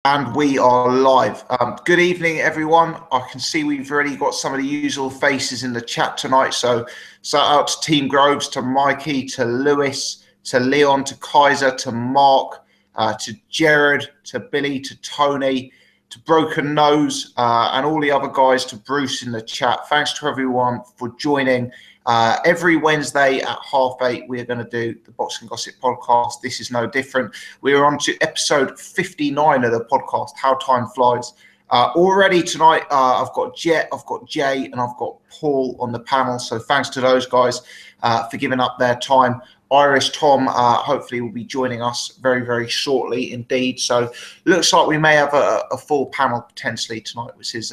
And we are live. Good evening, everyone. I can see we've already got some of the usual faces in the chat tonight. So shout out to Team Groves, to Mikey, to Lewis, to Leon, to Kaiser, to Mark, to Jared, to Billy, to Tony, to Broken Nose, and all the other guys, to Bruce in the chat. Thanks to everyone for joining. Every Wednesday at 8:30, we are going to do the Boxing Gossip podcast. This is no different. We are on to episode 59 of the podcast, How Time Flies. Already tonight, I've got Jet, I've got Jay, and I've got Paul on the panel. So thanks to those guys for giving up their time. Irish Tom hopefully will be joining us very, very shortly indeed. So looks like we may have a full panel potentially tonight, which is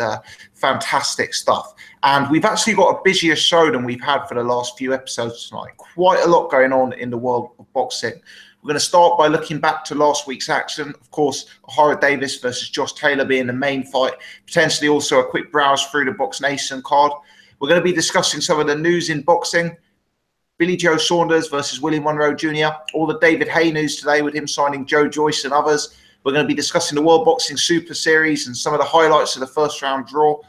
fantastic stuff. And we've actually got a busier show than we've had for the last few episodes tonight. Quite a lot going on in the world of boxing. We're going to start by looking back to last week's action. Of course, Ohara Davies versus Josh Taylor being the main fight. Potentially also a quick browse through the BoxNation card. We're going to be discussing some of the news in boxing. Billy Joe Saunders versus William Monroe Jr. All the David Haye news today with him signing Joe Joyce and others. We're going to be discussing the World Boxing Super Series and some of the highlights of the first round draw.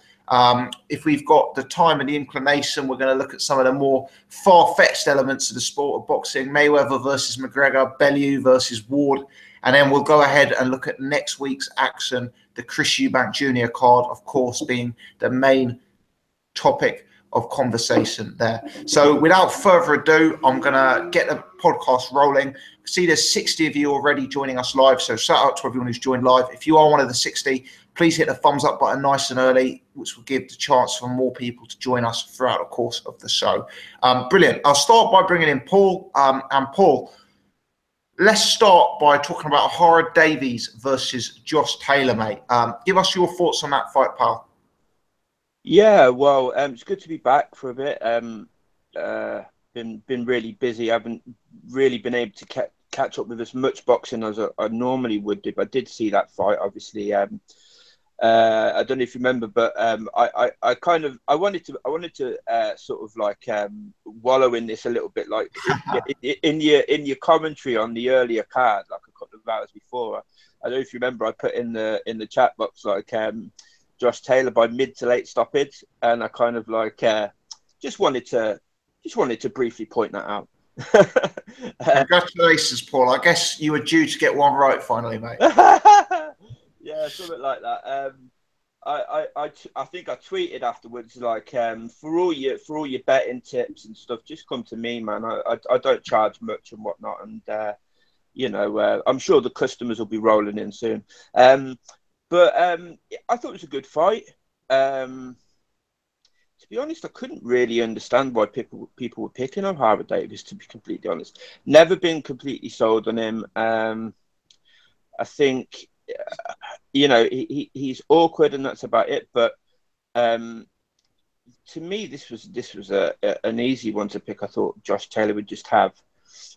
If we've got the time and the inclination, we're going to look at some of the more far-fetched elements of the sport of boxing. Mayweather versus McGregor, Bellew versus Ward. And then we'll go ahead and look at next week's action, the Chris Eubank Jr. card, of course, being the main topic of conversation there. So without further ado, I'm going to get the podcast rolling. See, there's 60 of you already joining us live. So shout out to everyone who's joined live. If you are one of the 60, please hit the thumbs up button nice and early, which will give the chance for more people to join us throughout the course of the show. Brilliant. I'll start by bringing in Paul. And Paul, let's start by talking about Ohara Davies versus Josh Taylor, mate. Give us your thoughts on that fight, pal. Yeah, well, it's good to be back for a bit. Been really busy. I haven't really been able to catch up with as much boxing as I normally would do. But I did see that fight, obviously. I don't know if you remember, but I wanted to sort of like wallow in this a little bit, like in your commentary on the earlier card, like a couple of hours before. I don't know if you remember. I put in the chat box like Josh Taylor by mid to late stoppage, and I kind of like just wanted to briefly point that out. Congratulations, Paul. I guess you were due to get one right finally, mate. Yeah, something like that. I think I tweeted afterwards like for all your betting tips and stuff, just come to me, man. I don't charge much and whatnot, and I'm sure the customers will be rolling in soon. But I thought it was a good fight. To be honest, I couldn't really understand why people were picking on Ohara Davies, to be completely honest. Never been completely sold on him. I think, he's awkward and that's about it. But to me, this was an easy one to pick. I thought Josh Taylor would just have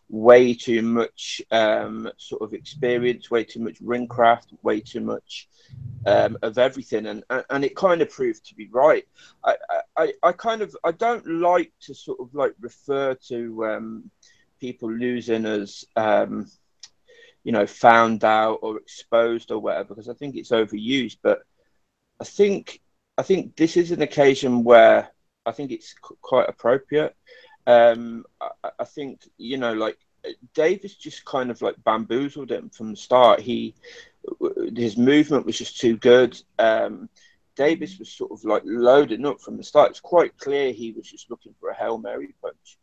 way too much sort of experience, way too much ring craft, way too much of everything, and it kind of proved to be right. I don't like to sort of like refer to people losing as found out or exposed or whatever, because I think it's overused. But I think this is an occasion where I think it's quite appropriate. I think, like Davis just kind of like bamboozled him from the start. His movement was just too good. Davis was sort of like loading up from the start. It's quite clear he was just looking for a Hail Mary punch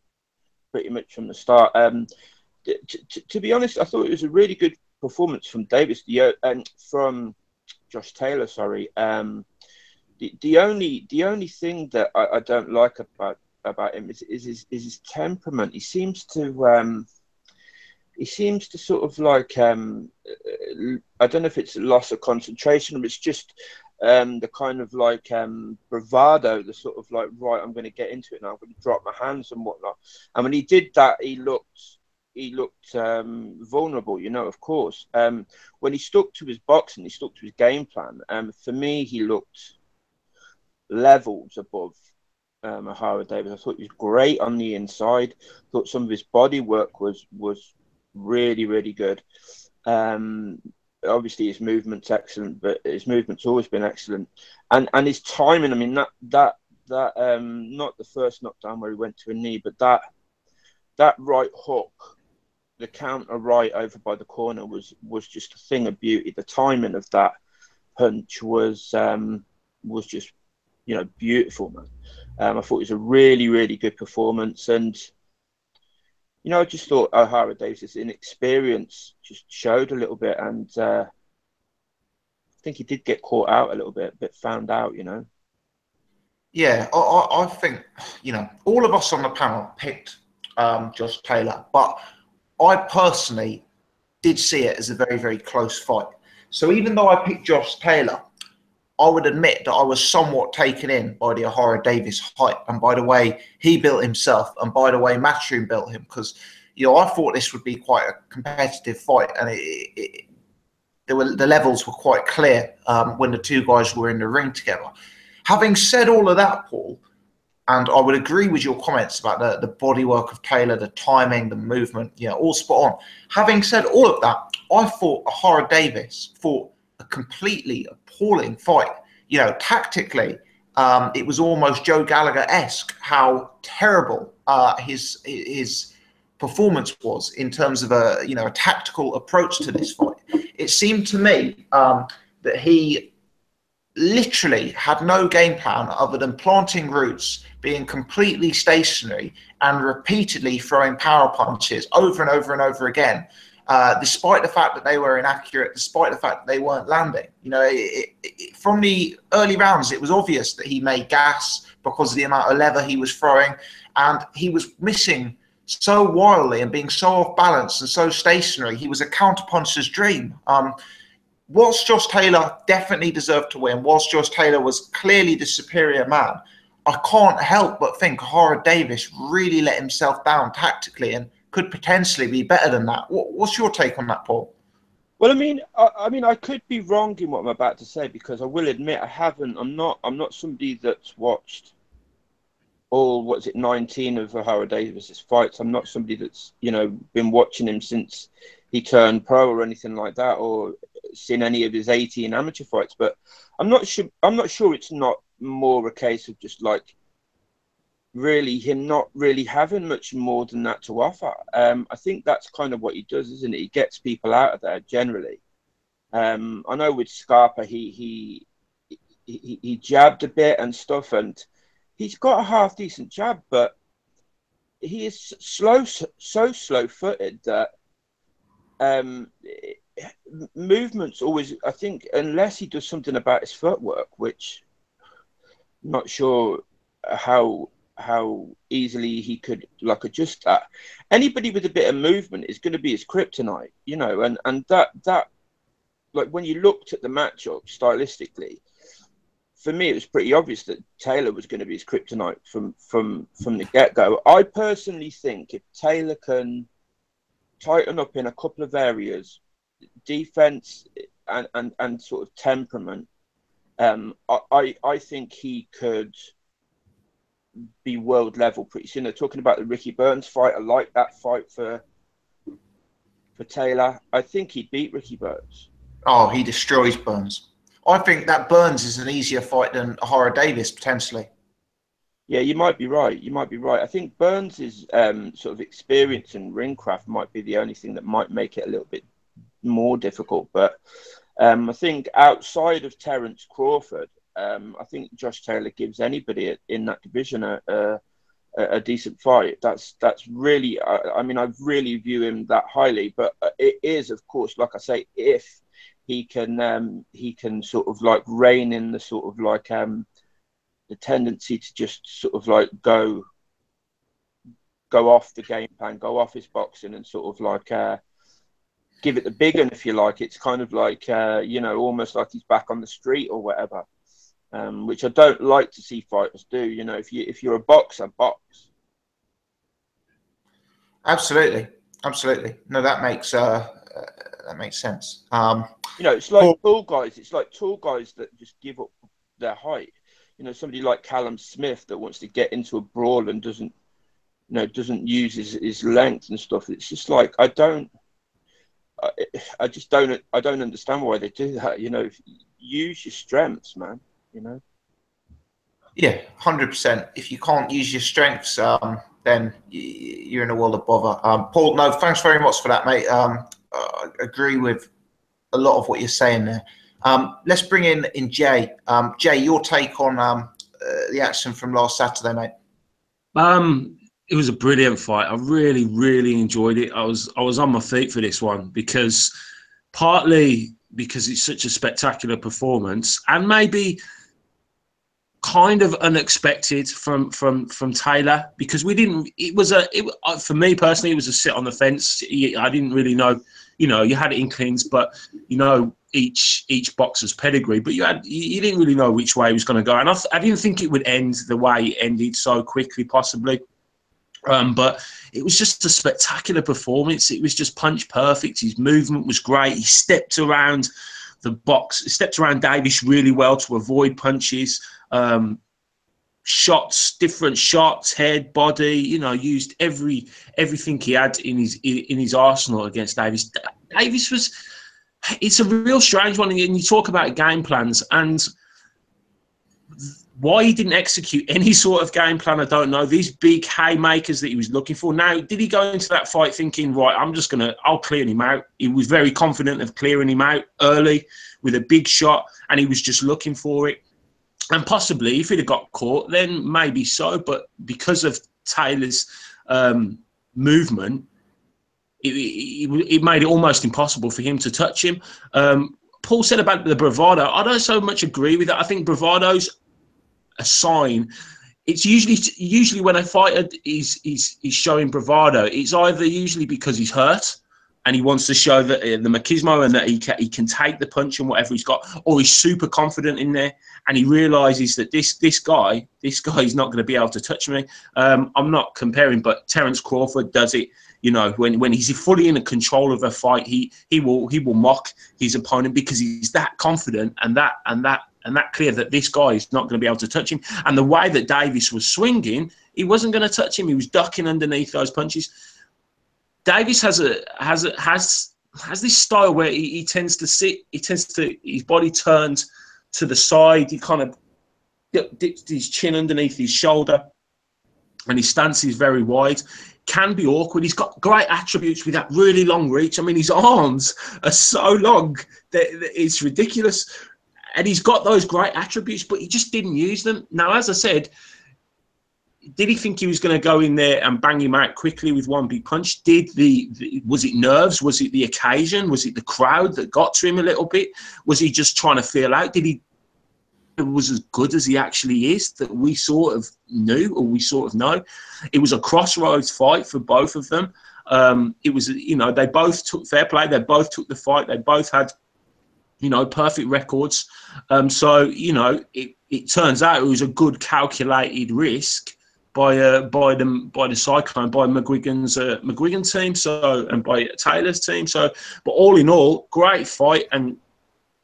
pretty much from the start. To be honest, I thought it was a really good performance from Davis and from Josh Taylor. Sorry. The only thing that I don't like about him is his temperament. He seems to sort of like I don't know if it's a loss of concentration or it's just the kind of like bravado, the sort of like, right, I'm going to get into it now, I'm going to drop my hands and whatnot. And when he did that, he looked vulnerable, of course. When he stuck to his boxing, he stuck to his game plan. For me, he looked levels above Ohara Davies. I thought he was great on the inside. Thought some of his body work was really, really good. obviously his movement's excellent, but his movement's always been excellent, and his timing. I mean, that not the first knockdown where he went to a knee, but that right hook, the counter right over by the corner was just a thing of beauty. The timing of that punch was just, you know, beautiful, man. I thought it was a really, really good performance, and you know, I just thought Ohara Davies' inexperience just showed a little bit, and I think he did get caught out a little bit found out, you know. Yeah, I think, you know, all of us on the panel picked Josh Taylor, but I personally did see it as a very, very close fight. So even though I picked Josh Taylor, I would admit that I was somewhat taken in by the Ohara Davies hype and by the way he built himself and by the way Matchroom built him, because, you know, I thought this would be quite a competitive fight, and the levels were quite clear when the two guys were in the ring together. Having said all of that, Paul, and I would agree with your comments about the bodywork of Taylor, the timing, the movement, yeah, all spot on. Having said all of that, I thought Ohara Davies fought a completely appalling fight. You know, tactically, it was almost Joe Gallagher-esque how terrible his performance was in terms of a tactical approach to this fight. It seemed to me that he literally had no game plan other than planting roots, being completely stationary, and repeatedly throwing power punches over and over and over again, despite the fact that they were inaccurate, despite the fact that they weren't landing. You know, from the early rounds, it was obvious that he made gas because of the amount of leather he was throwing, and he was missing so wildly and being so off balance and so stationary. He was a counterpuncher's dream. Whilst Josh Taylor definitely deserved to win, whilst Josh Taylor was clearly the superior man, I can't help but think Ohara Davies really let himself down tactically and could potentially be better than that. What's your take on that, Paul? Well, I mean, I could be wrong in what I'm about to say, because I will admit I haven't. I'm not somebody that's watched all 19 of Ohara Davies' fights. I'm not somebody that's, you know, been watching him since he turned pro or anything like that, or seen any of his 18 amateur fights. But I'm not sure it's not more a case of just like really him not really having much more than that to offer. I think that's kind of what he does, isn't it? He gets people out of there generally. I know with Scarpa he jabbed a bit and stuff, and he's got a half decent jab, but he is so slow-footed that movements always, I think, unless he does something about his footwork, which I'm not sure how easily he could like adjust that. Anybody with a bit of movement is going to be his kryptonite, you know, and that like when you looked at the matchup stylistically, for me it was pretty obvious that Taylor was going to be his kryptonite from the get-go. I personally think if Taylor can tighten up in a couple of areas, defense and sort of temperament, I think he could be world level pretty soon. They're talking about the Ricky Burns fight. I like that fight for Taylor. I think he'd beat Ricky Burns. Oh, he destroys Burns. I think that Burns is an easier fight than Ohara Davies potentially. Yeah, you might be right. You might be right. I think Burns' sort of experience and ringcraft might be the only thing that might make it a little bit more difficult. But I think outside of Terence Crawford, I think Josh Taylor gives anybody in that division a decent fight. That's really, I mean, I really view him that highly. But it is, of course, like I say, if he can sort of like rein in the sort of like the tendency to just sort of like go off the game plan, go off his boxing, and sort of like give it the big one, if you like. It's kind of like you know, almost like he's back on the street or whatever. Which I don't like to see fighters do. You know, if you're a boxer, box. Absolutely. No, that makes sense. You know, it's like tall guys. It's like tall guys that just give up their height. You know, somebody like Callum Smith that wants to get into a brawl and doesn't use his length and stuff. It's just like, I don't I, I just don't. I don't understand why they do that. You know, use your strengths, man. You know. Yeah, 100%. If you can't use your strengths, then you're in a world of bother. Paul, no, thanks very much for that, mate. I agree with a lot of what you're saying there. Let's bring in Jay. Jay, your take on the action from last Saturday, mate. It was a brilliant fight. I really, really enjoyed it. I was on my feet for this one because partly because it's such a spectacular performance, and maybe kind of unexpected from Taylor, because we didn't. For me personally, it was a sit on the fence. I didn't really know. You know, you had inklings, but you know each boxer's pedigree, but you didn't really know which way it was going to go, and I didn't think it would end the way it ended so quickly, possibly. But it was just a spectacular performance. It was just punch perfect. His movement was great. He stepped around the box, stepped around Davies really well to avoid punches. Shots, different shots, head, body. You know, used everything he had in his arsenal against Davies. Davies was. It's a real strange one, and you talk about game plans and why he didn't execute any sort of game plan, I don't know. These big haymakers that he was looking for. Now, did he go into that fight thinking, right, I'll clear him out? He was very confident of clearing him out early with a big shot, and he was just looking for it. And possibly, if he'd have got caught, then maybe so. But because of Taylor's movement, it made it almost impossible for him to touch him. Paul said about the bravado. I don't so much agree with that. I think bravado's a sign. It's usually when a fighter is showing bravado, it's either usually because he's hurt and he wants to show that the machismo and that he can take the punch and whatever he's got, or he's super confident in there and he realizes that this guy is not going to be able to touch me. I'm not comparing, but Terence Crawford does it. You know, when he's fully in control of a fight, he will mock his opponent because he's that confident and that clear that this guy is not going to be able to touch him. And the way that Davies was swinging, he wasn't going to touch him. He was ducking underneath those punches. Davies has this style where he tends to sit. His body turns to the side. He kind of dips his chin underneath his shoulder, and his stance is very wide. Can be awkward. He's got great attributes with that really long reach. I mean, his arms are so long that it's ridiculous. And he's got those great attributes, but he just didn't use them. Now, as I said, did he think he was going to go in there and bang him out quickly with one big punch? Was it nerves? Was it the occasion? Was it the crowd that got to him a little bit? Was he just trying to feel out? Did he was as good as he actually is that we sort of knew or we sort of know? It was a crossroads fight for both of them. It was, you know, they both took fair play. They both took the fight. They both had, you know, perfect records. So, you know, it turns out it was a good calculated risk by the Cyclone, by McGuigan's team, so, and by Taylor's team. So, but all in all, great fight, and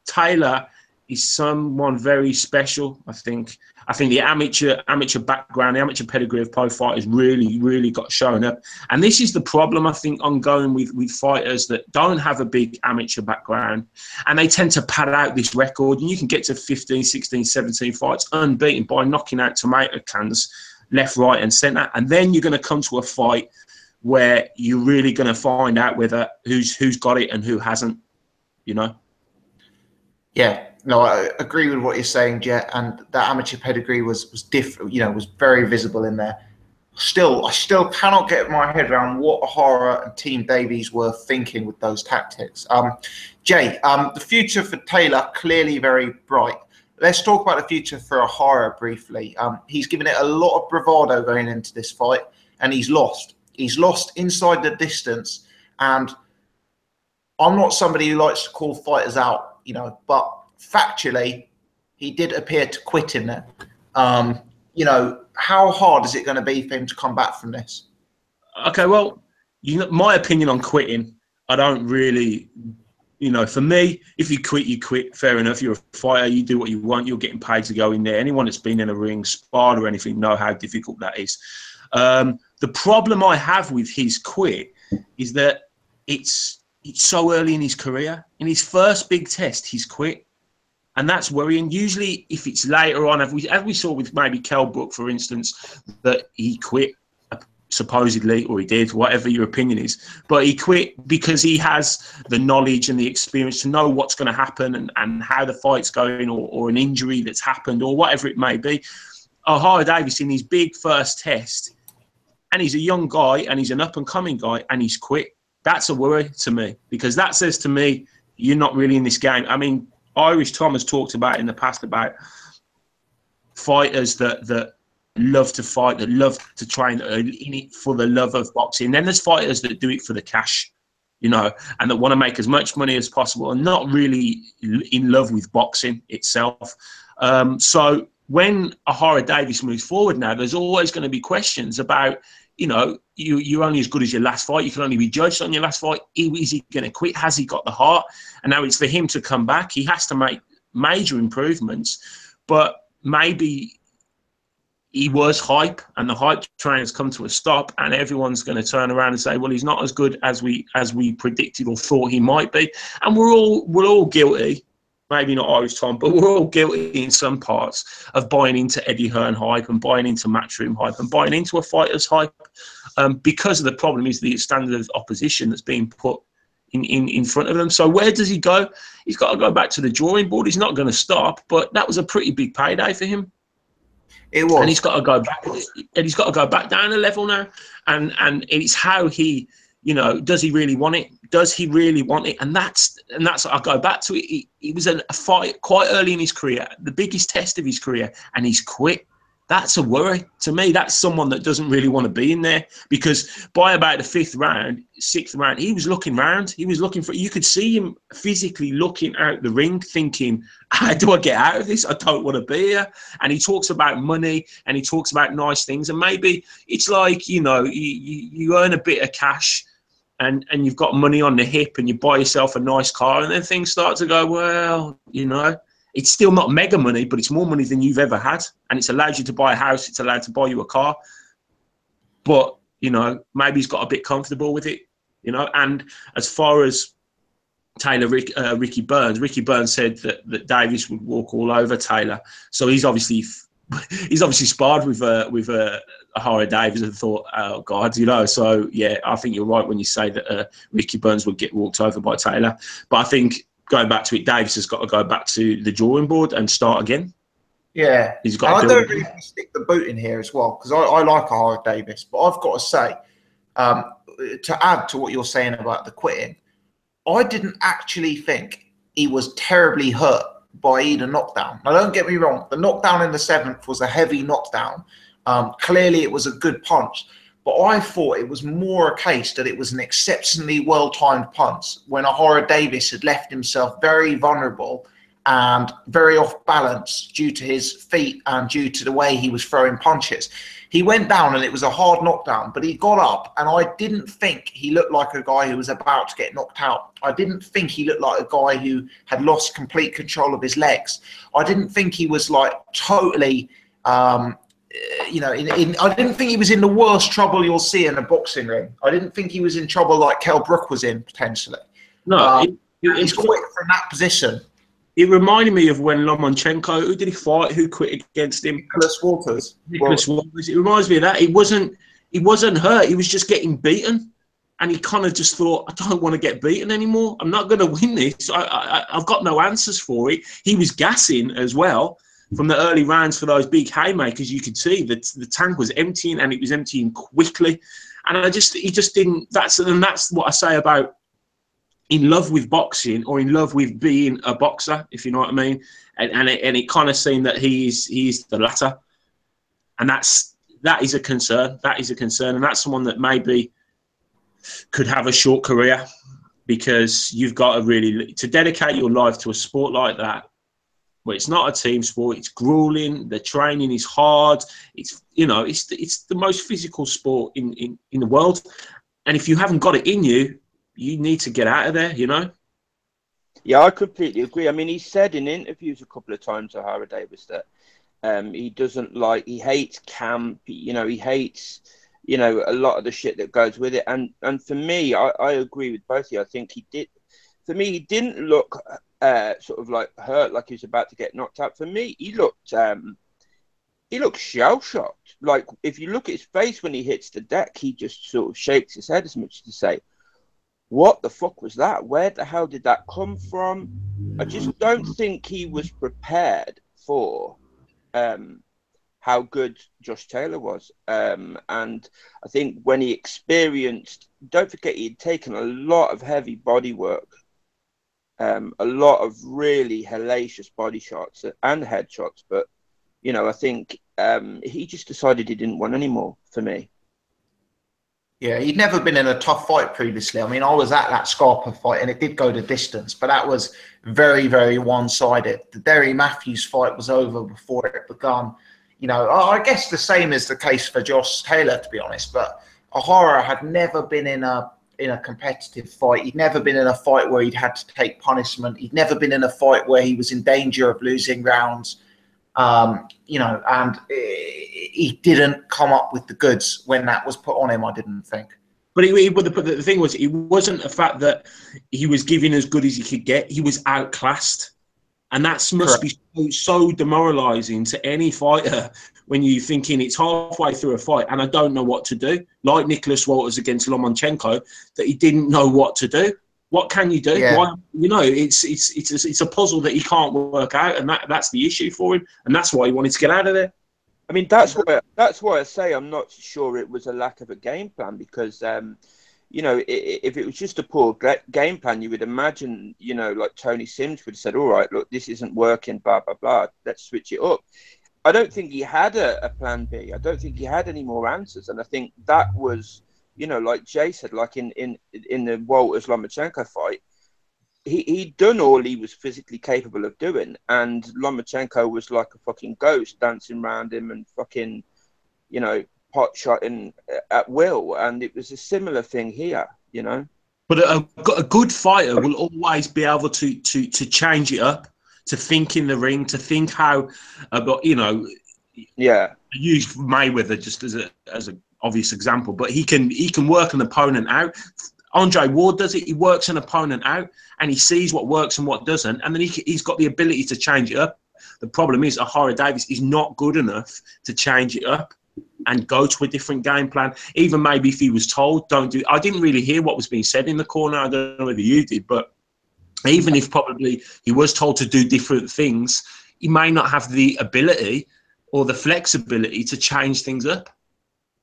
Taylor is someone very special. I think the amateur background, the amateur pedigree of pro fighters really got shown up. And this is the problem, I think, ongoing with fighters that don't have a big amateur background, and they tend to pad out this record. And you can get to 15, 16, 17 fights unbeaten by knocking out tomato cans left, right, and centre. And then you're going to come to a fight where you're really going to find out whether who's got it and who hasn't, you know? Yeah, no, I agree with what you're saying, Jet. And that amateur pedigree was different, you know, was very visible in there. I still cannot get my head around what Ohara and Team Davies were thinking with those tactics. Jay, the future for Taylor, clearly very bright. Let's talk about the future for Ohara briefly. He's given it a lot of bravado going into this fight, and he's lost. He's lost inside the distance, and I'm not somebody who likes to call fighters out, you know, but factually, he did appear to quit in there. You know, how hard is it going to be for him to come back from this? Okay, well, you know, my opinion on quitting, I don't really, you know, for me, if you quit, you quit. Fair enough. You're a fighter. You do what you want. You're getting paid to go in there. Anyone that's been in a ring, sparred or anything, know how difficult that is. The problem I have with his quit is that it's it's so early in his career. In his first big test, he's quit. And that's worrying. Usually, if it's later on, as we saw with maybe Kell Brook, for instance, that he quit, supposedly, or he did, whatever your opinion is. But he quit because he has the knowledge and the experience to know what's going to happen and how the fight's going, or an injury that's happened, or whatever it may be. Ohara Davies in his big first test, and he's a young guy, and he's an up-and-coming guy, and he's quit. That's a worry to me, because that says to me, you're not really in this game. I mean, Irish Tom has talked about in the past about fighters that love to fight, that love to train, in it for the love of boxing. Then there's fighters that do it for the cash, you know, and that want to make as much money as possible and not really in love with boxing itself. So when Ohara Davies moves forward now, there's always going to be questions about, you know, you're only as good as your last fight. You can only be judged on your last fight. Is he going to quit? Has he got the heart? And now it's for him to come back. He has to make major improvements, but maybe he was hype, and the hype train has come to a stop, and everyone's going to turn around and say, well, he's not as good as we predicted or thought he might be. And we're all guilty. Maybe not Irish Tom, but we're all guilty in some parts of buying into Eddie Hearn hype and buying into Matchroom hype and buying into a fighter's hype, because of the problem is the standard of opposition that's being put in front of them. So where does he go? He's got to go back to the drawing board. He's not going to stop, but that was a pretty big payday for him. It was. And he's got to go back, and he's got to go back down a level now. And it's how he, you know, does he really want it? Does he really want it? And that's I go back to it. He was a fight quite early in his career, the biggest test of his career, and he's quit. That's a worry to me. That's someone that doesn't really want to be in there, because by about the sixth round, he was looking round. He was looking for. You could see him physically looking out the ring, thinking, "How do I get out of this? I don't want to be here." And he talks about money, and he talks about nice things, and maybe it's like, you know, you earn a bit of cash, and you've got money on the hip, and you buy yourself a nice car, and then things start to go, well, you know. It's still not mega money, but it's more money than you've ever had. And it's allowed you to buy a house. It's allowed to buy you a car. But, you know, maybe he's got a bit comfortable with it, you know. And as far as Ricky Burns said that Davies would walk all over Taylor. So he's obviously sparred with Ohara Davies and thought, oh, God, you know. So, yeah, I think you're right when you say that Ricky Burns would get walked over by Taylor. But I think, going back to it, Davies has got to go back to the drawing board and start again. Yeah. He's got I don't really want to stick the boot in here as well, because I like Ohara Davies, but I've got to say, to add to what you're saying about the quitting, I didn't actually think he was terribly hurt by either knockdown. Now, don't get me wrong, the knockdown in the 7th was a heavy knockdown. Clearly, it was a good punch. But I thought it was more a case that it was an exceptionally well-timed punch when Ohara Davies had left himself very vulnerable and very off balance due to his feet and due to the way he was throwing punches. He went down and it was a hard knockdown, but he got up, and I didn't think he looked like a guy who was about to get knocked out. I didn't think he looked like a guy who had lost complete control of his legs. I didn't think he was like totally... you know, I didn't think he was in the worst trouble you'll see in a boxing ring. I didn't think he was in trouble like Kell Brook was in, potentially. No, he's quit from that position. It reminded me of when Lomachenko, who did he fight? Who quit against him? Nicholas Waters. It reminds me of that. He wasn't hurt. He was just getting beaten. And he kind of just thought, I don't want to get beaten anymore. I'm not going to win this. I've got no answers for it. He was gassing as well. From the early rounds for those big haymakers, you could see that the tank was emptying, and it was emptying quickly. And he just didn't. That's what I say about in love with boxing, or in love with being a boxer, if you know what I mean. And it kind of seemed that he's the latter, and that is a concern. That is a concern, and that's someone that maybe could have a short career, because you've got to really to dedicate your life to a sport like that. Well, it's not a team sport. It's grueling. The training is hard. It's, you know, it's the most physical sport in the world. And if you haven't got it in you, you need to get out of there, you know? Yeah, I completely agree. I mean, he said in interviews a couple of times, Ohara Davies, that he hates camp. You know, he hates you know, a lot of the shit that goes with it. And for me, I agree with both of you. I think he did. For me, he didn't look sort of like hurt, like he was about to get knocked out. For me, he looked shell shocked. Like if you look at his face when he hits the deck, he just sort of shakes his head as much as to say, "What the fuck was that? Where the hell did that come from?" I just don't think he was prepared for how good Josh Taylor was. And I think when he experienced, don't forget, he'd taken a lot of heavy body work, a lot of really hellacious body shots and headshots. But, you know, I think he just decided he didn't want any more, for me. Yeah, he'd never been in a tough fight previously. I mean, I was at that Scarpa fight and it did go the distance, but that was very, very one-sided. The Derry Matthews fight was over before it began. You know, I guess the same is the case for Josh Taylor, to be honest, but Ohara had never been in a competitive fight. He'd never been in a fight where he'd had to take punishment. He'd never been in a fight where he was in danger of losing rounds. You know, and he didn't come up with the goods when that was put on him, I didn't think. But the thing was, it wasn't a fact that he was giving as good as he could get. He was outclassed. And that must be so demoralising to any fighter when you're thinking it's halfway through a fight and I don't know what to do. Like Nicholas Walters against Lomachenko, that he didn't know what to do. What can you do? Yeah. Why, you know, it's a puzzle that he can't work out, and that's the issue for him, and that's why he wanted to get out of there. I mean, that's why I say I'm not sure it was a lack of a game plan, because you know, if it was just a poor game plan, you would imagine, you know, like Tony Sims would have said, all right, look, this isn't working, blah, blah, blah, let's switch it up. I don't think he had a plan B. I don't think he had any more answers. And I think that was, you know, like Jay said, like in the Walters Lomachenko fight, he'd done all he was physically capable of doing. And Lomachenko was like a fucking ghost dancing around him and fucking, you know, pot shotting at will, and it was a similar thing here, you know. But a good fighter will always be able to change it up, to think in the ring, to think how about, you know. Yeah. I use Mayweather just as an obvious example, but he can work an opponent out. Andre Ward does it. He works an opponent out, and he sees what works and what doesn't, and then he's got the ability to change it up. The problem is Ohara Davies is not good enough to change it up and go to a different game plan. Even maybe if he was told, don't do it. I didn't really hear what was being said in the corner. I don't know whether you did, but even if probably he was told to do different things, he may not have the ability or the flexibility to change things up.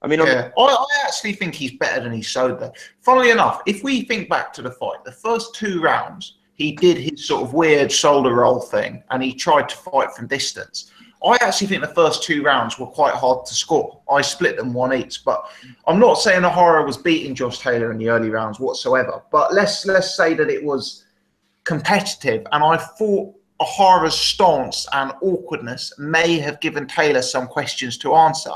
I mean, yeah, I actually think he's better than he showed there. Funnily enough, if we think back to the fight, the first 2 rounds, he did his sort of weird shoulder roll thing and he tried to fight from distance. I actually think the first 2 rounds were quite hard to score. I split them 1 each, but I'm not saying Ohara was beating Josh Taylor in the early rounds whatsoever. But let's say that it was competitive, and I thought Ohara's stance and awkwardness may have given Taylor some questions to answer.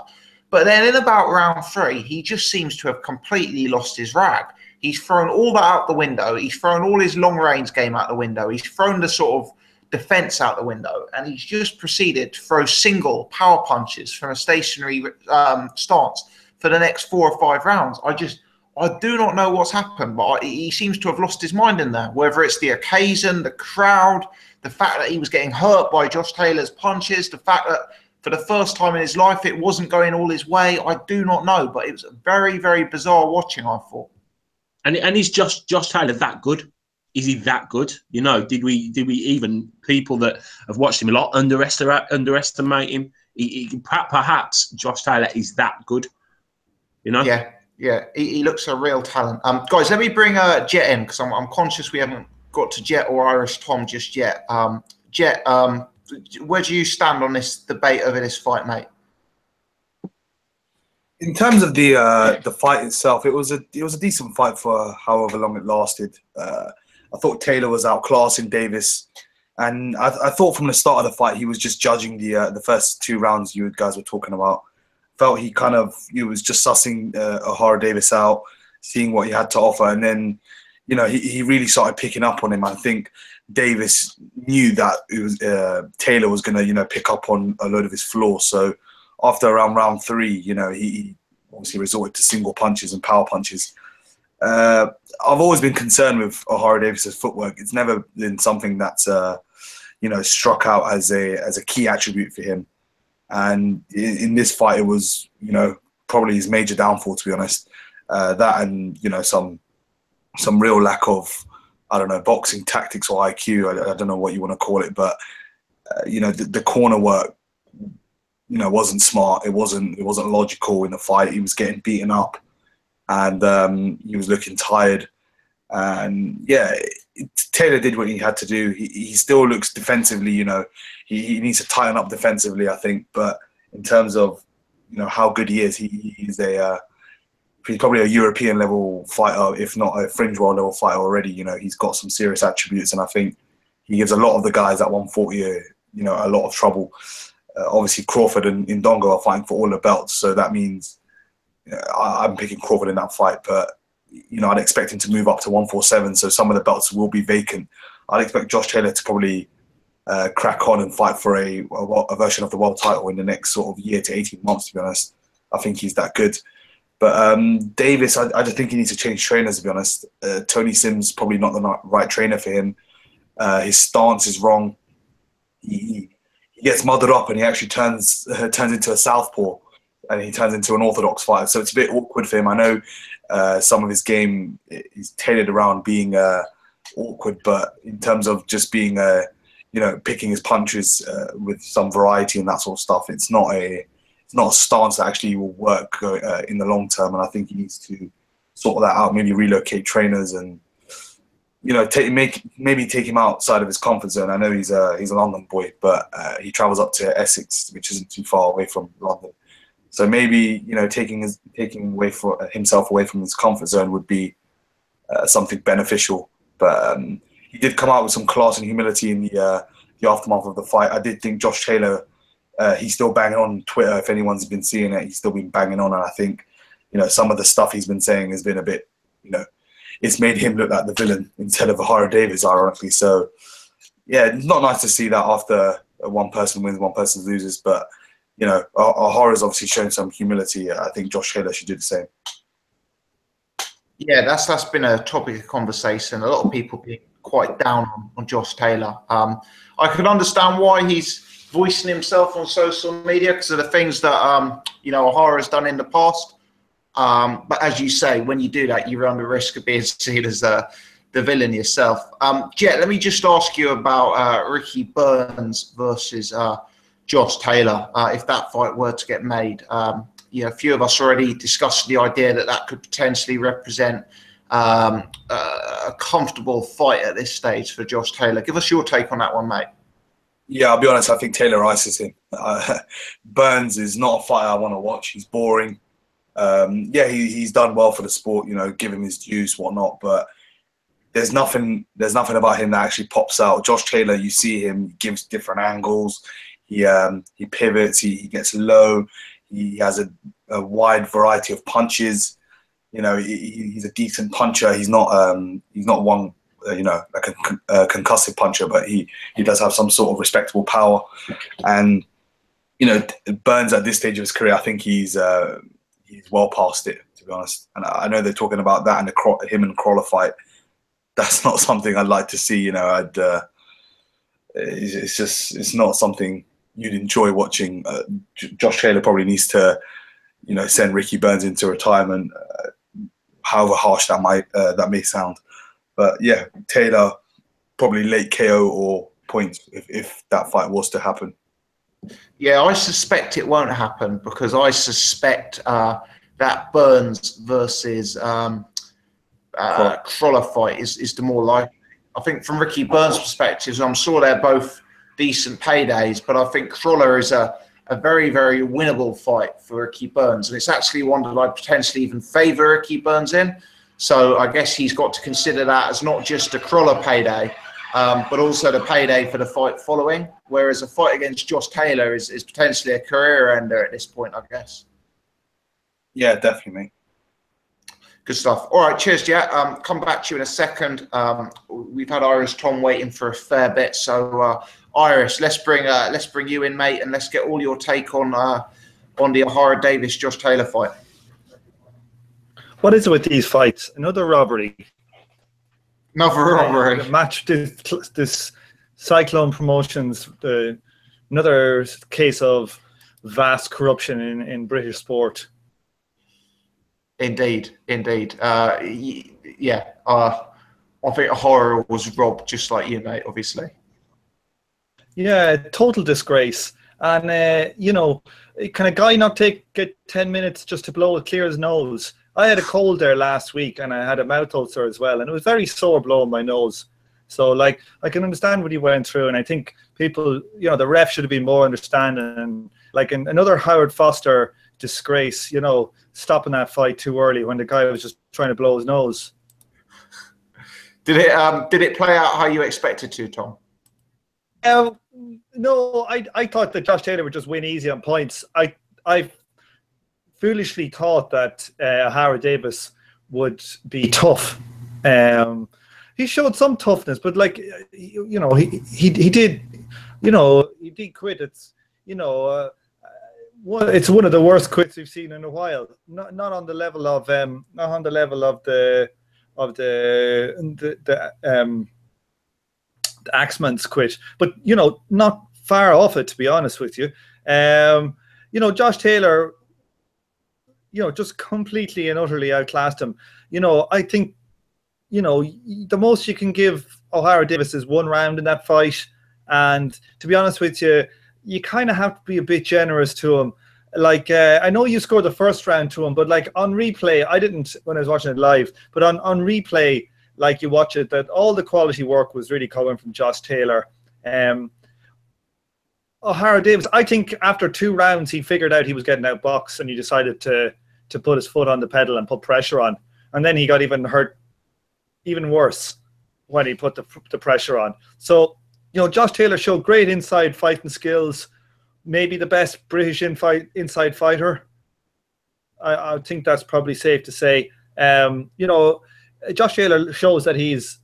But then in about round 3, he just seems to have completely lost his rag. He's thrown all that out the window. He's thrown all his long-range game out the window. He's thrown the sort of defense out the window, and he's just proceeded to throw single power punches from a stationary stance for the next 4 or 5 rounds. I do not know what's happened, but he seems to have lost his mind in there, whether it's the occasion, the crowd, the fact that he was getting hurt by Josh Taylor's punches, the fact that for the first time in his life it wasn't going all his way. I do not know, but it was very, very bizarre watching, I thought. And is Josh Taylor that good? Is he that good? You know, did we even, people that have watched him a lot, underestimate him? Perhaps Josh Taylor is that good. You know? Yeah, he looks a real talent. Guys, let me bring Jet in, because I'm conscious we haven't got to Jet or Irish Tom just yet. Jet, where do you stand on this debate over this fight, mate? In terms of the fight itself, it was a decent fight for however long it lasted. I thought Taylor was outclassing Davis, and I thought from the start of the fight he was just judging the first 2 rounds you guys were talking about. Felt he was just sussing Ohara Davis out, seeing what he had to offer, and then, you know, he really started picking up on him. I think Davis knew that it was Taylor was going to, you know, pick up on a load of his flaws. So after around round 3, you know, he obviously resorted to single punches and power punches. I've always been concerned with Ohara Davies' footwork. It's never been something that's struck out as a key attribute for him. And in this fight, it was probably his major downfall, to be honest. That and some real lack of, I don't know, boxing tactics or IQ. I don't know what you want to call it, but the corner work wasn't smart. It wasn't logical in the fight. He was getting beaten up, and he was looking tired. And yeah, Taylor did what he had to do. He still looks defensively, he needs to tighten up defensively, I think. But in terms of how good he is, he's probably a European level fighter, if not a fringe world level fighter already. He's got some serious attributes, and I think he gives a lot of the guys at 140, a lot of trouble. Obviously, Crawford and Indongo are fighting for all the belts, so that means I'm picking Crawford in that fight. But I'd expect him to move up to 147, so some of the belts will be vacant. I'd expect Josh Taylor to probably crack on and fight for a version of the world title in the next sort of year to 18 months, to be honest. I think he's that good. But Davis, I just think he needs to change trainers, to be honest. Tony Sims probably not the right trainer for him. His stance is wrong. He gets muddled up and he actually turns into a southpaw, and he turns into an orthodox fighter. So it's a bit awkward for him. I know some of his game is tailored around being awkward, but in terms of just being picking his punches with some variety and that sort of stuff, it's not a stance that actually will work in the long term. And I think he needs to sort that out. Maybe relocate trainers and maybe take him outside of his comfort zone. I know he's a London boy, but he travels up to Essex, which isn't too far away from London. So maybe taking himself away from his comfort zone would be something beneficial. But he did come out with some class and humility in the aftermath of the fight. I did think Josh Taylor, he's still banging on Twitter. If anyone's been seeing it, he's still been banging on. And I think some of the stuff he's been saying has been a bit it's made him look like the villain instead of Ohara Davies, ironically. So yeah, it's not nice to see that after one person wins, one person loses. But Ohara's obviously shown some humility. I think Josh Taylor should do the same. Yeah, that's been a topic of conversation. A lot of people being quite down on Josh Taylor. I can understand why he's voicing himself on social media because of the things that Ohara has done in the past. But as you say, when you do that, you run the risk of being seen as the villain yourself. Jet, let me just ask you about Ricky Burns versus Josh Taylor. If that fight were to get made, a few of us already discussed the idea that could potentially represent a comfortable fight at this stage for Josh Taylor. Give us your take on that one, mate. Yeah, I'll be honest. I think Taylor ices him. Burns is not a fight I want to watch. He's boring. He's done well for the sport. Give him his dues, whatnot. But there's nothing about him that actually pops out. Josh Taylor, you see him, he gives different angles. He pivots. He gets low. He has a wide variety of punches. He's a decent puncher. He's not one like a concussive puncher, but he does have some sort of respectable power. And Burns at this stage of his career, I think he's well past it, to be honest. And I know they're talking about that and him and Crawler fight. That's not something I'd like to see. It's not something you'd enjoy watching. Josh Taylor probably needs to, send Ricky Burns into retirement, however harsh that may sound. But yeah, Taylor probably late KO or points if that fight was to happen. Yeah, I suspect it won't happen because I suspect that Burns versus Crawler fight is the more likely. I think from Ricky Burns' perspective, I'm sure they're both decent paydays, but I think Crawler is a very, very winnable fight for Ricky Burns. And it's actually one that I'd potentially even favour Ricky Burns in. So I guess he's got to consider that as not just a Crawler payday, but also the payday for the fight following. Whereas a fight against Josh Taylor is potentially a career ender at this point, I guess. Yeah, definitely, mate. Good stuff. All right, cheers, Jet. Come back to you in a second. We've had Irish Tom waiting for a fair bit, so Irish, let's bring you in, mate, and let's get all your take on the Ohara Davies Josh Taylor fight. What is it with these fights? Another robbery. Another robbery. Match this Cyclone Promotions. Another case of vast corruption in British sport. Indeed. Yeah. I think Ohara was robbed, just like you, mate. Obviously. Yeah, total disgrace. And you know, can a guy not get 10 minutes just to clear his nose? I had a cold there last week, and I had a mouth ulcer as well, and it was very sore blowing my nose. So, like, I can understand what he went through, and I think people, you know, the ref should have been more understanding. And like another Howard Foster disgrace, you know, stopping that fight too early when the guy was just trying to blow his nose. Did it play out how you expected to, Tom? No, I thought that Josh Taylor would just win easy on points. I foolishly thought that Ohara Davies would be tough. He showed some toughness, but like you know, he did, you know, he did quit. It's, you know, it's one of the worst quits we've seen in a while. Not on the level of the Axeman's quit, but you know, not far off it, to be honest with you. You know, Josh Taylor, you know, just completely and utterly outclassed him. You know, I think, you know, the most you can give Ohara Davies is 1 round in that fight, and to be honest with you, you kind of have to be a bit generous to him. Like, I know you scored the first round to him, but like on replay, I didn't when I was watching it live, but on replay, like you watch it, that all the quality work was really coming from Josh Taylor. Ohara Davies, I think after 2 rounds, he figured out he was getting outboxed, and he decided to put his foot on the pedal and put pressure on. And then he got even worse when he put the pressure on. So, you know, Josh Taylor showed great inside fighting skills, maybe the best British inside fighter. I think that's probably safe to say. You know, Josh Taylor shows that he's...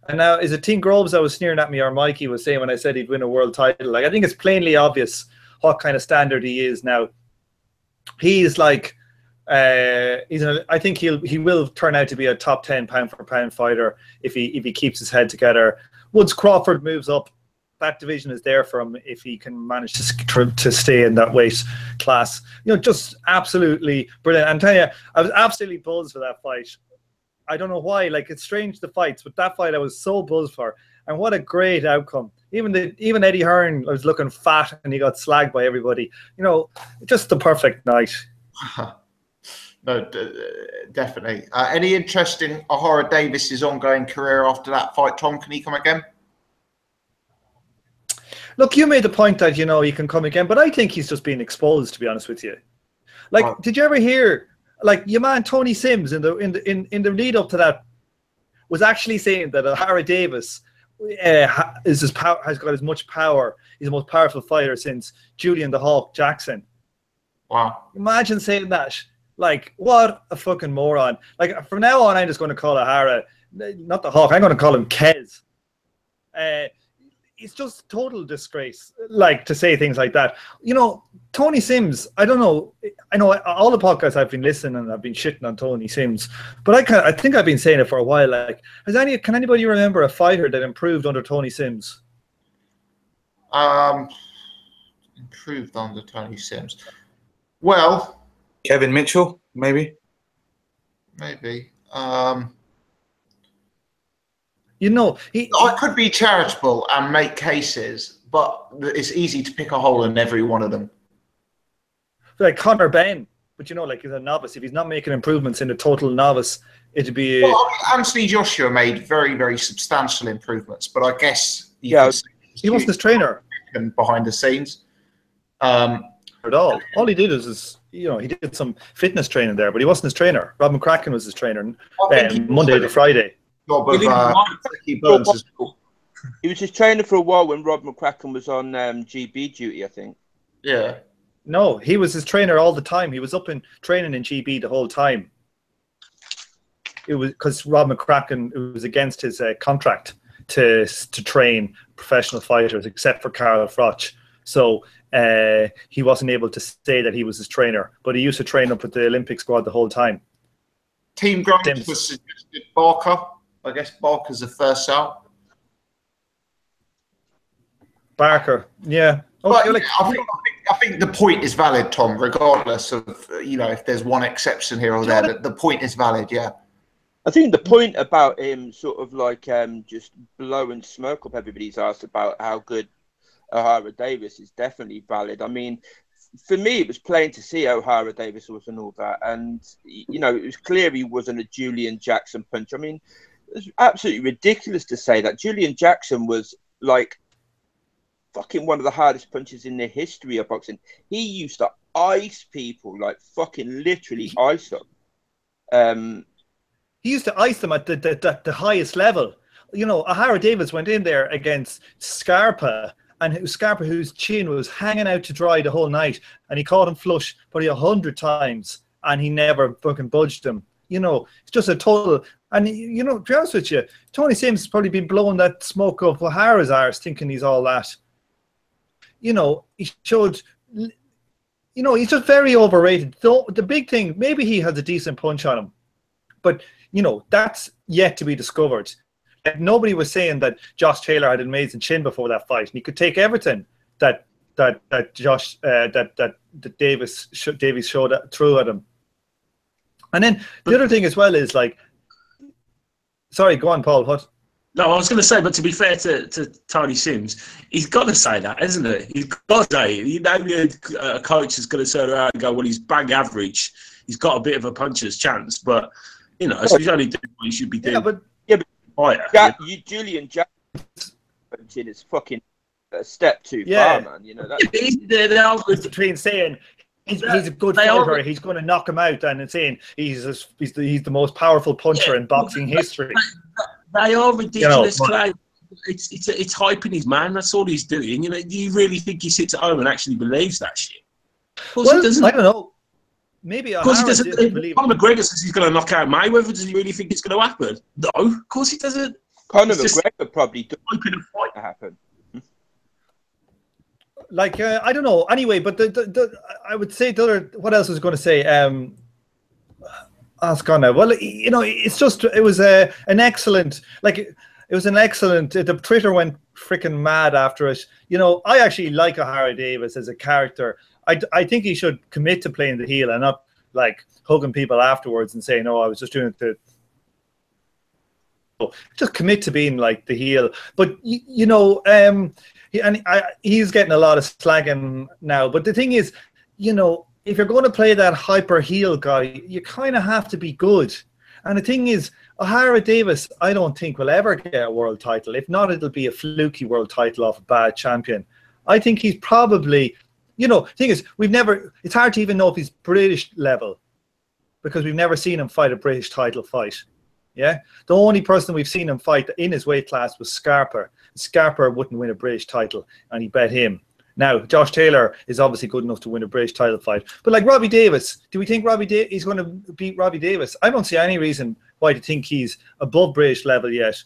And now, is it Team Groves that was sneering at me, or Mikey was saying when I said he'd win a world title? Like, I think it's plainly obvious what kind of standard he is now. He's like... I think he will turn out to be a top 10 pound for pound fighter if he keeps his head together. Once Crawford moves up, that division is there for him if he can manage to stay in that weight class. You know, just absolutely brilliant. I'm telling you, I was absolutely buzzed for that fight. I don't know why. Like, it's strange, the fights, but that fight I was so buzzed for. And what a great outcome. Even Eddie Hearn was looking fat, and he got slagged by everybody. You know, just the perfect night. No, definitely. Any interest in Ohara Davies' ongoing career after that fight, Tom? Can he come again? Look, you made the point that, you know, he can come again, but I think he's just being exposed, to be honest with you. Like, did you ever hear, like, your man Tony Sims in the lead up to that was actually saying that Ohara Davies has got as much power. He's the most powerful fighter since Julian the Hawk Jackson. Wow! Imagine saying that. Like, what a fucking moron. Like, from now on, I'm just going to call Ohara, not the Hawk, I'm going to call him Kez. It's just total disgrace, like, to say things like that. You know, Tony Sims, I don't know. I know all the podcasts I've been listening, and I've been shitting on Tony Sims, but I think I've been saying it for a while. Like, can anybody remember a fighter that improved under Tony Sims? Improved under Tony Sims. Well... Kevin Mitchell, maybe. You know, I could be charitable and make cases, but it's easy to pick a hole in every one of them. Like Conor Benn, but you know, like, he's a novice. If he's not making improvements in a total novice, it'd be... Well, Anthony Joshua made very, very substantial improvements, but I guess he wasn't his trainer behind the scenes. At all he did is, you know, he did some fitness training there, but he wasn't his trainer. Rob McCracken was his trainer, Monday to Friday. He was his trainer for a while when Rob McCracken was on GB duty, I think. Yeah. No, he was his trainer all the time. He was up in training in GB the whole time. It was because Rob McCracken, it was against his contract to train professional fighters, except for Carl Froch. So he wasn't able to say that he was his trainer, but he used to train up with the Olympic squad the whole time. Team Groves was suggested Barker. I guess Barker's the first out. Barker, yeah. Okay, but, I think the point is valid, Tom, regardless of, if there's one exception here or there. The point is valid, yeah. I think the point about him sort of like just blowing smoke up everybody's asked about how good Ohara Davies is definitely valid. I mean, for me, it was plain to see Ohara Davies was and all that. And, it was clear he wasn't a Julian Jackson puncher. I mean, it was absolutely ridiculous to say that. Julian Jackson was like fucking one of the hardest punches in the history of boxing. He used to ice people, like fucking literally ice them. He used to ice them at the highest level. Ohara Davies went in there against Scarpa, and it was Scarpa whose chin was hanging out to dry the whole night, and he caught him flush probably 100 times, and he never fucking budged him. It's just a total. And to be honest with you, Tony Sims has probably been blowing that smoke up O'Hara's arse, thinking he's all that. He showed. He's just very overrated. Though the big thing, maybe he has a decent punch on him, but that's yet to be discovered. Nobody was saying that Josh Taylor had an amazing chin before that fight, and he could take everything that Davies showed through at him. And then the other thing as well is like, sorry, go on, Paul. What? No, I was going to say, but to be fair to Tony Sims, he's got to say that, isn't it? He's got to say, a coach is going to turn around and go, well, he's bang average. He's got a bit of a puncher's chance, but so he's only doing what he should be doing. Yeah, but fire. Julian Jackson is fucking a step too far, man. They're between saying he's a good fighter, he's going to knock him out, and saying he's the most powerful puncher in boxing history. They are ridiculous claims. It's hyping his man. That's all he's doing. Do you really think he sits at home and actually believes that shit? Well, I don't know. Maybe of course he doesn't. Conor McGregor says he's going to knock out Mayweather. Does he really think it's going to happen? No, of course he doesn't. Conor McGregor probably does hoping a fight to happen. Like I don't know. Anyway, but I would say the other. What else was I going to say? It's gone now. Well, it's just it was an excellent. It was an excellent. The Twitter went freaking mad after it. I actually like Ohara Davies as a character. I think he should commit to playing the heel and not like hugging people afterwards and saying, "Oh, I was just doing it to." Just commit to being like the heel. But he's getting a lot of slagging now. But the thing is, if you're going to play that hyper heel guy, you kind of have to be good. And the thing is, Ohara Davies, I don't think will ever get a world title. If not, it'll be a fluky world title off a bad champion. I think he's probably. The thing is, it's hard to even know if he's British level because we've never seen him fight a British title fight. Yeah. The only person we've seen him fight in his weight class was Scarpa. Scarpa wouldn't win a British title, and he bet him. Now, Josh Taylor is obviously good enough to win a British title fight. But like Robbie Davies, do we think he's going to beat Robbie Davies? I don't see any reason why to think he's above British level yet.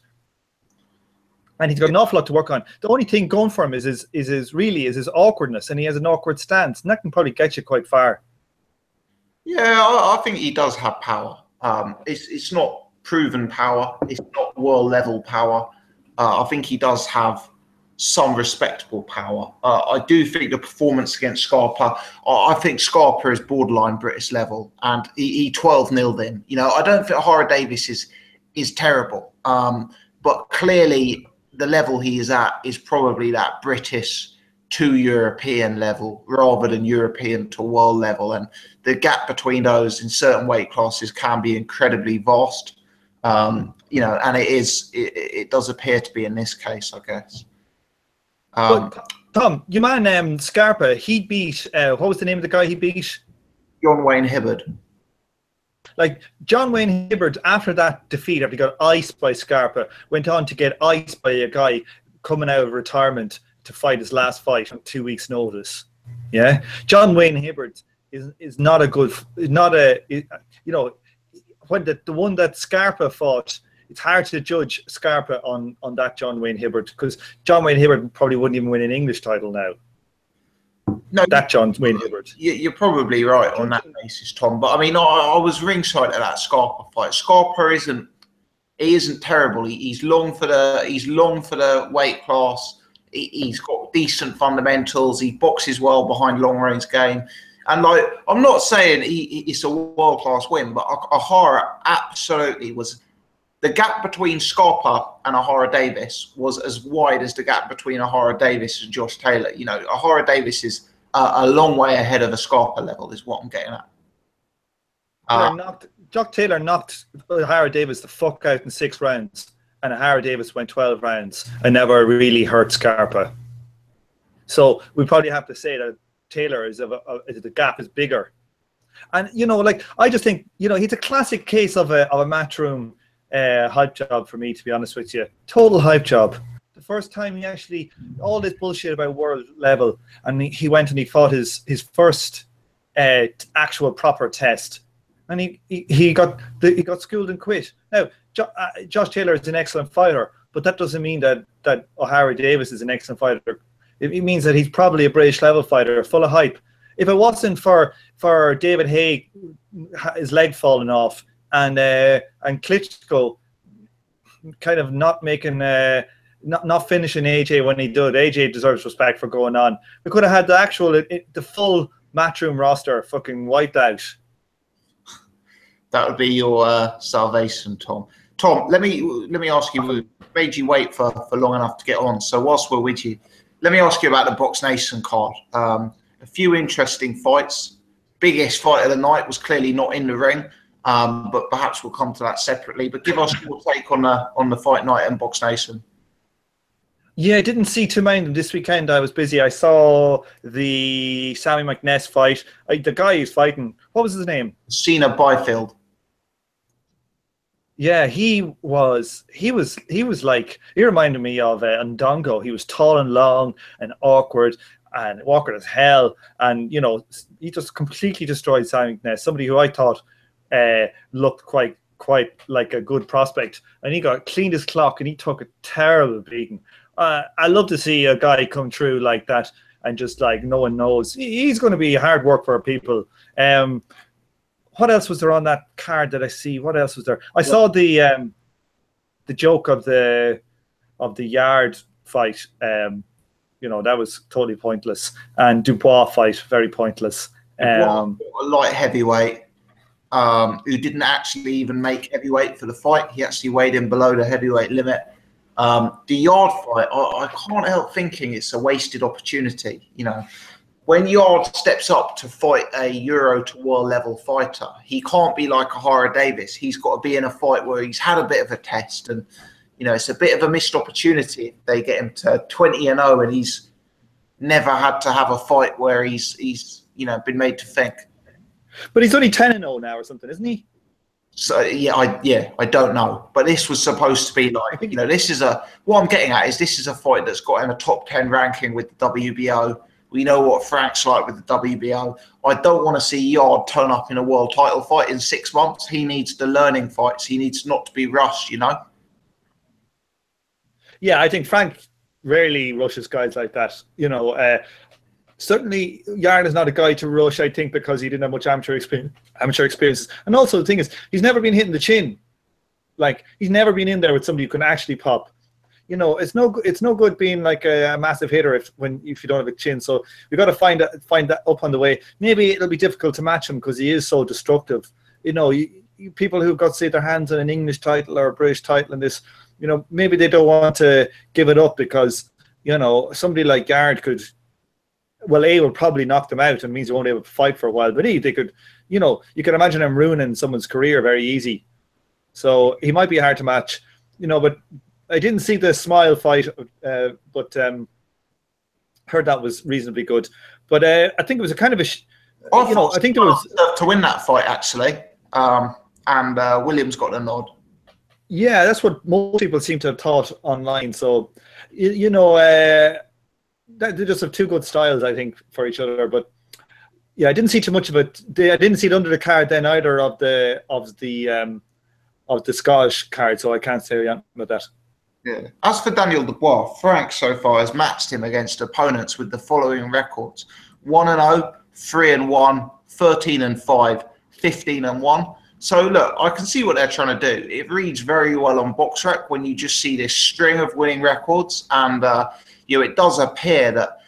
And he's got an awful lot to work on. The only thing going for him is his awkwardness, and he has an awkward stance, and that can probably get you quite far. Yeah, I think he does have power. It's not proven power. It's not world level power. I think he does have some respectable power. I do think the performance against Scarpa, I think Scarpa is borderline British level, and he 12-0'd him. I don't think Ohara Davies is terrible, but clearly the level he is at is probably that British to European level rather than European to world level, and the gap between those in certain weight classes can be incredibly vast. And it does appear to be in this case, I guess. But Tom, your man Scarpa, he beat what was the name of the guy he beat? John Wayne Hibbard. Like John Wayne Hibbard, after that defeat, after he got iced by Scarpa, went on to get iced by a guy coming out of retirement to fight his last fight on 2 weeks' notice. Yeah, John Wayne Hibbard is not a good, when the one that Scarpa fought. It's hard to judge Scarpa on that John Wayne Hibbard because John Wayne Hibbard probably wouldn't even win an English title now. No, that John Wayne Hibbert. You're probably right on that basis, Tom. But I mean, I was ringside at that Scarpa fight. Scarpa isn't terrible. He's long for the weight class. He's got decent fundamentals. He boxes well behind long range game. And like, I'm not saying it's a world class win, but Ohara absolutely was. The gap between Scarpa and Ohara Davies was as wide as the gap between Ohara Davies and Josh Taylor. You know, Ohara Davies is a long way ahead of a Scarpa level, is what I'm getting at. Josh Taylor knocked Ohara Davies the fuck out in 6 rounds, and Ohara Davies went 12 rounds and never really hurt Scarpa. So we probably have to say that Taylor the gap is bigger. And, you know, like, I just think, you know, he's a classic case of a matchroom hype job for me, to be honest with you. Total hype job. The first time he actually, all this bullshit about world level, and he went and he fought his first actual proper test, and he got schooled and quit. Now, Josh Taylor is an excellent fighter, but that doesn't mean that Ohara Davies is an excellent fighter. It means that he's probably a British level fighter, full of hype. If it wasn't for David Haye, his leg falling off, and Klitschko kind of not making not finishing AJ when he did. AJ deserves respect for going on. We could have had the full matchroom roster fucking wiped out. That would be your salvation, Tom. Tom, let me ask you. We made you wait for long enough to get on. So whilst we're with you, let me ask you about the BoxNation card. A few interesting fights. Biggest fight of the night was clearly not in the ring, but perhaps we'll come to that separately. But give us your take on the fight night and BoxNation. Yeah, I didn't see too many this weekend. I was busy. I saw the Sammy McNess fight. The guy who's fighting, what was his name? Cena Byfield. Yeah, he was like, he reminded me of Ndongo. He was tall and long and awkward as hell. And, you know, he just completely destroyed Sammy McNess, somebody who I thought looked quite like a good prospect. And he got cleaned his clock and he took a terrible beating. I love to see a guy come through like that and just like no one knows. He's going to be hard work for people. What else was there on that card that I see? What else was there? I saw the joke of the Yard fight. You know, that was totally pointless. And Dubois fight, very pointless. A light heavyweight who didn't actually even make heavyweight for the fight. He actually weighed in below the heavyweight limit. The Yard fight, I can't help thinking it's a wasted opportunity. You know, when Yard steps up to fight a Euro to world level fighter, he can't be like Ohara Davies. He's got to be in a fight where he's had a bit of a test, and you know, it's a bit of a missed opportunity if they get him to 20-0 and he's never had to have a fight where he's you know, been made to think. But he's only 10-0 now or something, isn't he? So I don't know, but this was supposed to be like, you know, what I'm getting at is this is a fight that's got him a top 10 ranking with the WBO. We know what Frank's like with the WBO. I don't want to see Yard turn up in a world title fight in 6 months. He needs the learning fights. He needs not to be rushed, you know? Yeah, I think Frank rarely rushes guys like that. You know, certainly Yard is not a guy to rush, I think, because he didn't have much amateur experience. And also the thing is, he's never been hitting the chin. Like, he's never been in there with somebody who can actually pop. You know, it's no good being like a massive hitter if you don't have a chin. So we got to find that up on the way. Maybe it'll be difficult to match him because he is so destructive. You know, people who've got, say, their hands on an English title or a British title in this, you know, maybe they don't want to give it up because, you know, somebody like Yard could, well, A, will probably knock them out and means they won't be able to fight for a while. But they could, you know, you can imagine him ruining someone's career very easy. So he might be hard to match, you know, but I didn't see the Smile fight, but heard that was reasonably good. But I think it was a kind of a, I think there was to win that fight actually, and Williams got the nod. Yeah, that's what most people seem to have thought online. So, you know, they just have two good styles, I think, for each other. But yeah, I didn't see too much of it. I didn't see it under the card then either of the Scottish card, so I can't say anything about that. Yeah. As for Daniel Dubois, Frank so far has matched him against opponents with the following records: 1-0, 3-1, 13-5, 15-1. So look, I can see what they're trying to do. It reads very well on BoxRec when you just see this string of winning records, and it does appear that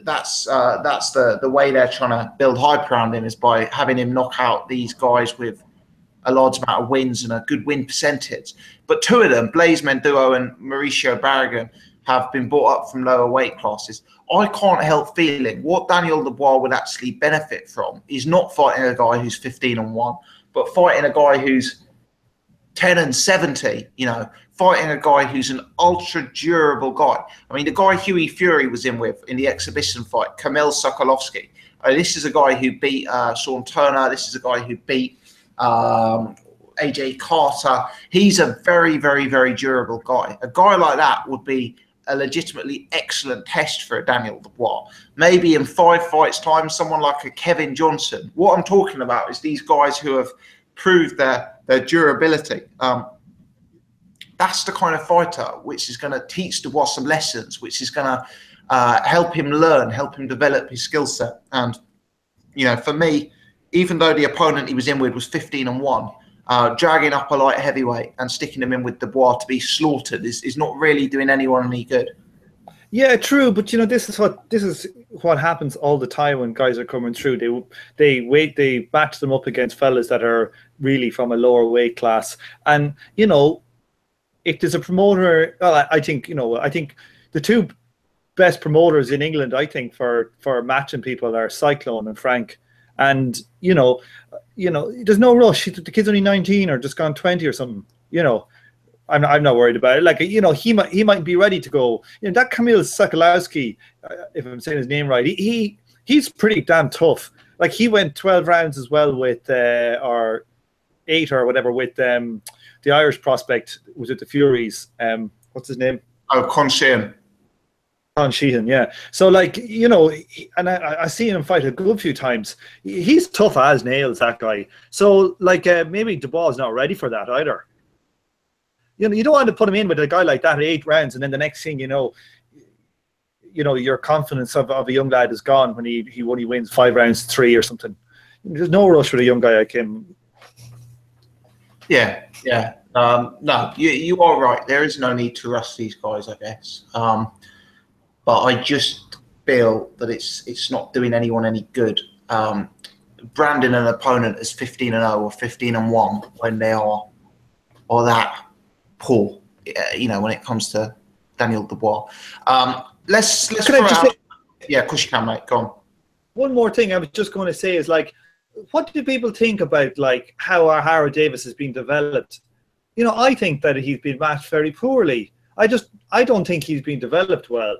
that's the way they're trying to build hype around him, is by having him knock out these guys with a large amount of wins and a good win percentage. But two of them, Blaise Menduo and Mauricio Barragan, have been brought up from lower weight classes. I can't help feeling what Daniel Dubois would actually benefit from is not fighting a guy who's 15-1, but fighting a guy who's 10-70, fighting a guy who's an ultra durable guy. I mean, the guy Hughie Fury was in with in the exhibition fight, Kamil Sokolovsky. This is a guy who beat Sean Turner. This is a guy who beat AJ Carter. He's a very, very, very durable guy. A guy like that would be a legitimately excellent test for a Daniel Dubois. Maybe in 5 fights' time, someone like a Kevin Johnson. What I'm talking about is these guys who have proved their durability. That's the kind of fighter which is going to teach Dubois some lessons, which is going to help him learn, help him develop his skill set. And, for me, even though the opponent he was in with was 15-1, dragging up a light heavyweight and sticking him in with Dubois to be slaughtered is not really doing anyone any good. Yeah, true, but this is what happens all the time when guys are coming through. They match them up against fellas that are really from a lower weight class, and if there's a promoter, well, I think the two best promoters in England, I think, for matching people are Cyclone and Frank. And there's no rush. The kid's only 19 or just gone 20 or something. I'm not worried about it. Like, he might be ready to go. That Kamil Sokolowski, if I'm saying his name right, he's pretty damn tough. Like, he went 12 rounds as well with or 8 or whatever with the Irish prospect. Was it the Furies? What's his name? Oh, Con Sheehan. Con Sheehan, yeah. So, like, and I see him fight a good few times. He's tough as nails, that guy. So, like, maybe Dubois is not ready for that either. You don't want to put him in with a guy like that at 8 rounds, and then the next thing your confidence of a young lad is gone when he only wins 5 rounds, 3 or something. There's no rush with a young guy like him. Yeah. No, you are right. There is no need to rush these guys, I guess. But I just feel that it's not doing anyone any good. Branding an opponent as 15-0 or 15-1 when they are that poor, when it comes to Daniel Dubois. Let's throw out. Yeah, of course you can, mate. Go on. One more thing I was just going to say is, like, what do people think about, like, how Ohara Davies has been developed? I think that he's been matched very poorly. I don't think he's been developed well.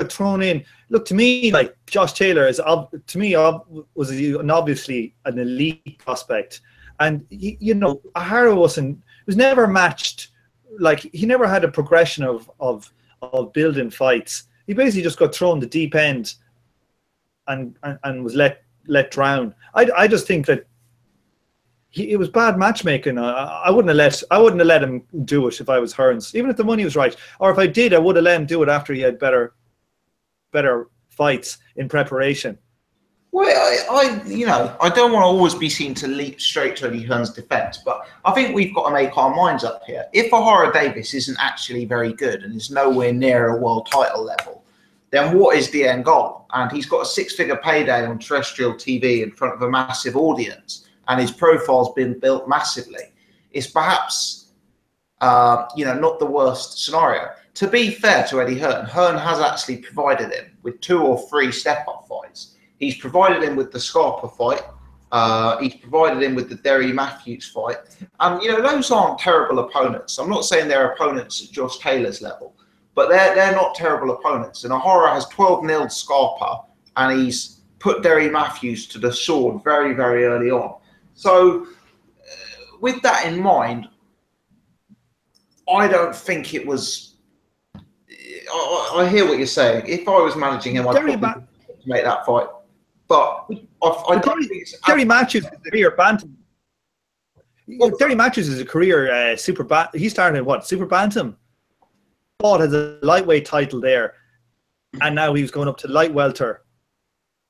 Thrown in, look, to me, like, Josh Taylor was obviously an elite prospect, and Ohara was never matched. Like, he never had a progression of building fights. He basically just got thrown the deep end and was let drown. I just think that it was bad matchmaking. I wouldn't have let him do it if I was Hearns, even if the money was right, or if I did, I would have let him do it after he had better fights in preparation. Well, I don't want to always be seen to leap straight to Eddie Hearn's defence, but I think we've got to make our minds up here. If Ohara Davies isn't actually very good and is nowhere near a world title level, then what is the end goal? And he's got a 6-figure payday on terrestrial TV in front of a massive audience, and his profile's been built massively. It's perhaps, not the worst scenario. To be fair to Eddie Hearn, Hearn has actually provided him with 2 or 3 step-up fights. He's provided him with the Scarpa fight. He's provided him with the Derry Matthews fight. And, those aren't terrible opponents. I'm not saying they're opponents at Josh Taylor's level, but they're not terrible opponents. And Ohara has 12-0'd Scarpa, and he's put Derry Matthews to the sword very, very early on. So, with that in mind, I don't think it was... I hear what you're saying. If I was managing him, I'd probably make that fight. But I don't think it's... Derry Matthews is a career bantam. Derry Matthews is a career super bantam. He started in what? Super bantam? Fought has a lightweight title there. and now he was going up to light welter.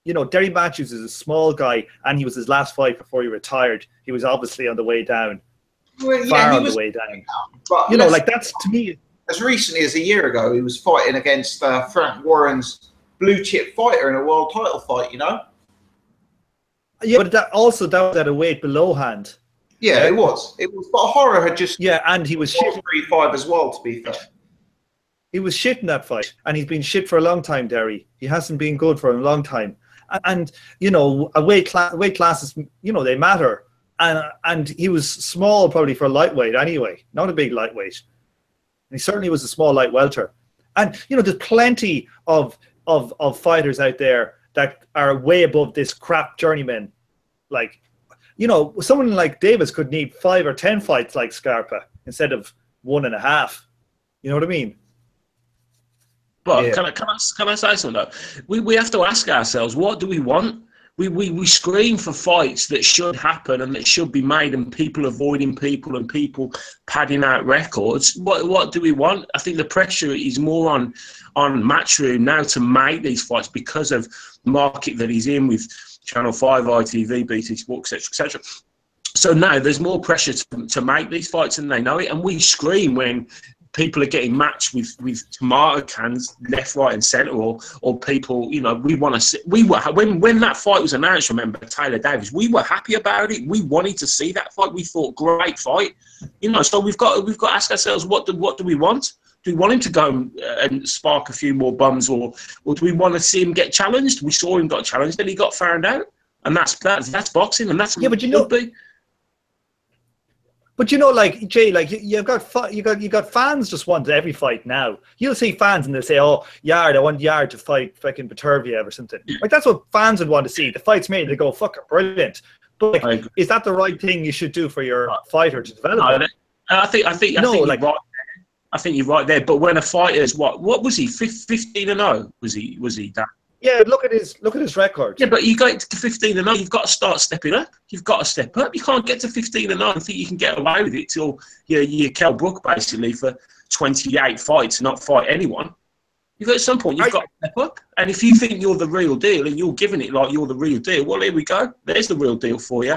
You know, Derry Matthews is a small guy, and he was his last fight before he retired. He was obviously on the way down, far on the way down. But you know, like that's to me. As recently as a year ago, he was fighting against Frank Warren's blue chip fighter in a world title fight. You know. Yeah, but that was at a weight below hand. Yeah, it was. But Ohara had just and he was shit 3-5 as well. To be fair, he was shit in that fight, and he's been shit for a long time. Derry, he hasn't been good for a long time. And you know, weight classes, you know, they matter. And he was small probably for a lightweight anyway, not a big lightweight. And he certainly was a small light welter. And you know, there's plenty of fighters out there that are way above this crap journeyman. Like, you know, someone like Davis could need 5 or 10 fights like Scarpa instead of 1.5. You know what I mean? But yeah. Can I say something though? We have to ask ourselves, what do we want? We scream for fights that should happen and that should be made, and people avoiding people and people padding out records. What do we want? I think the pressure is more on Matchroom now to make these fights because of the market that he's in with Channel 5, ITV, BT Sport, etc. So now there's more pressure to make these fights, and they know it. And we scream when people are getting matched with tomato cans left, right, and centre, or people, you know, we want to see. When that fight was announced, remember Taylor Davies, we were happy about it. We wanted to see that fight. We thought great fight, you know. So we've got to ask ourselves, what do we want? Do we want him to go and spark a few more bums, or do we want to see him get challenged? We saw him got challenged, and he got found out, and that's boxing, and that's yeah. But you know. But you know, like Jay, like you got fans just want every fight now. You'll see fans and they'll say, "Oh, Yard, I want Yard to fight fucking Peterviev or something." Like that's what fans would want to see. The fight's made, they go, "Fucking brilliant." But like, is that the right thing you should do for your fighter to develop? No, I think you're right. I think you're right there. But when a fighter's what was he? 15-0? Was he that? Yeah, look at his record. Yeah, but you get to 15-0, you've got to start stepping up. You've got to step up. You can't get to 15-0 and think you can get away with it till you're Kell Brook basically for 28 fights and not fight anyone. At some point you've got to step up. And if you think you're the real deal and you're giving it like you're the real deal, well, here we go. There's the real deal for you.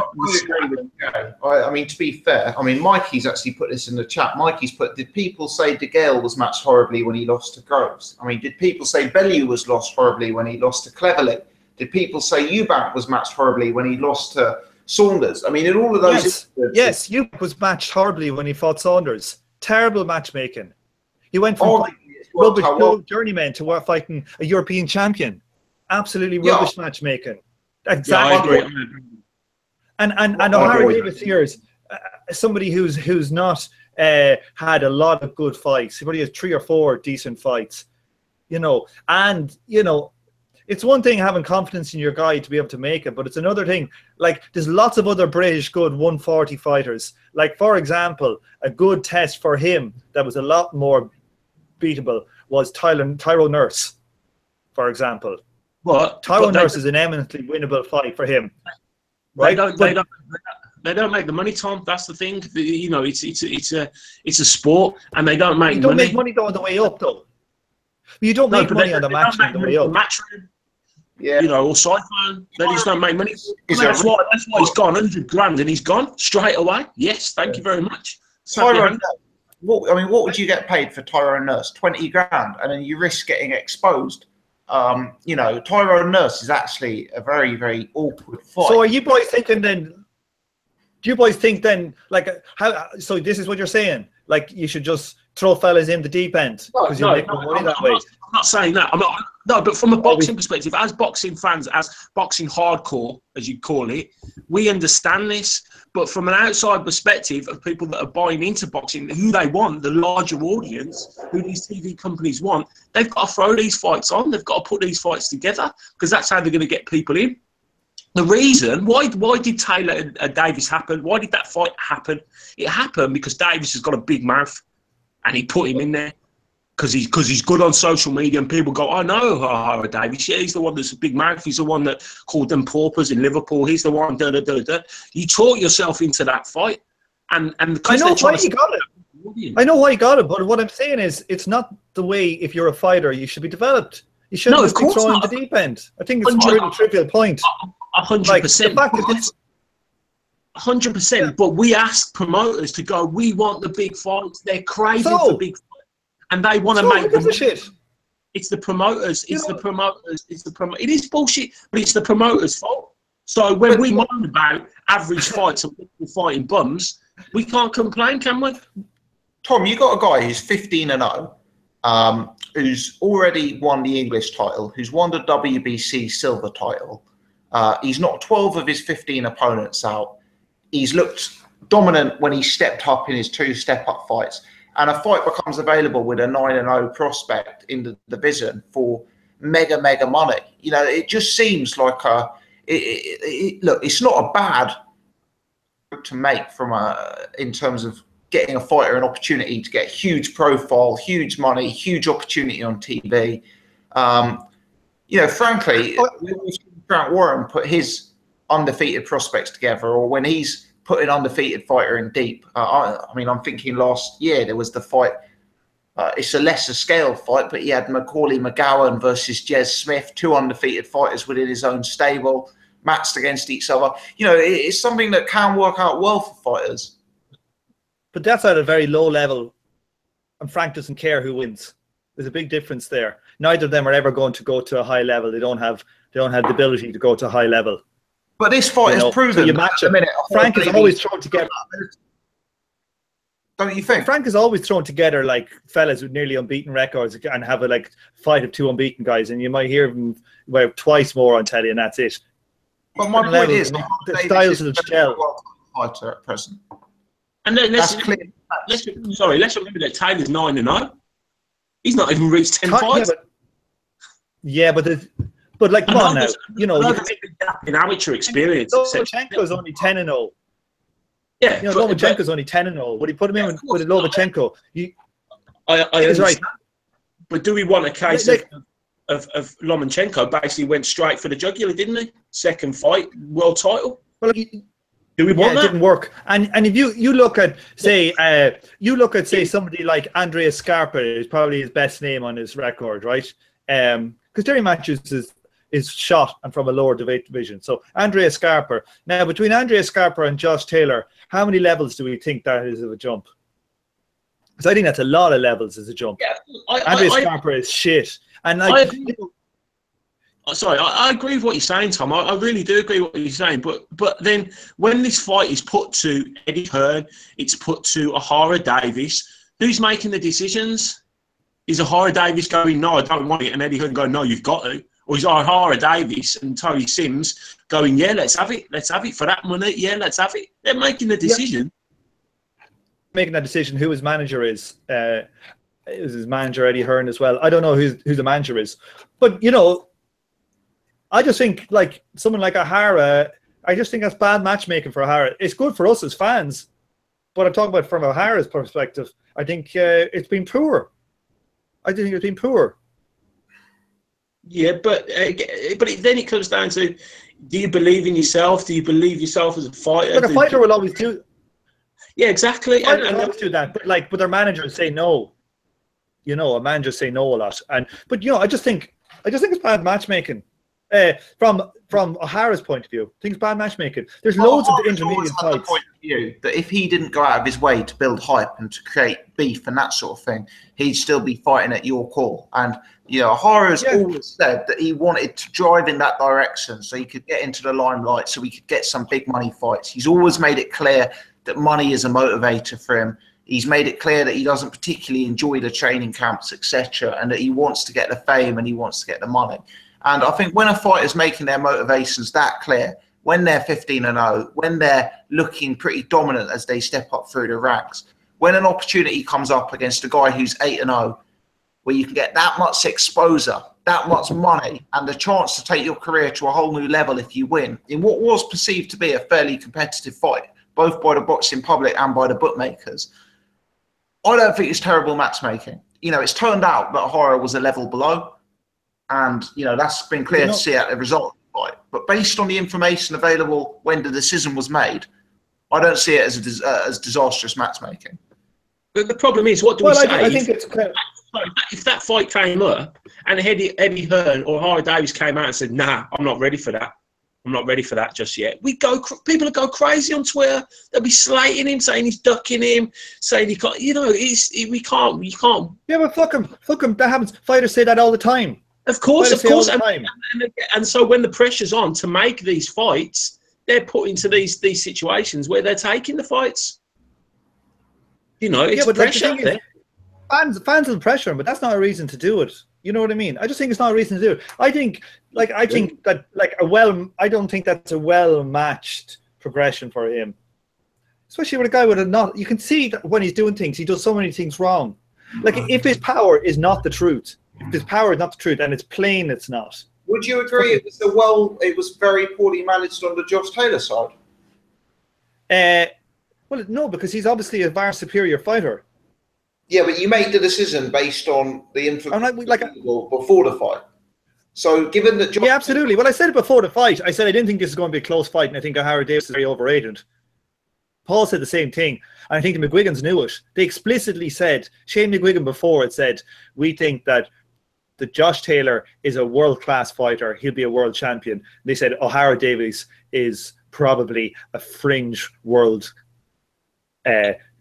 I mean, to be fair, I mean, Mikey's actually put this in the chat. Mikey's put, did people say De Gale was matched horribly when he lost to Groves? I mean, did people say Bellew was lost horribly when he lost to Cleverly? Did people say Eubank was matched horribly when he lost to Saunders? I mean, in all of those... Yes, Eubank was matched horribly when he fought Saunders. Terrible matchmaking. He went from... rubbish journeyman to fighting a European champion. Absolutely rubbish matchmaking. Exactly. Yeah, I agree. And Ohara Davis here is somebody who's not had a lot of good fights. He probably has 3 or 4 decent fights. You know, and you know, it's one thing having confidence in your guy to be able to make it, but it's another thing. Like, there's lots of other British good 140 fighters. Like, for example, a good test for him that was a lot more beatable was Tyrone Nurse, for example. What? Tyrone Nurse is an eminently winnable fight for him. Right? They don't make the money, Tom. That's the thing. You know, it's a sport, and they don't make money. You don't make money on the way up, though. You don't make money on the match on the way up. Matchroom, you know, or Cyclone. They just don't make money. That's why he's gone 100 grand, and he's gone straight away. Yes, thank you very much. Tyrone. What would you get paid for Tyrone Nurse? 20 grand, and then you risk getting exposed. You know, Tyrone Nurse is actually a very, very awkward fight. So are you boys thinking then? Do you boys think then, like, how? So this is what you're saying? Like, you should just throw fellas in the deep end because you make more money that way. I'm not saying that. No, but from a boxing perspective, as boxing fans, as boxing hardcore, as you call it, we understand this. But from an outside perspective of people that are buying into boxing, who they want, the larger audience, who these TV companies want, they've got to throw these fights on. They've got to put these fights together because that's how they're going to get people in. The reason, why did Taylor Davies happen? Why did that fight happen? It happened because Davies has got a big mouth and he put him in there because he's good on social media and people go, I know Ohara Davies. Yeah, he's the one that's a big mouth. He's the one that called them paupers in Liverpool. He's the one, You taught yourself into that fight. And I know why he got it. I know why he got it, but what I'm saying is it's not the way, if you're a fighter, you should be developed. You shouldn't of be course throwing not. the deep end. I think it's a really trivial point. 100%. Like, the fact that 100%. But we ask promoters to go, we want the big fights. They're craving for big fights. And they want to make who gives a shit? It's the promoters. It's the promoters. It's the promoter. It is bullshit, but it's the promoters' fault. So when we moan about average fights and people fighting bums, we can't complain, can we? Tom, you got a guy who's 15-0, who's already won the English title, who's won the WBC silver title. He's knocked 12 of his 15 opponents out. He's looked dominant when he stepped up in his 2 step-up fights. And a fight becomes available with a 9-0 prospect in the division for mega money. You know, it just seems like look, it's not a bad to make from in terms of getting a fighter an opportunity to get huge profile, huge money, huge opportunity on TV. You know, frankly, when we've seen Grant Warren put his undefeated prospects together, or when he's put an undefeated fighter in deep. I mean, I'm thinking last year there was the fight. It's a lesser scale fight, but he had Macaulay McGowan versus Jez Smith, 2 undefeated fighters within his own stable, matched against each other. You know, it's something that can work out well for fighters. But that's at a very low level, and Frank doesn't care who wins. There's a big difference there. Neither of them are ever going to go to a high level. They don't have the ability to go to a high level. But this fight has proven. So you match it. Frank is always thrown together. Don't you think? Frank is always thrown together like fellas with nearly unbeaten records and have a fight of 2 unbeaten guys, and you might hear them twice more on telly, and that's it. But my point is, the styles of the gel fighter at present. And then let's remember that Taylor's 9-0. He's not even reached 10 fights. But like, come on now, you know, in amateur experience. Lomachenko's only 10-0. Yeah, you know, Lomachenko's only 10-0. Would he put him in with Lomachenko? I is right. But do we want a case of Lomachenko basically went straight for the jugular, didn't he? Second fight, world title. Well, do we want that? It didn't work. And if you look at say somebody like Andrea Scarpa is probably his best name on his record, right? Because Terry Matthews is shot and from a lower division. So Andrea Scarpa. Now, between Andrea Scarpa and Josh Taylor, how many levels do we think that is of a jump? Because I think that's a lot of levels as a jump. Yeah, Andrea Scarpa is shit. And like, sorry, I agree with what you're saying, Tom. I really do agree with what you're saying. But then when this fight is put to Eddie Hearn, it's put to Ohara Davies, who's making the decisions? Is Ohara Davies going, no, I don't want it, and Eddie Hearn going, no, you've got to? Or is Ohara Davies and Tony Sims going, yeah, let's have it for that money, yeah, let's have it? They're making the decision. Yeah. Making that decision, who his manager is. Is his manager Eddie Hearn as well? I don't know who the manager is. But, you know, I just think, like, someone like Ohara, I just think that's bad matchmaking for Ohara. It's good for us as fans, but I'm talking about from O'Hara's perspective. I think it's been poor. I think it's been poor. Yeah, but then it comes down to, do you believe in yourself? Do you believe yourself as a fighter? But a fighter will always do. Yeah, exactly. And always do that. But their managers say no. You know, a manager say no a lot. But you know, I just think it's bad matchmaking. From O'Hara's point of view, I think it's bad matchmaking. There's loads of intermediate fights. Point of view that if he didn't go out of his way to build hype and to create beef and that sort of thing, he'd still be fighting at your call. And you know, O'Hara's always said that he wanted to drive in that direction so he could get into the limelight, so he could get some big money fights. He's always made it clear that money is a motivator for him. He's made it clear that he doesn't particularly enjoy the training camps, etc., and that he wants to get the fame and he wants to get the money. And I think when a fighter's making their motivations that clear, when they're 15-0, when they're looking pretty dominant as they step up through the ranks, when an opportunity comes up against a guy who's 8-0, where you can get that much exposure, that much money, and the chance to take your career to a whole new level if you win, in what was perceived to be a fairly competitive fight, both by the boxing public and by the bookmakers, I don't think it's terrible matchmaking. You know, it's turned out that Ohara was a level below, and, you know, that's been clear to see at the result of the fight. But based on the information available when the decision was made, I don't see it as disastrous matchmaking. But the problem is, what do we say? I think it's if that fight came up and Eddie Hearn or Ohara Davies came out and said, "Nah, I'm not ready for that. I'm not ready for that just yet," people would go crazy on Twitter. They'll be slating him, saying he's ducking him, saying he can't. You know, we can't. Yeah, but fuck him. That happens. Fighters say that all the time. Of course. And so when the pressure's on to make these fights, they're put into these situations where they're taking the fights. You know, it's pressure. Fans will pressure him, but that's not a reason to do it. You know what I mean? I just think it's not a reason to do it. I don't think that's a well-matched progression for him. Especially with a guy with a not. You can see that when he's doing things, he does so many things wrong. Like, if his power is not the truth, and it's plain it's not. Would you agree it was very poorly managed on the Josh Taylor side? Well, no, because he's obviously a far superior fighter. Yeah, but you made the decision based on the information before the fight. So, given that, yeah, absolutely. Well, I said it before the fight. I said I didn't think this was going to be a close fight, and I think Ohara Davies is very overrated. Paul said the same thing, and I think the McGuigans knew it. They explicitly said, Shane McGuigan before it said, we think that Josh Taylor is a world-class fighter. He'll be a world champion. They said Ohara Davies is probably a fringe world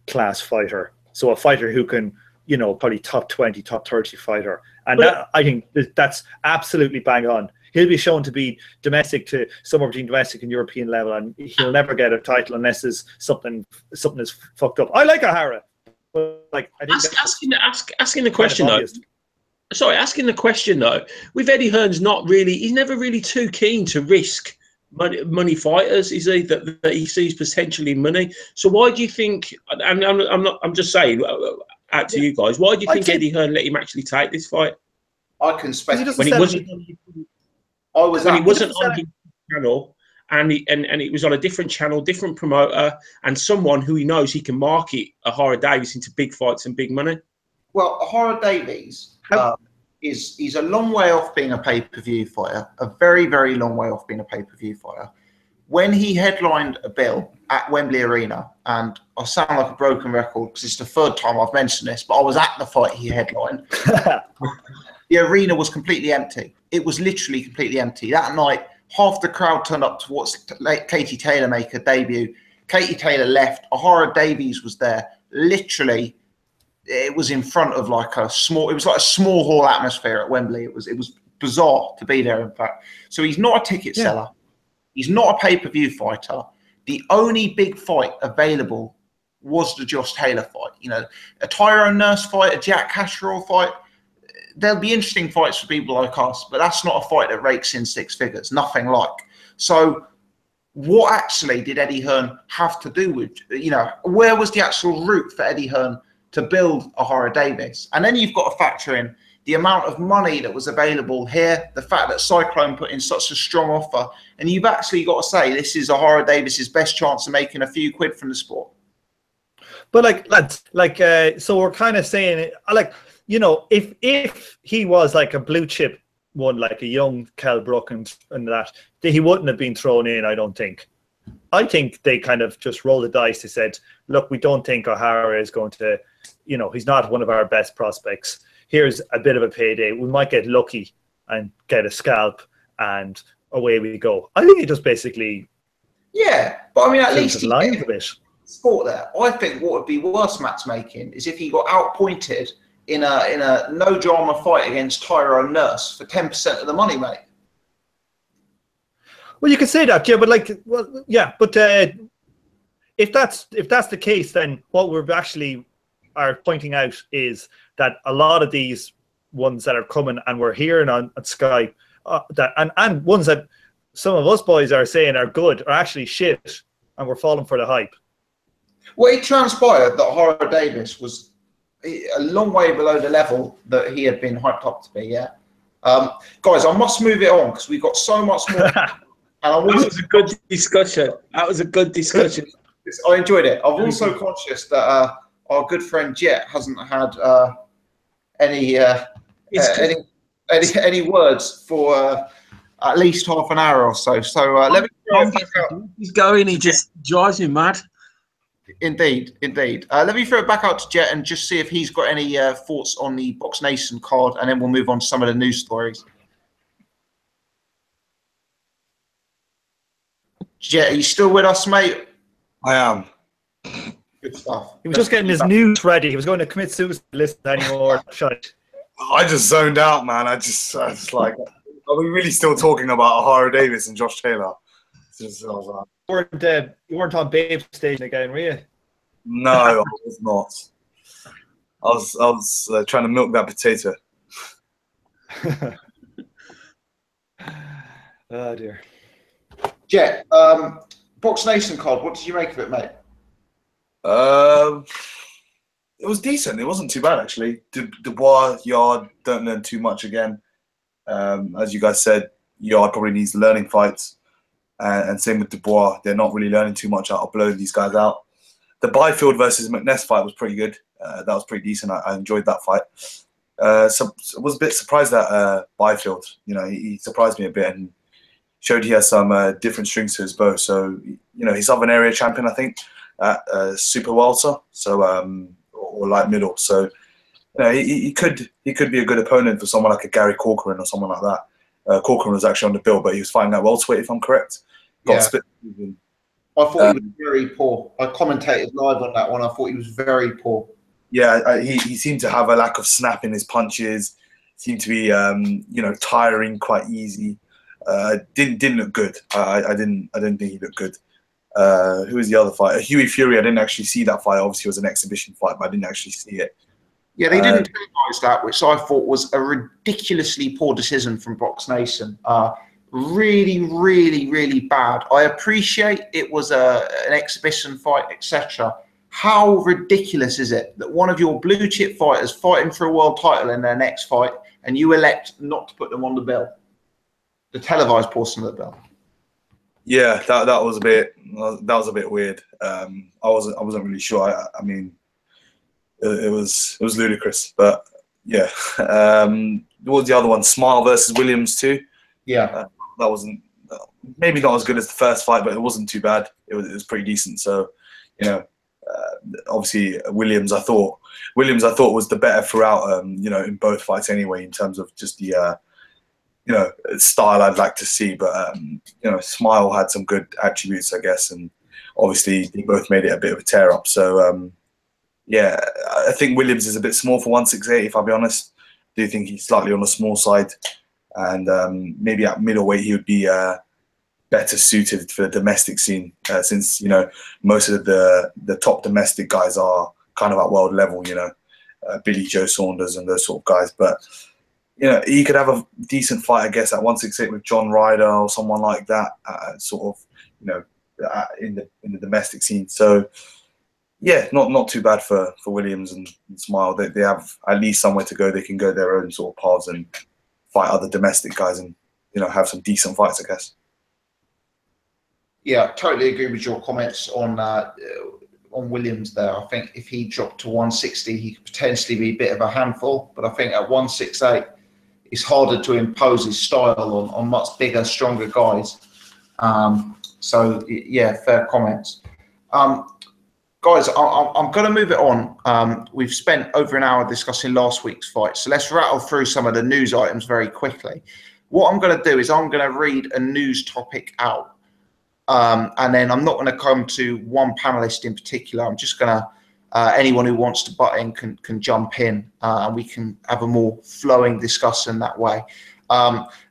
class fighter. So a fighter who can, you know, probably top 20, top 30 fighter. And I think that's absolutely bang on. He'll be shown to be domestic to somewhere between domestic and European level, and he'll never get a title unless there's something is fucked up. I like Ohara, but like I think asking the question though. Sorry, asking the question though. With Eddie Hearn's he's never really too keen to risk money fighters, is he? That he sees potentially money. So why do you think? And I'm just saying out to you guys. Why do you think Eddie Hearn let him actually take this fight? I can speculate when he wasn't on his channel, and it was on a different channel, different promoter, and someone who he knows he can market Ohara Davies into big fights and big money. Well, Ohara Davies he's a long way off being a pay-per-view fighter, a very, very long way off being a pay-per-view fighter. When he headlined a bill at Wembley Arena, and I sound like a broken record because it's the third time I've mentioned this, but I was at the fight he headlined. The arena was completely empty. It was literally completely empty. That night, half the crowd turned up to watch Katie Taylor make her debut. Katie Taylor left. Ohara Davies was there. Literally, it was in front of like a small hall atmosphere at Wembley. It was bizarre to be there, in fact. So he's not a ticket seller. He's not a pay-per-view fighter. The only big fight available was the Josh Taylor fight. You know, a Tyrone Nurse fight, a Jack Casherall fight. There'll be interesting fights for people like us, but that's not a fight that rakes in six figures. Nothing like. So what actually did Eddie Hearn have to do with, you know, where was the actual route for Eddie Hearn to build Ohara Davies? And then you've got to factor in the amount of money that was available here, the fact that Cyclone put in such a strong offer, and you've actually got to say this is Ohara Davies' best chance of making a few quid from the sport. But like, lads, so we're kind of saying, like, you know, if he was like a blue chip one, like a young Kell Brook and that, he wouldn't have been thrown in, I don't think. I think they kind of just rolled the dice. They said, look, we don't think Ohara is going to, you know, he's not one of our best prospects. Here's a bit of a payday. We might get lucky and get a scalp, and away we go. I think he just basically... Yeah, but I mean, at least he lines a bit. Sport there. I think what would be worse matchmaking is if he got outpointed in a no drama fight against Tyrone Nurse for 10% of the money, mate. Well, you can say that, yeah, but like, well, yeah, but if that's the case, then what we're actually are pointing out is that a lot of these ones that are coming and we're hearing on Skype and ones that some of us boys are saying are good are actually shit, and we're falling for the hype. Well, it transpired that Ohara Davies was a long way below the level that he had been hyped up to be. Yeah, guys, I must move it on because we've got so much more. And that was a good discussion. That was a good discussion. I enjoyed it. I'm also conscious that our good friend Jet hasn't had any words for at least half an hour or so. So let me. He's going. He just drives me mad. Indeed, indeed. Let me throw it back out to Jet and just see if he's got any thoughts on the BoxNation card, and then we'll move on to some of the news stories. Jet, are you still with us, mate? I am. Good stuff. He was just getting his news ready. He was going to commit suicide list anymore. Shite. I just zoned out, man. I was like, are we really still talking about Ohara Davies and Josh Taylor? Just, I was like, You weren't on Babe Station again, were you? no, I was not. I was trying to milk that potato. Oh dear. Jet, BoxNation card, what did you make of it, mate? It was decent. It wasn't too bad, actually. Dubois, Yard, don't learn too much again. As you guys said, Yard probably needs learning fights. And same with Dubois. They're not really learning too much out of blowing these guys out. The Byfield versus McNess fight was pretty good. That was pretty decent. I enjoyed that fight. So I was a bit surprised that Byfield, you know, he surprised me a bit and showed he has some different strings to his bow. So, you know, he's Southern Area champion, I think, at Super Welter, so or light middle. So, you know, he could be a good opponent for someone like a Gary Corcoran or someone like that. Corcoran was actually on the bill, but he was fighting at welterweight, if I'm correct. Got split. I thought he was very poor. I commentated live on that one. I thought he was very poor. Yeah, he seemed to have a lack of snap in his punches. Seemed to be, you know, tiring quite easy. Didn't look good. I didn't think he looked good. Who was the other fighter? Huey Fury. I didn't actually see that fight. Obviously, it was an exhibition fight, but I didn't actually see it. Yeah, they didn't telemise that, which I thought was a ridiculously poor decision from BoxNation. Really, really, really bad. I appreciate it was an exhibition fight, etc. How ridiculous is it that one of your blue chip fighters fighting for a world title in their next fight, and you elect not to put them on the bill, the televised portion of the bill? Yeah, that was a bit weird. I wasn't really sure. I mean, it was ludicrous, but yeah. What was the other one? Smile versus Williams too. Yeah, that wasn't maybe not as good as the first fight, but it wasn't too bad. It was pretty decent. So, you know, obviously Williams I thought was the better throughout. You know, in both fights anyway, in terms of just the you know, style I'd like to see. But you know, Smile had some good attributes, I guess, and obviously they both made it a bit of a tear up. So yeah, I think Williams is a bit small for 168. If I'll be honest, I do think he's slightly on the small side, and maybe at middleweight he would be better suited for the domestic scene, since, you know, most of the top domestic guys are kind of at world level. You know, Billy Joe Saunders and those sort of guys, but. You know, he could have a decent fight, I guess, at 168 with John Ryder or someone like that, sort of, you know, in the domestic scene. So, yeah, not too bad for Williams and Smile. They have at least somewhere to go. They can go their own sort of paths and fight other domestic guys and, you know, have some decent fights, I guess. Yeah, totally agree with your comments on Williams there. I think if he dropped to 160, he could potentially be a bit of a handful. But I think at 168, it's harder to impose his style on much bigger, stronger guys. So, yeah, fair comments. Guys, I'm going to move it on. We've spent over an hour discussing last week's fight, so let's rattle through some of the news items very quickly. What I'm going to do is I'm going to read a news topic out, and then I'm not going to come to one panelist in particular. I'm just going to anyone who wants to butt in can jump in, and we can have a more flowing discussion that way.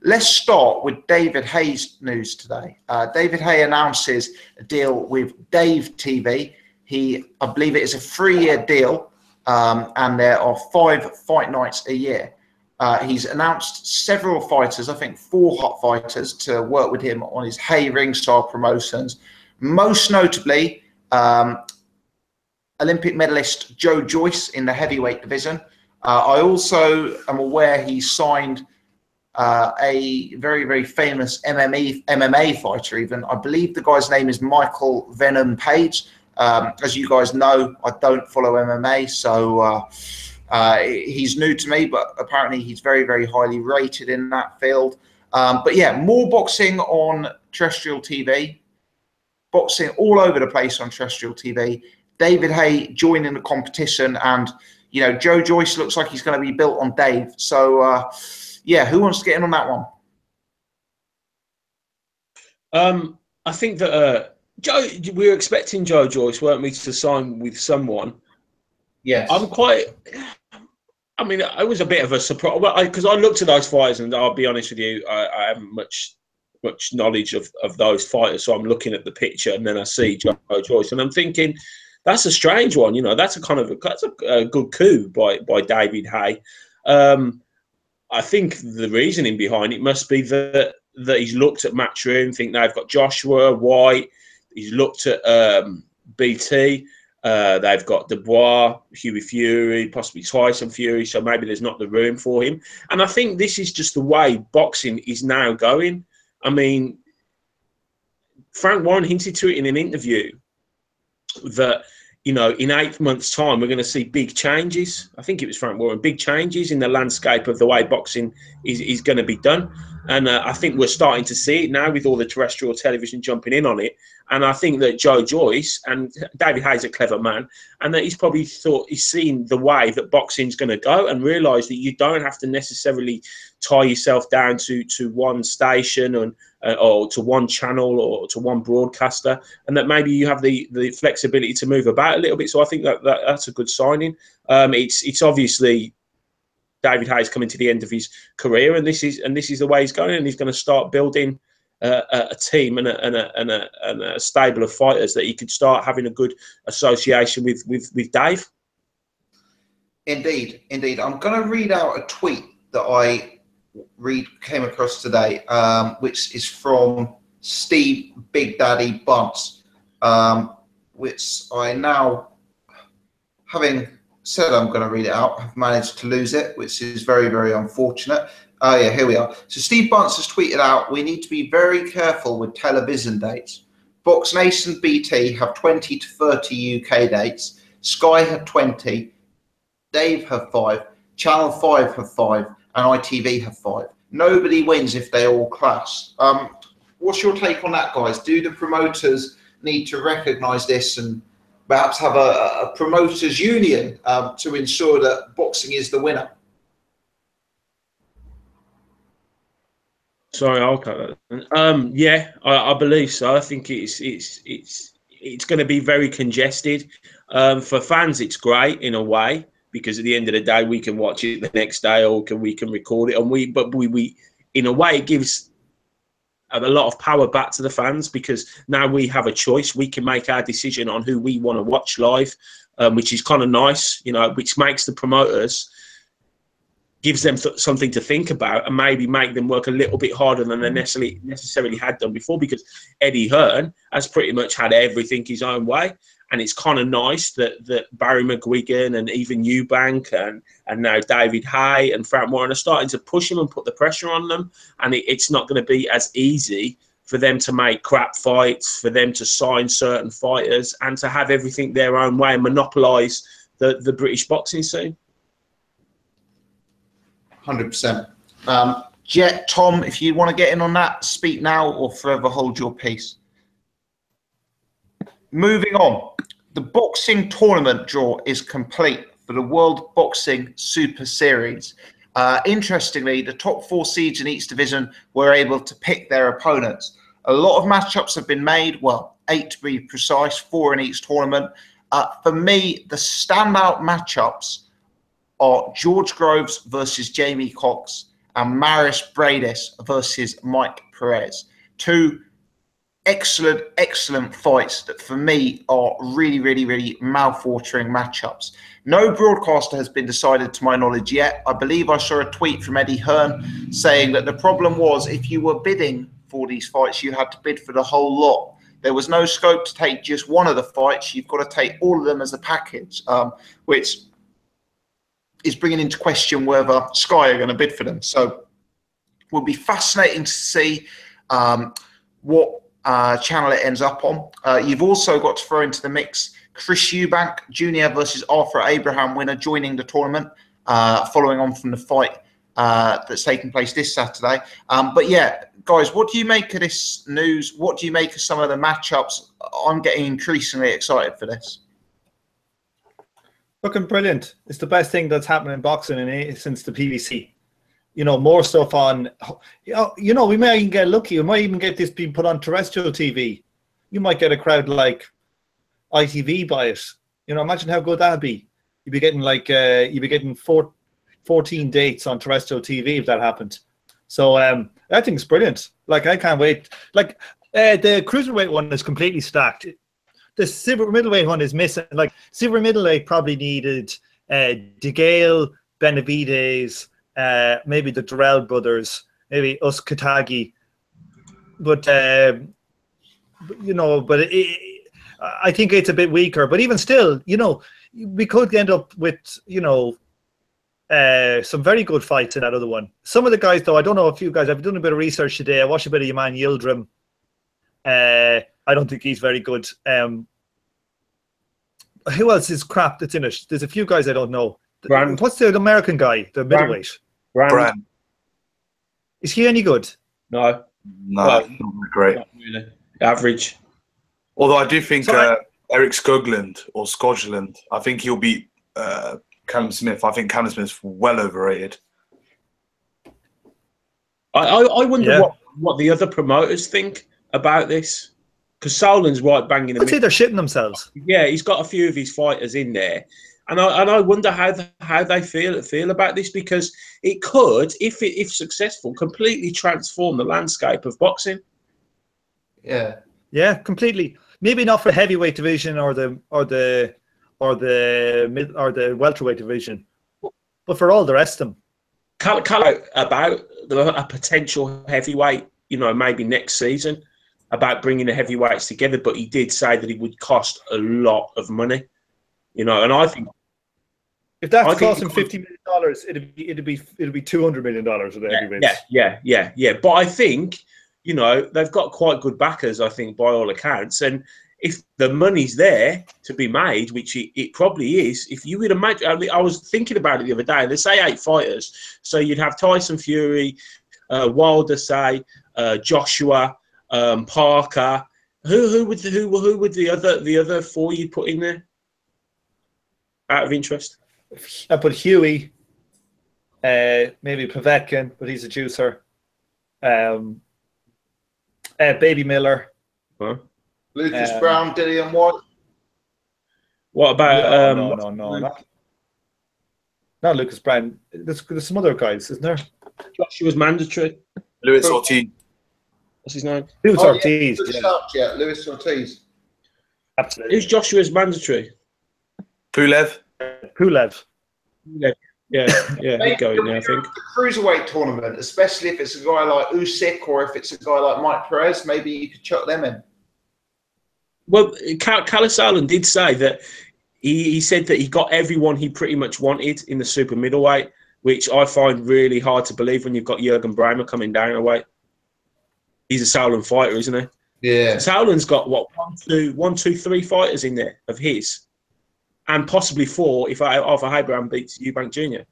Let's start with David Haye's news today. David Haye announces a deal with Dave TV. I believe it is a 3-year deal, and there are 5 fight nights a year. He's announced several fighters, I think 4 hot fighters, to work with him on his Haye Ringstar promotions. Most notably, Olympic medalist Joe Joyce in the heavyweight division. I also am aware he signed a very, very famous MMA fighter even. I believe the guy's name is Michael Venom Page. As you guys know, I don't follow MMA, so he's new to me, but apparently he's very, very highly rated in that field. But yeah, more boxing on terrestrial TV. Boxing all over the place on terrestrial TV. David Haye joining the competition, and you know, Joe Joyce looks like he's going to be built on Dave. So yeah, who wants to get in on that one? I think that Joe, we were expecting Joe Joyce, weren't we, to sign with someone? Yes. I mean, it was a bit of a surprise because I looked at those fighters, and I'll be honest with you, I haven't much knowledge of those fighters. So I'm looking at the picture, and then I see Joe Joyce, and I'm thinking, that's a strange one. You know, that's a good coup by David Haye. I think the reasoning behind it must be that he's looked at Matchroom, think they've got Joshua White. He's looked at BT. They've got Dubois, Hughie Fury, possibly Tyson Fury. So maybe there's not the room for him. And I think this is just the way boxing is now going. I mean, Frank Warren hinted to it in an interview that, you know, in 8 months' time, we're going to see big changes. I think it was Frank Warren, big changes in the landscape of the way boxing is going to be done. And I think we're starting to see it now with all the terrestrial television jumping in on it. And I think that Joe Joyce, and David Haye's a clever man, and that he's probably he's seen the way that boxing's going to go and realised that you don't have to necessarily tie yourself down to one station or to one channel or to one broadcaster, and that maybe you have the flexibility to move about a little bit. So I think that's a good signing. It's obviously David Haye's coming to the end of his career, and this is the way he's going, and he's going to start building a team and a stable of fighters that he could start having a good association with Dave. Indeed. I'm going to read out a tweet that I came across today, which is from Steve Big Daddy Bunce, which I now, having said I'm going to read it out, have managed to lose it, which is very, very unfortunate. Oh yeah, here we are. So Steve Bunce has tweeted out, we need to be very careful with television dates. BoxNation BT have 20 to 30 UK dates. Sky have 20. Dave have 5. Channel 5 have 5. And ITV have 5. Nobody wins if they all clash. What's your take on that, guys? Do the promoters need to recognise this and perhaps have a promoters union to ensure that boxing is the winner? Sorry, I'll cut that. Yeah, I believe so. I think it's going to be very congested. For fans, it's great in a way, because at the end of the day, we can watch it the next day, or we can record it, and we in a way, it gives a lot of power back to the fans, because now we have a choice. We can make our decision on who we want to watch live, which is kind of nice, you know, which makes the promoters, gives them something to think about, and maybe make them work a little bit harder than they necessarily had done before, because Eddie Hearn has pretty much had everything his own way. And it's kind of nice that Barry McGuigan and even Eubank and now David Haye and Frank Warren are starting to push him and put the pressure on them. And it's not going to be as easy for them to make crap fights, for them to sign certain fighters, and to have everything their own way and monopolise the British boxing scene. 100%. Jet, Tom, if you want to get in on that, speak now or forever hold your peace. Moving on, the boxing tournament draw is complete for the World Boxing Super Series. Interestingly, the top 4 seeds in each division were able to pick their opponents. A lot of matchups have been made, well, 8 to be precise, 4 in each tournament. For me, the standout matchups are George Groves versus Jamie Cox and Maris Bradis versus Mike Perez. 2 excellent fights that for me are really mouth-watering matchups. No broadcaster has been decided to my knowledge yet. I believe I saw a tweet from Eddie Hearn saying that the problem was if you were bidding for these fights, you had to bid for the whole lot. There was no scope to take just one of the fights. You've got to take all of them as a package, which is bringing into question whether Sky are going to bid for them. So it will be fascinating to see what channel it ends up on. You've also got to throw into the mix Chris Eubank Jr. versus Arthur Abraham winner joining the tournament, following on from the fight that's taking place this Saturday. But yeah, guys, what do you make of this news? What do you make of some of the matchups? I'm getting increasingly excited for this. Looking brilliant. It's the best thing that's happened in boxing since the PVC. You know, more stuff on. You know, we may even get lucky. We might even get this being put on terrestrial TV. You might get a crowd like ITV by it. You know, imagine how good that'd be. You'd be getting 14 dates on terrestrial TV if that happened. So I think it's brilliant. Like, I can't wait. Like, the cruiserweight one is completely stacked. The super middleweight one is missing. Like, super middleweight probably needed De Gale, Benavides, maybe the Durrell brothers, maybe us Katagi. But you know, but I think it's a bit weaker. But even still, you know, we could end up with, you know, some very good fights in that other one. Some of the guys, though, I don't know if you guys, I've done a bit of research today. I watched a bit of Yaman Yildirim. I don't think he's very good. Who else is crap that's in it? There's a few guys I don't know. Brand. What's the American guy, the middleweight? Brand. Is he any good? No. No, Well, not great. Not really. Average. Although I do think Eric Skoglund or Skoglund, I think he'll beat Callum Smith. I think Callum Smith's well overrated. I wonder what the other promoters think about this, because Solon's right bang in the I'd say middle. they're shitting themselves. Yeah, he's got a few of his fighters in there, and I wonder how they feel about this, because it could, if successful, completely transform the landscape of boxing. Yeah, completely. Maybe not for the heavyweight division or the welterweight division, but for all the rest of them. Call out about a potential heavyweight, you know, maybe next season, about bringing the heavyweights together. But he did say that it would cost a lot of money, you know. And I think if that's costing $50 million, it'd be $200 million for the heavyweights. Yeah. But I think, you know, they've got quite good backers, I think, by all accounts. And if the money's there to be made, which it probably is, if you would imagine, I was thinking about it the other day, they say 8 fighters. So you'd have Tyson Fury, Wilder, say, Joshua, Parker. Who would the other 4 you put in there? Out of interest. I put Huey, maybe Povetkin, but he's a juicer. Baby Miller. Huh? Lucas Brown, Dillian White. What about no, not Lucas Brown. There's some other guys, isn't there? Joshua's mandatory. Luis Ortiz. What's his name? Luis Ortiz. Yeah, Luis Ortiz. Absolutely. Who's Joshua's mandatory? Pulev. Yeah, he'd go in there, I think. The cruiserweight tournament, especially if it's a guy like Usyk or if it's a guy like Mike Perez, maybe you could chuck them in. Well, Callis Allen did say that he said that he got everyone he pretty much wanted in the super middleweight, which I find really hard to believe when you've got Jürgen Brähmer coming down a weight. He's a Sauerland fighter, isn't he? Yeah. Sauerland's got, what, 1, 2, 3 fighters in there of his, and possibly 4 if Arthur Abraham beats Eubank Jr.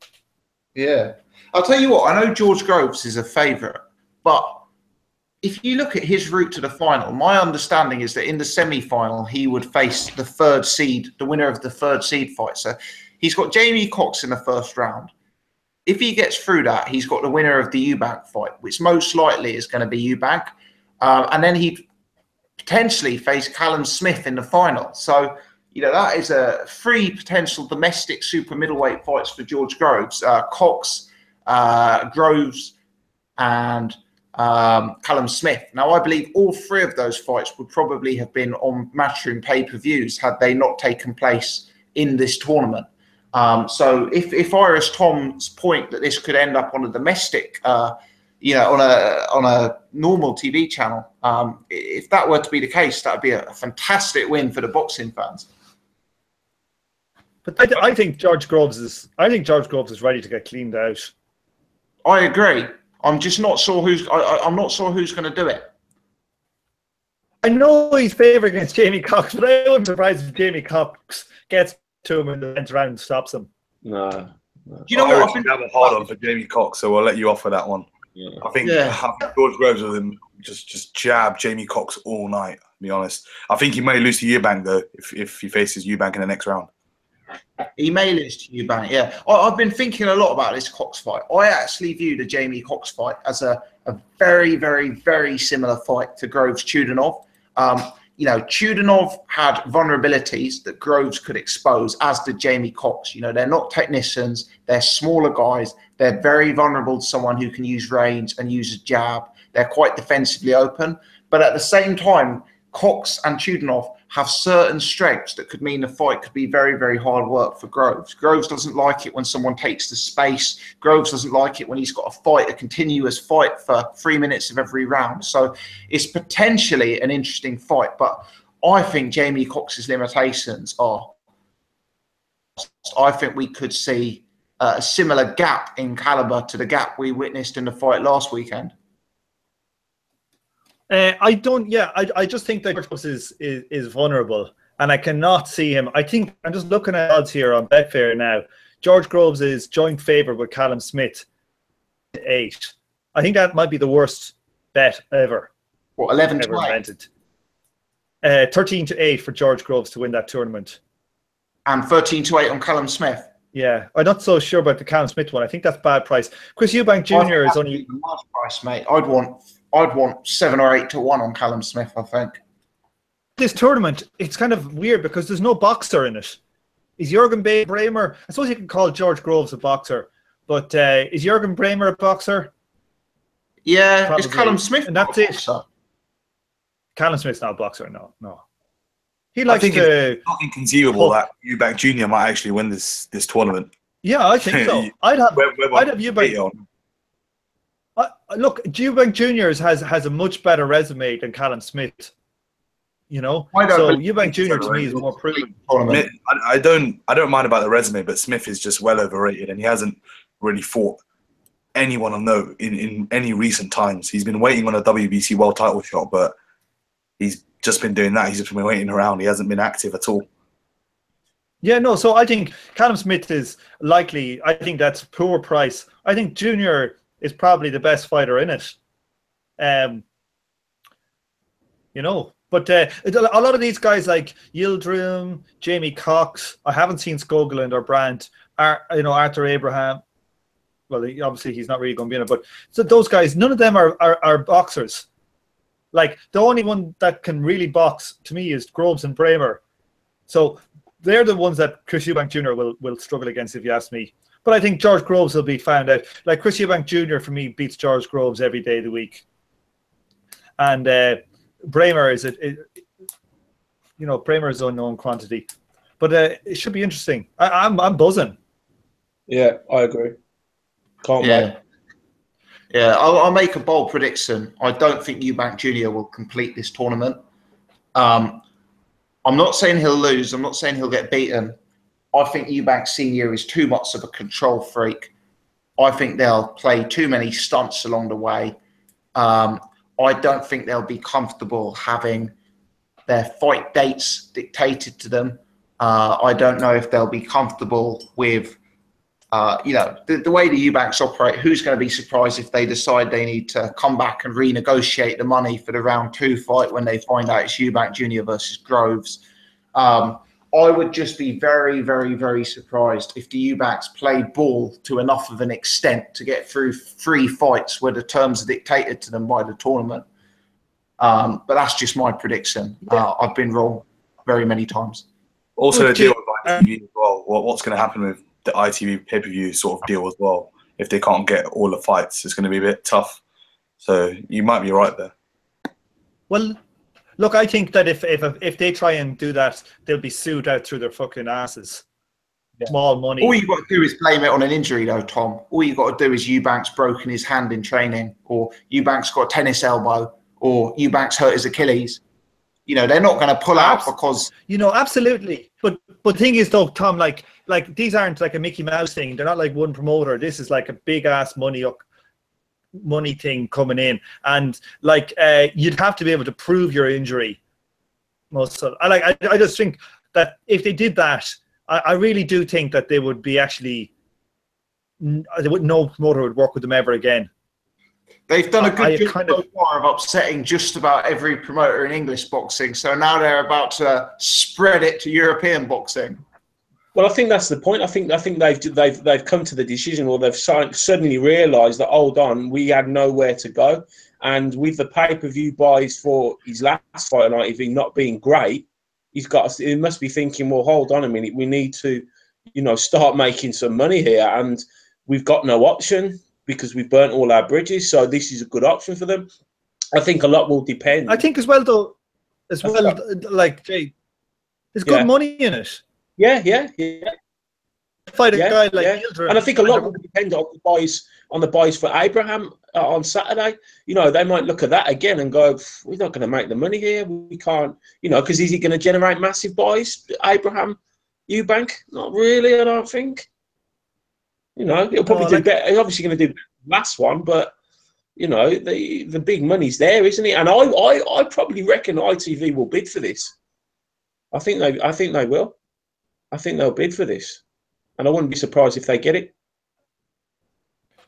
Yeah. I'll tell you what, I know George Groves is a favourite, but if you look at his route to the final, my understanding is that in the semi-final, he would face the 3rd seed, the winner of the 3rd seed fight. So he's got Jamie Cox in the first round. If he gets through that, he's got the winner of the Eubank fight, which most likely is going to be Eubank. And then he'd potentially face Callum Smith in the final. So, you know, that is 3 potential domestic super middleweight fights for George Groves. Cox, Groves, and Callum Smith. Now, I believe all 3 of those fights would probably have been on Matchroom pay-per-views had they not taken place in this tournament. So if Iris Tom's point that this could end up on a domestic, you know, on a normal TV channel, if that were to be the case, that would be a fantastic win for the boxing fans. But I think George Groves is ready to get cleaned out. I agree. I'm just not sure I'm not sure who's going to do it. I know he's favourite against Jamie Cox, but I wouldn't be surprised if Jamie Cox gets to him in the 10th round and stops him. No. Do you know what? I've been having hard on for Jamie Cox, so I'll let you off for that one. Yeah. I think George Groves with him just jab Jamie Cox all night, to be honest. I think he may lose to Eubank, though, if he faces Eubank in the next round. He may lose to Eubank, yeah. I've been thinking a lot about this Cox fight. I actually view the Jamie Cox fight as a very, very, very similar fight to Groves Chudanov. You know, Chudanov had vulnerabilities that Groves could expose, as did Jamie Cox. You know, they're not technicians, they're smaller guys, they're very vulnerable to someone who can use range and use a jab. They're quite defensively open. But at the same time, Cox and Chudanov have certain strengths that could mean the fight could be very, very hard work for Groves. Groves doesn't like it when someone takes the space. Groves doesn't like it when he's got to fight a continuous fight for 3 minutes of every round. So it's potentially an interesting fight, but I think Jamie Cox's limitations are, I think we could see a similar gap in caliber to the gap we witnessed in the fight last weekend. I just think that Groves is vulnerable, and I cannot see him. I think I'm just looking at odds here on Betfair now. George Groves is joint favourite with Callum Smith, 8. I think that might be the worst bet ever. What, 11 ever to 8? Invented. 13 to 8 for George Groves to win that tournament, and 13 to 8 on Callum Smith. Yeah, I'm not so sure about the Callum Smith one. I think that's bad price. Chris Eubank Jr. is only a nice price, mate. I'd want 7 or 8 to 1 on Callum Smith, I think. This tournament, it's kind of weird because there's no boxer in it. Is Jürgen Bremer? I suppose you can call George Groves a boxer, but is Jürgen Bremer a boxer? Yeah, Probably. Is Callum Smith? And that's it. Callum Smith's not a boxer. No. He likes I think to. It's not inconceivable that Eubank Jr. might actually win this tournament. Yeah, I think so. I'd have Eubank. Look, Eubank Jr. has a much better resume than Callum Smith. You know, so Eubank Jr. to me is more proven. I don't mind about the resume, but Smith is just well overrated, and he hasn't really fought anyone on note in any recent times. He's been waiting on a WBC world title shot, but he's just been doing that. He's just been waiting around. He hasn't been active at all. Yeah, no. So I think Callum Smith is likely. I think that's poor price. I think Junior is probably the best fighter in it. You know, but a lot of these guys like Yildirim, Jamie Cox. I haven't seen Skoglund or Brandt. Arthur Abraham. Well, obviously he's not really going to be in it, but so those guys, none of them are boxers. Like the only one that can really box to me is Groves and Bremer. So they're the ones that Chris Eubank Jr. will struggle against, if you ask me. But I think George Groves will be found out. Like Chris Eubank Jr. for me beats George Groves every day of the week. And Bremer is Bremer is unknown quantity. But it should be interesting. I'm buzzing. Yeah, I agree. Can't wait. Yeah, I'll make a bold prediction. I don't think Eubank Jr. will complete this tournament. I'm not saying he'll lose. I'm not saying he'll get beaten. I think Eubank Sr. is too much of a control freak. I think they'll play too many stunts along the way. I don't think they'll be comfortable having their fight dates dictated to them. I don't know if they'll be comfortable with the way the Eubanks operate. Who's going to be surprised if they decide they need to come back and renegotiate the money for the round 2 fight when they find out it's Eubank Jr. versus Groves? I would just be very, very, very surprised if the Eubanks play ball to enough of an extent to get through 3 fights where the terms are dictated to them by the tournament. But that's just my prediction. I've been wrong very many times. Also, the deal with ITV as well. What's going to happen with the ITV pay-per-view sort of deal as well? If they can't get all the fights, it's going to be a bit tough. So you might be right there. Well, look, I think that if they try and do that, they'll be sued out through their fucking asses. Yeah. Small money. All you've got to do is blame it on an injury, though, Tom. All you've got to do is Eubank's broken his hand in training, or Eubank's got a tennis elbow, or Eubank's hurt his Achilles. You know, they're not going to pull out because... absolutely. But the thing is, though, Tom, like these aren't like a Mickey Mouse thing. They're not like one promoter. This is like a big-ass money thing coming in. And, like, you'd have to be able to prove your injury. I just think that if they did that, I really do think that they would be actually... no promoter would work with them ever again. They've done a good job so far of upsetting just about every promoter in English boxing. So now they're about to spread it to European boxing. Well, I think that's the point. I think they've come to the decision, or they've suddenly realised that, hold on, we had nowhere to go, and with the pay-per-view buys for his last fight on ITV not being great, he must be thinking, well, hold on a minute, we need to, start making some money here, and we've got no option because we've burnt all our bridges. So this is a good option for them. I think a lot will depend. I think as well, like Jay, there's good money in it. Yeah. Fight a guy like Gilder, and I think a lot will depend on the buys for Abraham on Saturday. They might look at that again and go, we're not going to make the money here. We can't, because is he going to generate massive buys? Abraham, Eubank? Not really, I don't think. He'll probably do better. He's obviously going to do the last one, but the big money's there, isn't it? And I probably reckon ITV will bid for this. I think they will. I think they'll bid for this, and I wouldn't be surprised if they get it.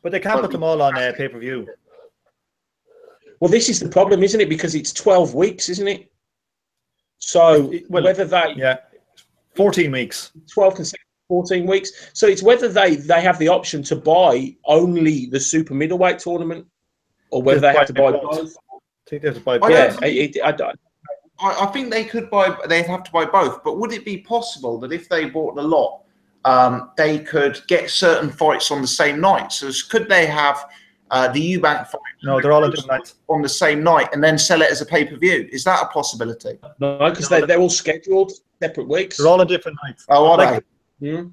But they can't put them all on pay-per-view. Well, this is the problem, isn't it? Because it's 12 weeks, isn't it? So whether they 14 weeks, 12 consecutive 14 weeks. So it's whether they have the option to buy only the super middleweight tournament, or whether they have to buy both. I think they have to buy both. I think they could buy. They'd have to buy both. But would it be possible that if they bought the lot, they could get certain fights on the same night? So could they have the Eubank fight? No, they're all on different nights. On the same night, and then sell it as a pay-per-view. Is that a possibility? No, because they're all scheduled separate weeks. They're all on different nights. Oh, are they? Yeah.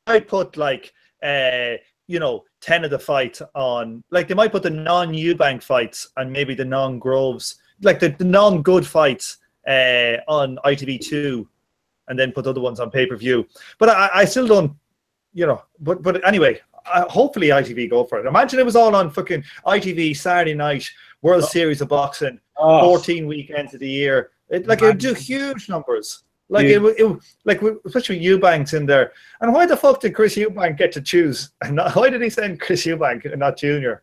I'd put 10 of the fights on. Like they might put the non-Eubank fights and maybe the non-Groves, like the non-good fights on ITV2, and then put the other ones on pay-per-view. But I still don't, But anyway, hopefully ITV go for it. Imagine it was all on fucking ITV Saturday night, World Series of Boxing, 14 weekends of the year. It would do huge numbers. Especially with Eubanks in there. And why the fuck did Chris Eubank get to choose? And why did he send Chris Eubank and not Junior?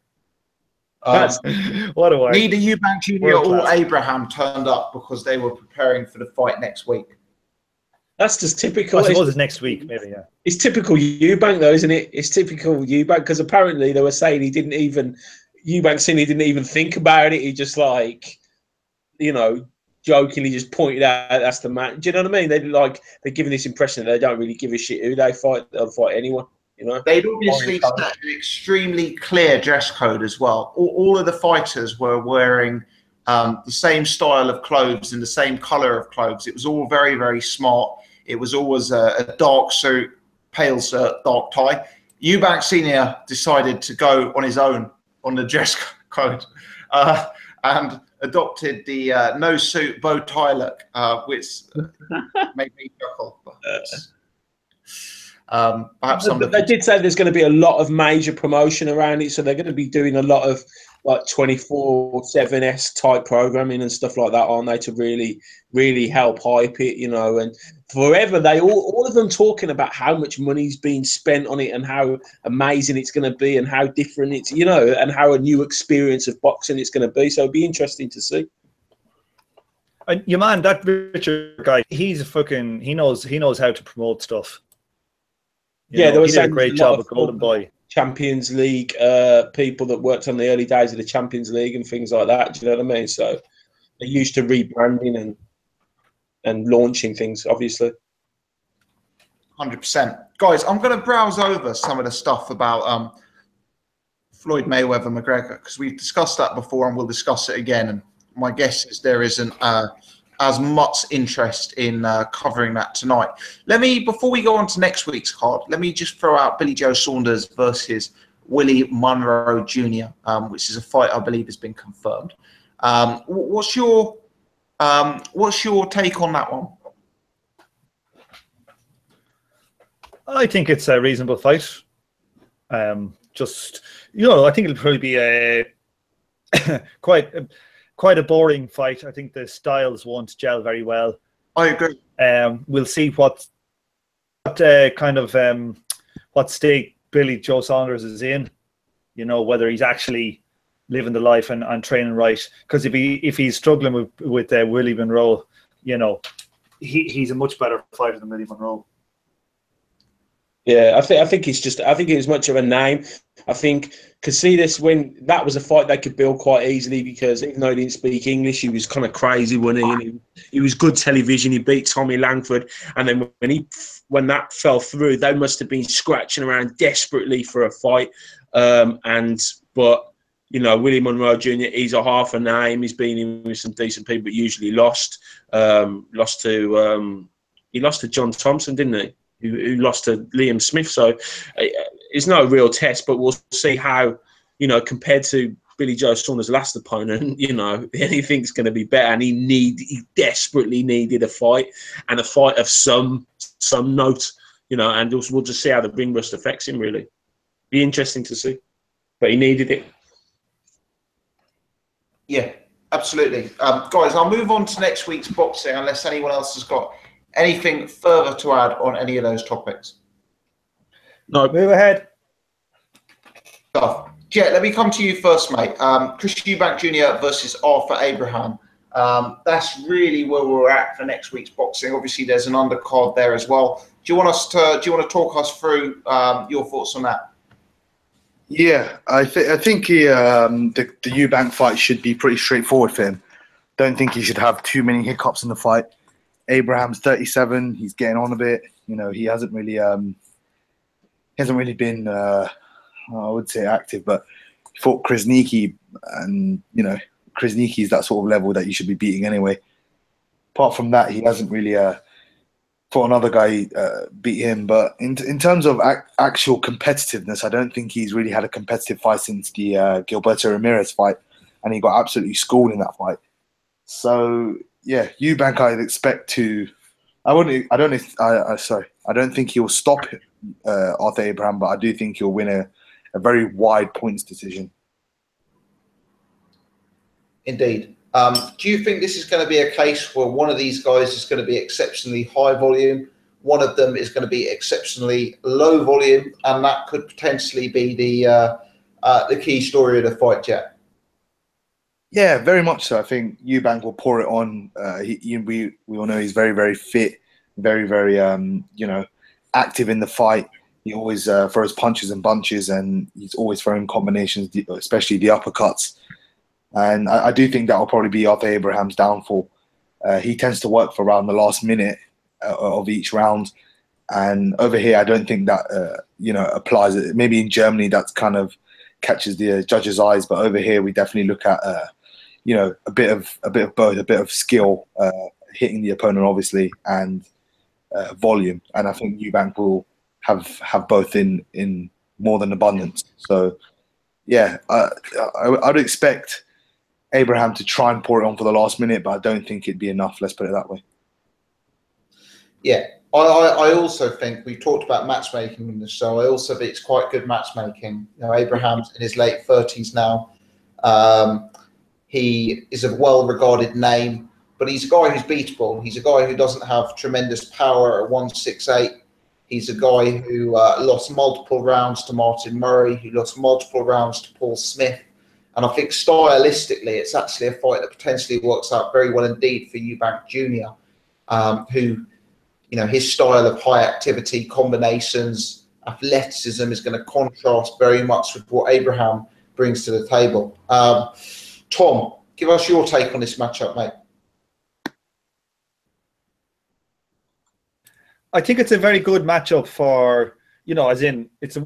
What a way. Neither Eubank Junior or Abraham turned up because they were preparing for the fight next week. That's just typical. I suppose it's next week, maybe, yeah. It's typical Eubank, though, isn't it? It's typical Eubank, because apparently they were saying Eubank saying he didn't even think about it. He just jokingly just pointed out that's the man. Do you know what I mean? They're giving this impression that they don't really give a shit who they fight. They'll fight anyone. They'd obviously set an extremely clear dress code as well. All of the fighters were wearing the same style of clothes and the same color of clothes. It was all very, very smart. It was always a dark suit, pale shirt, dark tie. Eubank Senior decided to go on his own on the dress code and adopted the no suit bow tie look, which made me chuckle. Perhaps they did say there's going to be a lot of major promotion around it, so they're going to be doing a lot of 24/7 type programming and stuff like that, aren't they, to really help hype it, and forever they all of them talking about how much money's being spent on it and how amazing it's going to be and how different it's and how a new experience of boxing it's going to be. So it'd be interesting to see. And your man, that Richard guy, he knows how to promote stuff. There was he did a great job with Golden Boy. Champions League people that worked on the early days of the Champions League and things like that. Do you know what I mean? So they're used to rebranding and launching things, obviously. 100%. Guys, I'm going to browse over some of the stuff about Floyd Mayweather McGregor, because we've discussed that before and we'll discuss it again. And my guess is there isn't as much interest in covering that tonight. Before we go on to next week's card, let me just throw out Billy Joe Saunders versus Willie Monroe Jr., which is a fight I believe has been confirmed. What's your take on that one? I think it's a reasonable fight. I think it'll probably be a quite a boring fight. I think the styles won't gel very well. I agree. We'll see what state Billy Joe Saunders is in. Whether he's actually living the life and training right. Because if he's struggling with Willie Monroe, he's a much better fighter than Willie Monroe. Yeah, I think it's much of a name. I think could see this when that was a fight they could build quite easily because even though he didn't speak English, he was kind of crazy, wasn't he? And he was good television. He beat Tommy Langford, and then when that fell through, they must have been scratching around desperately for a fight. But you know, Willie Monroe Jr. He's a half a name. He's been in with some decent people, but usually lost. He lost to John Thompson, didn't he? Who lost to Liam Smith. So it's no real test, but we'll see how, you know, compared to Billy Joe Saunders' last opponent, you know, anything's going to be better. And he desperately needed a fight, and a fight of some note, you know, and we'll just see how the ring rust affects him, really. Be interesting to see. But he needed it. Yeah, absolutely. Guys, I'll move on to next week's boxing unless anyone else has got anything further to add on any of those topics. No, move ahead. Jet, let me come to you first, mate. Chris Eubank Jr. versus Arthur Abraham. That's really where we're at for next week's boxing. Obviously, there's an undercard there as well. Do you want to talk us through your thoughts on that? Yeah, I think the Eubank fight should be pretty straightforward for him. Don't think he should have too many hiccups in the fight. Abraham's 37. He's getting on a bit. You know, he hasn't really been, I would say, active. But he fought Krasniqi, and you know, Krasniqi's that sort of level that you should be beating anyway. Apart from that, he hasn't really fought another guy beat him. But in terms of actual competitiveness, I don't think he's really had a competitive fight since the Gilberto Ramirez fight, and he got absolutely schooled in that fight. So yeah, Eubank, I'd expect to. I don't think he'll stop Arthur Abraham, but I do think he'll win a very wide points decision. Indeed. Do you think this is going to be a case where one of these guys is going to be exceptionally high volume, one of them is going to be exceptionally low volume, and that could potentially be the key story of the fight, Jet? Yeah, very much so. I think Eubank will pour it on. We all know he's very, very fit, very, very you know, active in the fight. He always throws punches and bunches, and he's always throwing combinations, especially the uppercuts. And I do think that will probably be Arthur Abraham's downfall. He tends to work for around the last minute of each round, and over here, I don't think that you know, applies. Maybe in Germany, that's kind of catches the judge's eyes, but over here, we definitely look at you know, a bit of both, a bit of skill, hitting the opponent obviously, and volume. And I think Eubank will have both in more than abundance. So yeah, I'd expect Abraham to try and pour it on for the last minute, but I don't think it'd be enough. Let's put it that way. Yeah, I also think we talked about matchmaking in the show. I also think it's quite good matchmaking. You know, Abraham's in his late 30s now. He is a well-regarded name, but he's a guy who's beatable. He's a guy who doesn't have tremendous power at 168. He's a guy who lost multiple rounds to Martin Murray, who lost multiple rounds to Paul Smith. And I think stylistically, it's actually a fight that potentially works out very well indeed for Eubank Jr., who, you know, his style of high activity, combinations, athleticism is going to contrast very much with what Abraham brings to the table. Tom, give us your take on this matchup, mate. I think it's a very good matchup for, you know, as in it's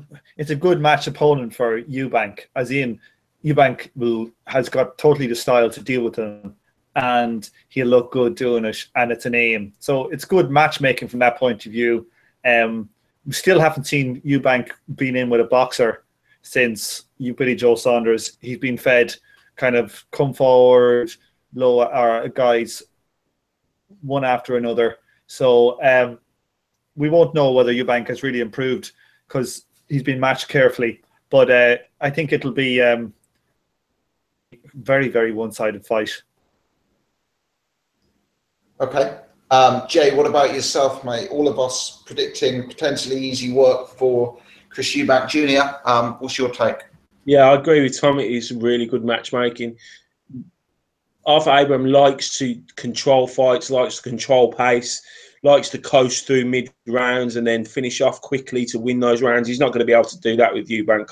a good match opponent for Eubank, as in Eubank has got totally the style to deal with him, and he'll look good doing it, and it's an aim. So it's good matchmaking from that point of view. We still haven't seen Eubank being in with a boxer since Billy Joe Saunders. He's been fed kind of come forward, low guys, one after another. So we won't know whether Eubank has really improved because he's been matched carefully. But I think it'll be very, very one-sided fight. Okay. Jay, what about yourself, mate? All of us predicting potentially easy work for Chris Eubank Jr. What's your take? Yeah, I agree with Tom. It is really good matchmaking. Arthur Abraham likes to control fights, likes to control pace, likes to coast through mid rounds and then finish off quickly to win those rounds. He's not going to be able to do that with Eubank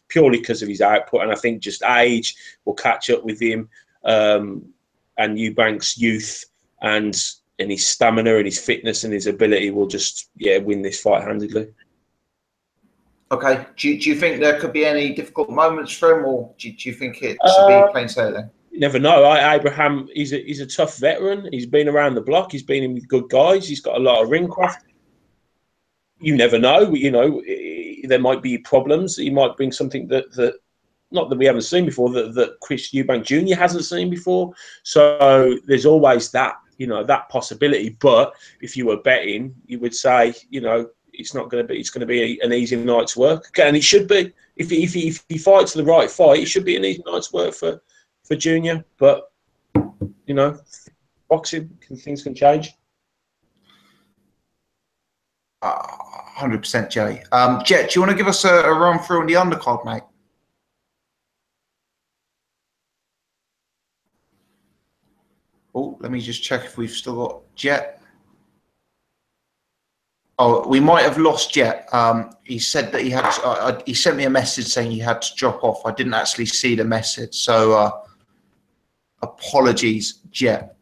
purely because of his output, and I think just age will catch up with him, and Eubank's youth and his stamina and his fitness and his ability will just win this fight handedly. Okay. Do you think there could be any difficult moments for him, or do you think it should be plain sailing? You never know. Abraham, he's a tough veteran. He's been around the block. He's been in with good guys. He's got a lot of ring craft. You never know. You know, there might be problems. He might bring something that not that we haven't seen before, that Chris Eubank Jr. hasn't seen before. So there's always that, you know, that possibility. But if you were betting, you would say, you know, it's going to be an easy night's work, and it should be. If he fights the right fight, it should be an easy night's work for Junior. But you know, boxing, things can change. 100%, Jay. Jet, do you want to give us a run through on the undercard, mate? Oh, let me just check if we've still got Jet. Oh, we might have lost Jet. He said that he had to, he sent me a message saying he had to drop off. I didn't actually see the message, so apologies, Jet.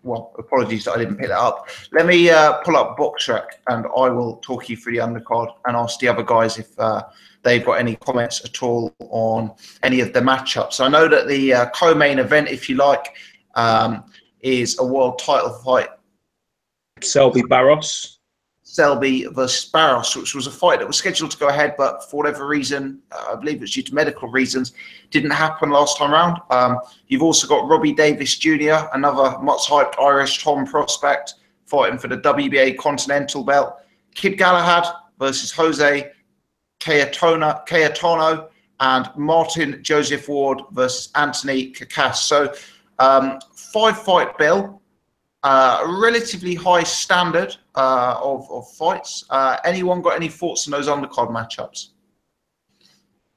Well, apologies that I didn't pick that up. Let me pull up BoxRec and I will talk you through the undercard and ask the other guys if they've got any comments at all on any of the matchups. I know that the co-main event, if you like, is a world title fight. Selby Barros. Selby versus Barros, which was a fight that was scheduled to go ahead, but for whatever reason, I believe it was due to medical reasons, didn't happen last time around. You've also got Robbie Davis Jr., another much hyped Irish Tom prospect, fighting for the WBA Continental belt. Kid Galahad versus Jose Cayetano, and Martin Joseph Ward versus Anthony Kakas. So 5-fight bill. Relatively high standard of fights. Anyone got any thoughts on those undercard matchups?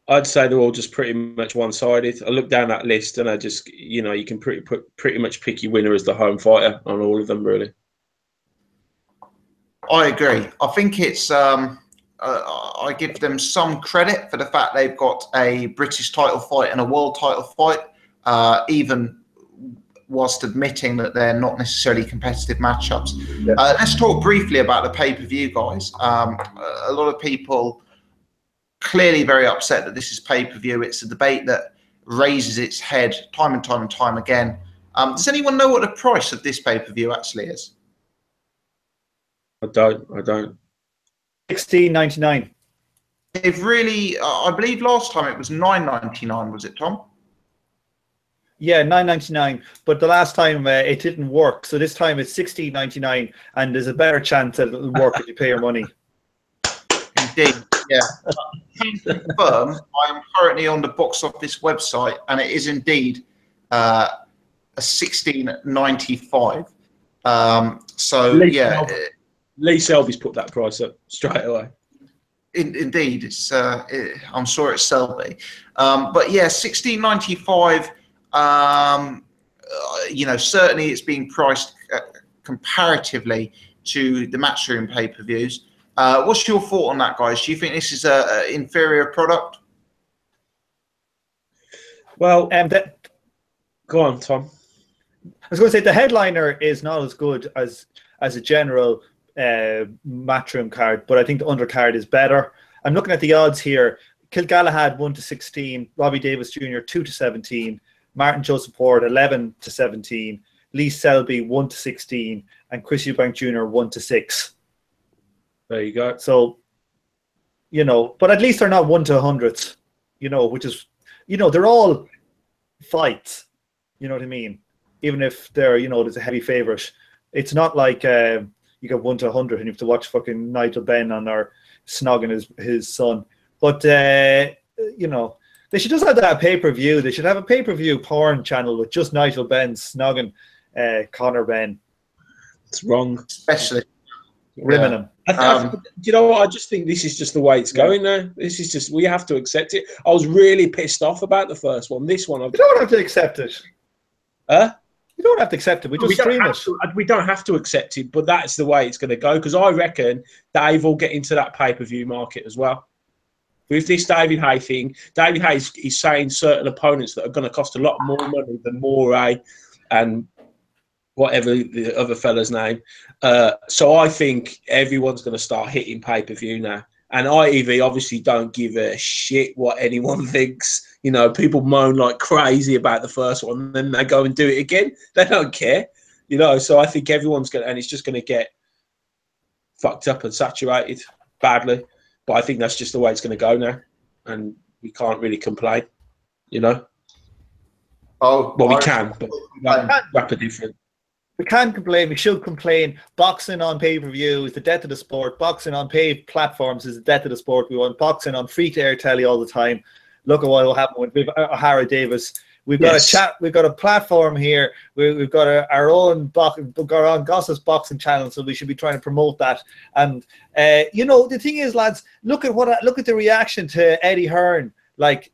I'd say they're all just pretty much one-sided. I look down that list and I just, you know, you can pretty much pick your winner as the home fighter on all of them, really. I agree. I think it's I give them some credit for the fact they've got a British title fight and a world title fight, even whilst admitting that they're not necessarily competitive matchups. Yeah. Let's talk briefly about the pay-per-view, guys. A lot of people clearly very upset that this is pay-per-view. It's a debate that raises its head time and time and time again. Does anyone know what the price of this pay-per-view actually is? I don't. $16.99. It really, I believe last time it was $9.99. Was it, Tom? Yeah, $9.99. But the last time it didn't work, so this time it's $16.99, and there's a better chance that it'll work if you pay your money. Indeed, yeah. To confirm, I am currently on the box office website, and it is indeed a $16.95. So Lee Selby's put that price up straight away. Indeed, it's. I'm sure it's Selby, but yeah, $16.95. You know, certainly it's being priced comparatively to the Matchroom pay-per-views. What's your thought on that, guys? Do you think this is an inferior product? Well, go on, Tom. I was going to say the headliner is not as good as a general Matchroom card, but I think the undercard is better. I'm looking at the odds here. Kid Galahad 1-16, Robbie Davis Jr. 2-17, Martin Joseph Ward 11-17, Lee Selby 1-16, and Chris Eubank Jr. 1-6. There you go. So, you know, but at least they're not 1-100, you know, which is, you know, they're all fights. You know what I mean? Even if they're, you know, there's a heavy favorite. It's not like you get 1-100 and you have to watch fucking Nigel Benn on there snogging his son. But, you know, they should just have that pay-per-view. They should have a pay-per-view porn channel with just Nigel Benn snogging Conor Benn. It's wrong. Especially rimming him. You know what? I just think this is just the way it's going now. This is just, we have to accept it. I was really pissed off about the first one. This one, you don't have to accept it. Huh? You don't have to accept it. We just stream it. We don't have to accept it, but that's the way it's going to go. Because I reckon Dave will get into that pay-per-view market as well. With this David Haye thing, David Haye is saying certain opponents that are going to cost a lot more money than Moray and whatever the other fella's name. So I think everyone's going to start hitting pay-per-view now. And IEV obviously don't give a shit what anyone thinks. You know, people moan like crazy about the first one, and then they go and do it again. They don't care. You know, so I think everyone's going to, and it's just going to get fucked up and saturated badly. But I think that's just the way it's going to go now. And we can't really complain, you know? Oh, well, we can, but rapid different. We can complain. We should complain. Boxing on pay-per-view is the death of the sport. Boxing on paid platforms is the death of the sport. We want boxing on free-to-air telly all the time. Look at what will happen with Ohara Davies. We've got a chat. We've got a platform here. We've got our own Gossip's boxing channel, so we should be trying to promote that. And you know, the thing is, lads, look at the reaction to Eddie Hearn. Like,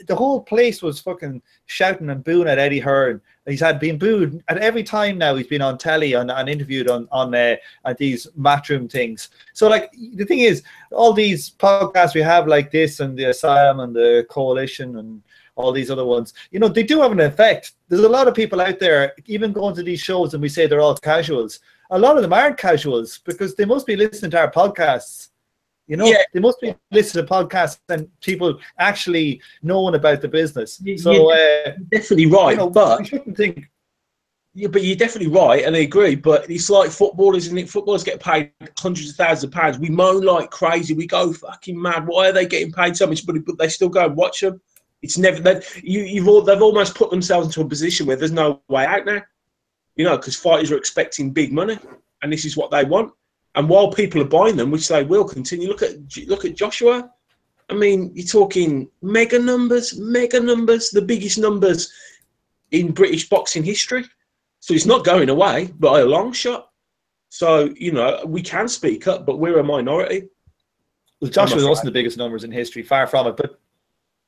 the whole place was fucking shouting and booing at Eddie Hearn. He's been booed at every time now he's been on telly and interviewed on at these matchroom things. So, like, the thing is, all these podcasts we have like this and the Asylum and the Coalition and all these other ones, you know, they do have an effect. There's a lot of people out there even going to these shows and we say they're all casuals. A lot of them aren't casuals because they must be listening to our podcasts. You know, they must be listening to podcasts and people actually knowing about the business. So you're definitely right, you know, but we shouldn't think. Yeah, but you're definitely right, and I agree. But it's like footballers, isn't it? Footballers get paid hundreds of thousands of pounds. We moan like crazy. We go fucking mad. Why are they getting paid so much money? But they still go and watch them. It's never that they've almost put themselves into a position where there's no way out now. You know, because fighters are expecting big money, and this is what they want. And while people are buying them, which they will continue, look at Joshua. I mean, you're talking mega numbers, the biggest numbers in British boxing history. So it's not going away by a long shot. So, you know, we can speak up, but we're a minority. Well, Joshua wasn't the biggest numbers in history, far from it.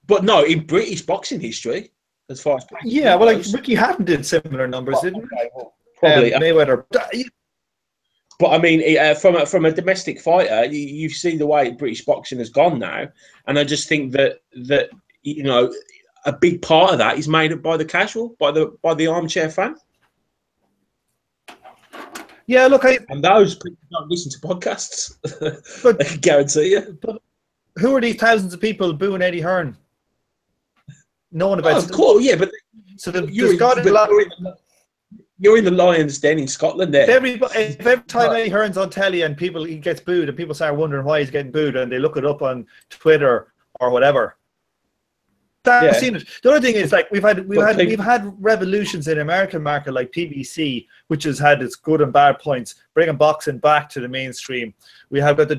But no, in British boxing history, as far as well, like Ricky Hatton did similar numbers, didn't he? Probably Mayweather. But I mean, from a domestic fighter, you see the way British boxing has gone now, and I just think that you know, a big part of that is made up by the casual, by the armchair fan. Yeah, look, and those people don't listen to podcasts. But I can guarantee you. But who are these thousands of people booing Eddie Hearn? No one about. Of course, yeah, but so there's got a lot. You're in the Lions Den in Scotland there. If every time Eddie Hearn's on telly and he gets booed and people start wondering why he's getting booed and they look it up on Twitter or whatever. I've seen it. The other thing is, like, we've had revolutions in the American market like PBC, which has had its good and bad points, bringing boxing back to the mainstream. We have got the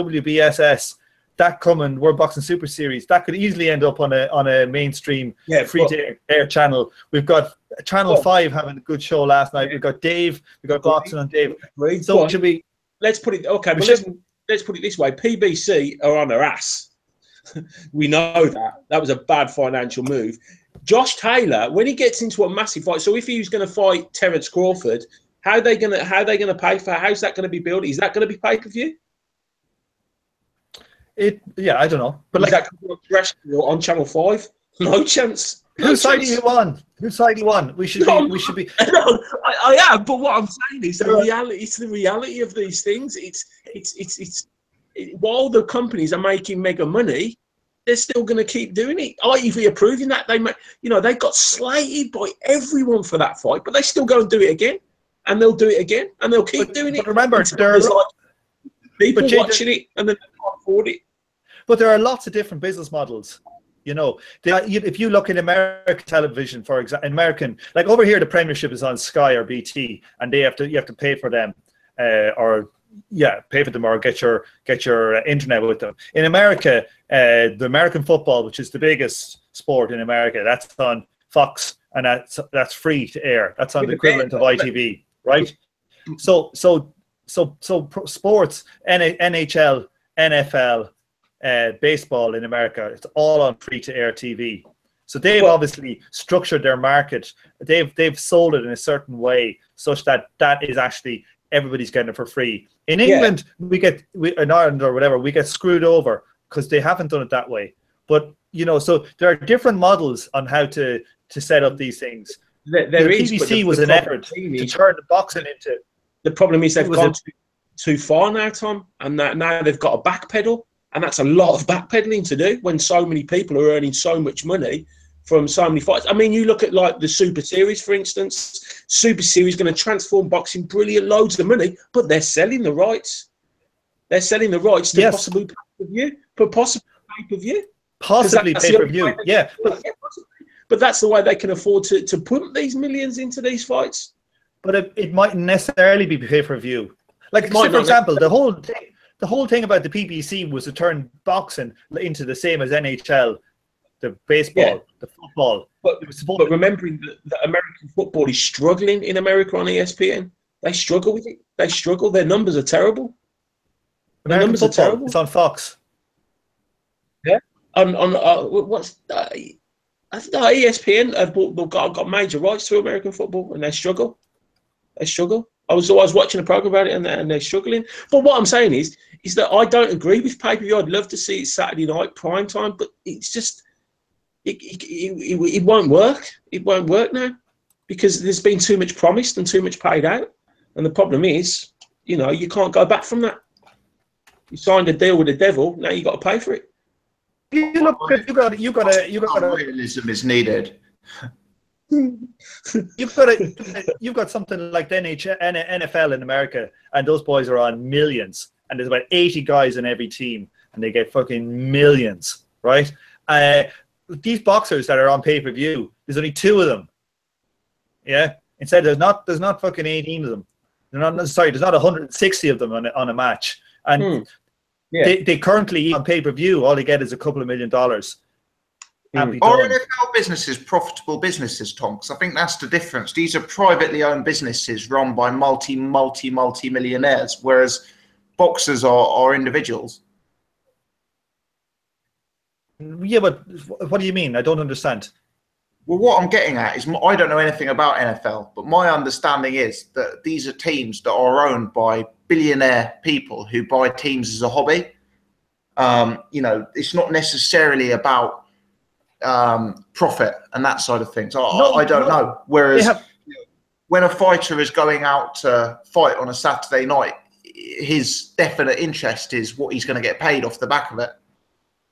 WBSS, that coming, World Boxing Super Series, that could easily end up on a mainstream free-to-air channel. We've got Channel 5 having a good show last night. We've got Dave. We've got Boxing on Dave. So should we? Let's put it. Okay, but let's put it this way: PBC are on their ass. We know that was a bad financial move. Josh Taylor, when he gets into a massive fight, so if he was going to fight Terence Crawford, how are they going to pay for? How's that going to be built? Is that going to be pay-per-view? I don't know. But is that on Channel 5? No chance. Whose side are you on? Whose side are you on? We should be. No, I am. But what I'm saying is the reality. It's the reality of these things. It's while the companies are making mega money, they're still going to keep doing it. IEV approving that. They got slated by everyone for that fight, but they still go and do it again, and they'll do it again, and they'll keep doing it. But remember, there's like people watching it, and then they can't afford it. But there are lots of different business models. You know, if you look at American television, for example, like over here, the Premiership is on Sky or BT, and you have to pay for them, pay for them or get your internet with them. In America, the American football, which is the biggest sport in America, that's on Fox, and that's free to air. That's on the equivalent of ITV, right? So sports, NHL, NFL. Baseball in America, it's all on free-to-air TV. So they've obviously structured their market. They've sold it in a certain way such that is actually everybody's getting it for free. In England, in Ireland or whatever, we get screwed over because they haven't done it that way. But so there are different models on how to set up these things. The PBC was an effort to turn the boxing into. The problem is they've gone too far now, Tom, and now they've got to backpedal, and that's a lot of backpedaling to do when so many people are earning so much money from so many fights. I mean, you look at like the Super Series, for instance. Super Series going to transform boxing, brilliant, loads of money, but they're selling the rights. They're selling the rights to possibly pay-per-view, Possibly pay-per-view, yeah. But that's the way they can afford to put these millions into these fights. But it mightn't necessarily be pay-per-view. Like, for example, the whole thing about the PPC was to turn boxing into the same as NHL, the baseball, the football. But remembering that American football is struggling in America on ESPN. They struggle with it. They struggle. Their numbers are terrible. Their numbers are terrible. It's on Fox. Yeah. What's I think ESPN have got major rights to American football, and they struggle. They struggle. I was watching a program about it, and they're struggling. But what I'm saying is that I don't agree with pay-per-view. I'd love to see it Saturday night prime time, but it's just it won't work. It won't work now because there's been too much promised and too much paid out. And the problem is, you can't go back from that. You signed a deal with the devil. Now you got to pay for it. You got realism is needed. You've got something like the NFL in America, and those boys are on millions, and there's about 80 guys in every team, and they get fucking millions, right? These boxers that are on pay-per-view, there's only 2 of them. Yeah, instead there's not fucking 18 of them. There's not 160 of them on a match, and they currently on pay-per-view all they get is a couple of $1 million. Are NFL businesses profitable businesses, Tom? Because I think that's the difference. These are privately owned businesses run by multi-millionaires, whereas boxers are individuals. Yeah, but what do you mean? I don't understand. Well, what I'm getting at is I don't know anything about NFL, but my understanding is that these are teams that are owned by billionaire people who buy teams as a hobby. It's not necessarily about profit and that side of things. I don't know. Whereas when a fighter is going out to fight on a Saturday night, his definite interest is what he's going to get paid off the back of it.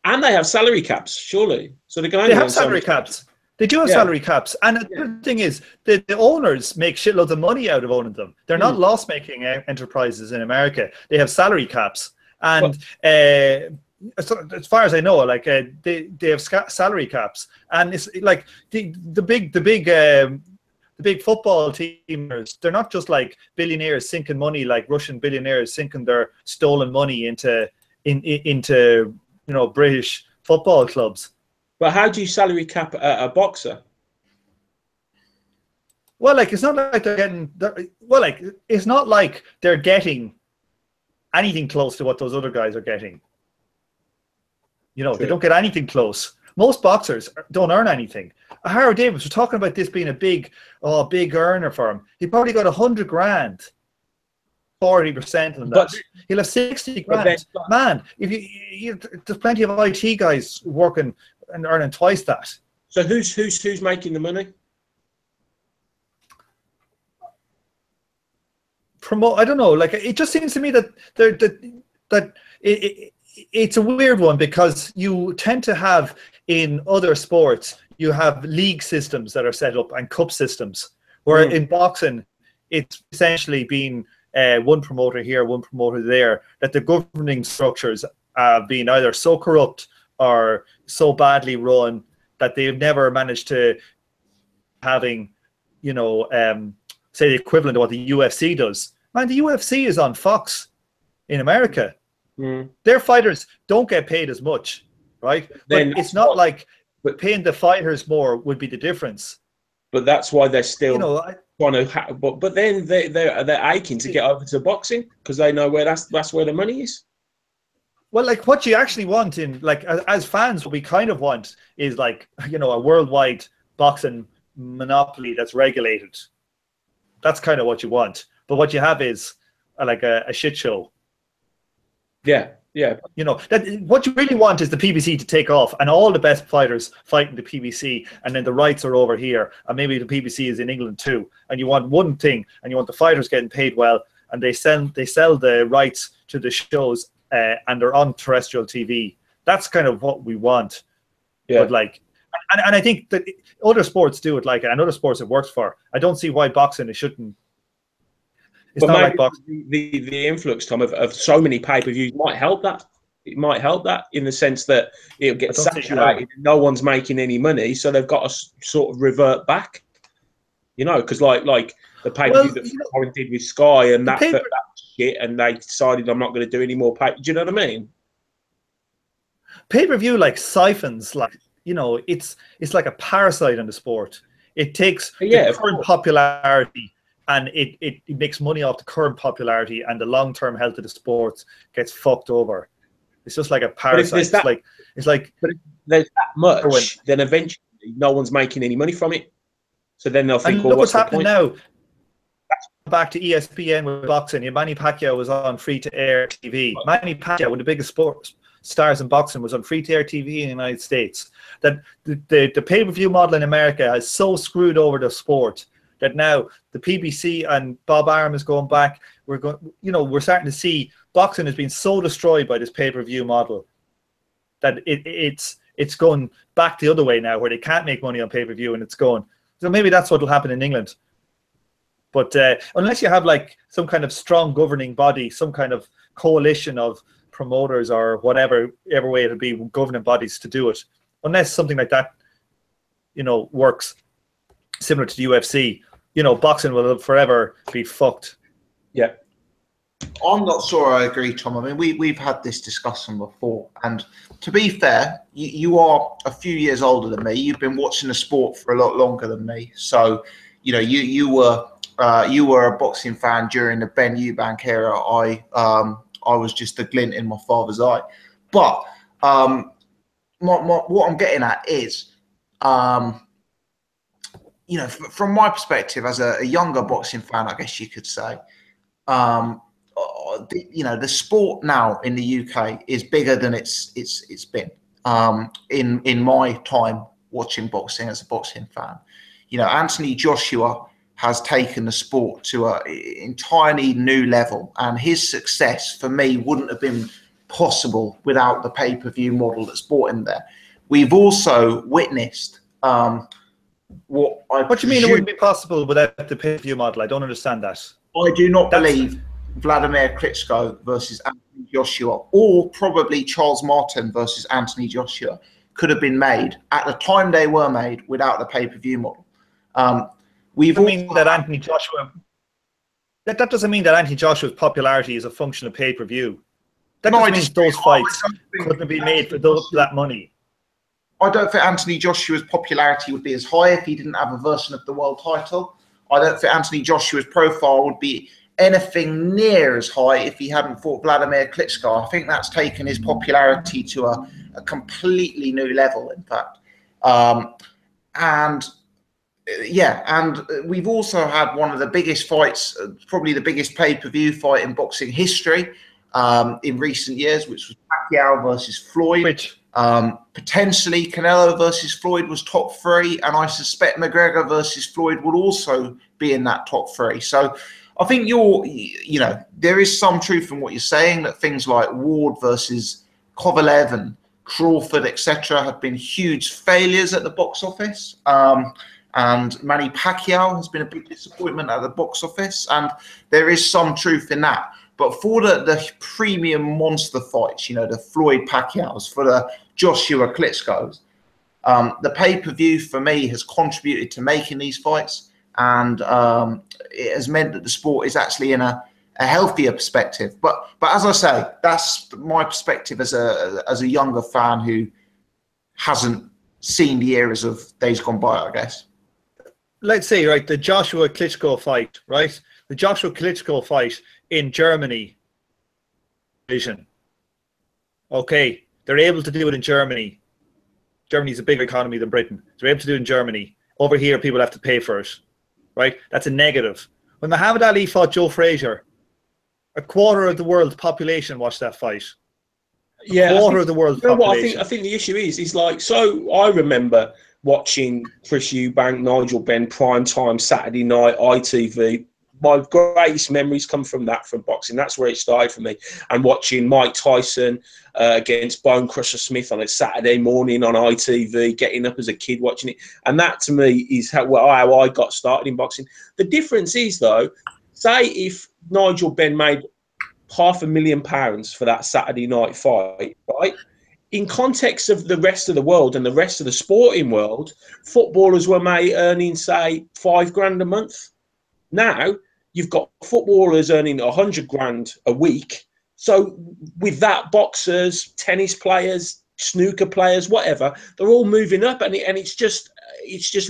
And they have salary caps, surely. So they have salary caps. They do have salary caps. And the thing is, the owners make shitloads of money out of owning them. They're not loss-making enterprises in America. They have salary caps. And as far as I know, like they have salary caps. And it's like the big football teamers, they're not just like billionaires sinking money like Russian billionaires sinking their stolen money into British football clubs. But how do you salary cap a boxer? Well, like it's not like they're getting. It's not like they're getting anything close to what those other guys are getting. They don't get anything close. Most boxers don't earn anything. Ohara Davies, we're talking about this being a big earner for him. He probably got 100 grand. 40% of that. He'll have 60 grand. Man, there's plenty of IT guys working and earning twice that. So who's making the money? I don't know. Like it just seems to me that it's a weird one because you tend to have in other sports you have league systems that are set up and cup systems, where in boxing it's essentially been one promoter here, one promoter there, that the governing structures have been either so corrupt or so badly run that they've never managed to having, say the equivalent of what the UFC does. Man, the UFC is on Fox in America. Their fighters don't get paid as much, right? But it's not like paying the fighters more would be the difference. But that's why they're still trying to. But then they're aching to get over to boxing because they know where that's where the money is. Well, like what you actually want in like as fans, what we kind of want is like, you know, a worldwide boxing monopoly that's regulated. That's kind of what you want. But what you have is like a shit show. Yeah, yeah. You know, that what you really want is the PBC to take off and all the best fighters fight in the PBC, and then the rights are over here, and maybe the PBC is in England too. And you want one thing, and you want the fighters getting paid well, and they sell the rights to the shows, and they're on terrestrial TV. That's kind of what we want. Yeah. But like, and I think that other sports do it like, and other sports it works for. I don't see why boxing it shouldn't. It's but not like boxing. The influx, Tom, of so many pay-per-views might help that. It might help that in the sense that it'll get saturated. No one's making any money, so they've got to sort of revert back. You know, because like the pay-per-view that Warren did with Sky and that shit, and they decided I'm not going to do any more pay. Do you know what I mean? Pay-per-view like siphons, like, you know, it's like a parasite on the sport. It takes the current popularity and it makes money off the current popularity, and the long-term health of the sport gets fucked over. It's just like a parasite. It's like but if there's that much, then eventually no one's making any money from it. So then they'll think, well, what's happening now? Back to ESPN with boxing. Manny Pacquiao was on free-to-air TV. Manny Pacquiao, one of the biggest sports stars in boxing, was on free-to-air TV in the United States. That the pay-per-view model in America has so screwed over the sport that now the PBC and Bob Arum is going back. We're starting to see boxing has been so destroyed by this pay-per-view model that it's going back the other way now, where they can't make money on pay-per-view, and it's going. So maybe that's what will happen in England. But unless you have like some kind of strong governing body, some kind of coalition of promoters or whatever way it'll be, governing bodies to do it, unless something like that, you know, works similar to the UFC, you know, boxing will forever be fucked. Yeah. I'm not sure I agree, Tom. I mean, we've had this discussion before, and to be fair, you are a few years older than me. You've been watching the sport for a lot longer than me, so you know you were a boxing fan during the Ben Eubank era. I was just a glint in my father's eye. But what I'm getting at is, you know, from my perspective as a younger boxing fan, I guess you could say, you know, the sport now in the UK is bigger than it's been in my time watching boxing as a boxing fan. You know, Anthony Joshua has taken the sport to an entirely new level, and his success for me wouldn't have been possible without the pay-per-view model that's brought in there. We've also witnessed what do you mean it wouldn't be possible without the pay-per-view model? I don't understand that. I do not believe Vladimir Klitschko versus Anthony Joshua, or probably Charles Martin versus Anthony Joshua, could have been made at the time they were made without the pay-per-view model. That doesn't mean that Anthony Joshua's popularity is a function of pay-per-view. That doesn't mean those fights couldn't have been made for that money. I don't think Anthony Joshua's popularity would be as high if he didn't have a version of the world title. I don't think Anthony Joshua's profile would be anything near as high if he hadn't fought Vladimir Klitschko. I think that's taken his popularity to a completely new level, in fact. And we've also had one of the biggest fights, probably the biggest pay-per-view fight in boxing history in recent years, which was Pacquiao versus Floyd. Potentially Canelo versus Floyd was top 3, and I suspect McGregor versus Floyd would also be in that top 3. So I think you know, there is some truth in what you're saying, that things like Ward versus Kovalev and Crawford, etc., have been huge failures at the box office. And Manny Pacquiao has been a big disappointment at the box office, and there is some truth in that. But for the premium monster fights, you know, the Floyd Pacquiaos, for the Joshua Klitschko's, the pay-per-view for me has contributed to making these fights, and it has meant that the sport is actually in a healthier perspective. But as I say, that's my perspective as a younger fan who hasn't seen the eras of days gone by, I guess. Let's say, right, the Joshua Klitschko fight, right? The Joshua Klitschko fight in Germany vision. Okay, they're able to do it in Germany. Germany's a bigger economy than Britain. They're able to do it in Germany. Over here, people have to pay for it, right? That's a negative. When Muhammad Ali fought Joe Frazier, a quarter of the world's population watched that fight. A quarter of the world's population. I think the issue is like, so I remember watching Chris Eubank, Nigel Benn, prime time Saturday night, ITV. My greatest memories come from boxing. That's where it started for me. And watching Mike Tyson against Bone Crusher Smith on a Saturday morning on ITV, getting up as a kid watching it. And that to me is how I got started in boxing. The difference is, though, say if Nigel Benn made £500,000 for that Saturday night fight, right? In context of the rest of the world and the rest of the sporting world, footballers were earning, say, £5,000 a month. Now you've got footballers earning 100 grand a week. So with that, boxers, tennis players, snooker players, whatever, they're all moving up, and it's just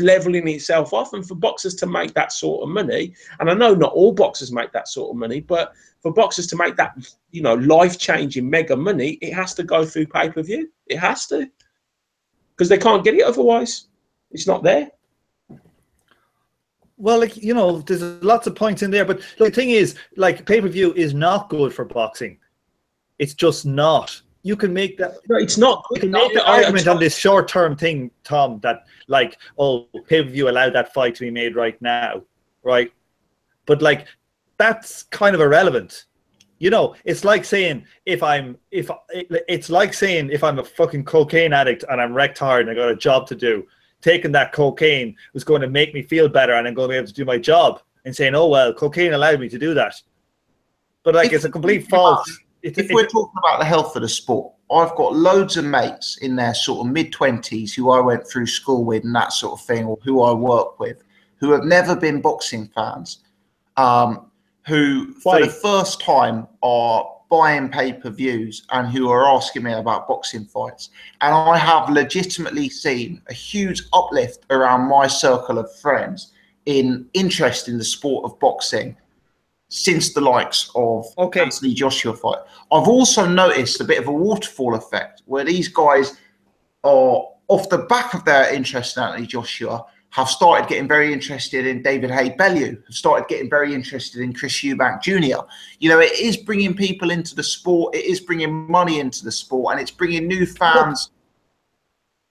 leveling itself off. And for boxers to make that sort of money, and I know not all boxers make that sort of money, but for boxers to make that, you know, life-changing mega money, it has to go through pay-per-view. It has to, because they can't get it otherwise. It's not there. Well, like, you know, there's lots of points in there, but the thing is, like, pay-per-view is not good for boxing. It's just not. You can make that. No, it's not. You can make the argument on this short-term thing, Tom, that, like, oh, pay-per-view allowed that fight to be made right now, right? But, like, that's kind of irrelevant. You know, it's like saying if I'm a fucking cocaine addict and I'm wrecked hard and I got a job to do, taking that cocaine was going to make me feel better and I'm going to be able to do my job, and saying, oh, well, cocaine allowed me to do that. But, like, it's a complete false. If we're talking about the health of the sport, I've got loads of mates in their sort of mid-20s who I went through school with and that sort of thing, or who I work with, who have never been boxing fans, who for the first time are buying pay-per-views and who are asking me about boxing fights. And I have legitimately seen a huge uplift around my circle of friends in interest in the sport of boxing since the likes of Anthony Joshua fight. I've also noticed a bit of a waterfall effect where these guys are, off the back of their interest in Anthony Joshua, have started getting very interested in David Haye Bellew, have started getting very interested in Chris Eubank Jr. You know, it is bringing people into the sport, it is bringing money into the sport, and it's bringing new fans.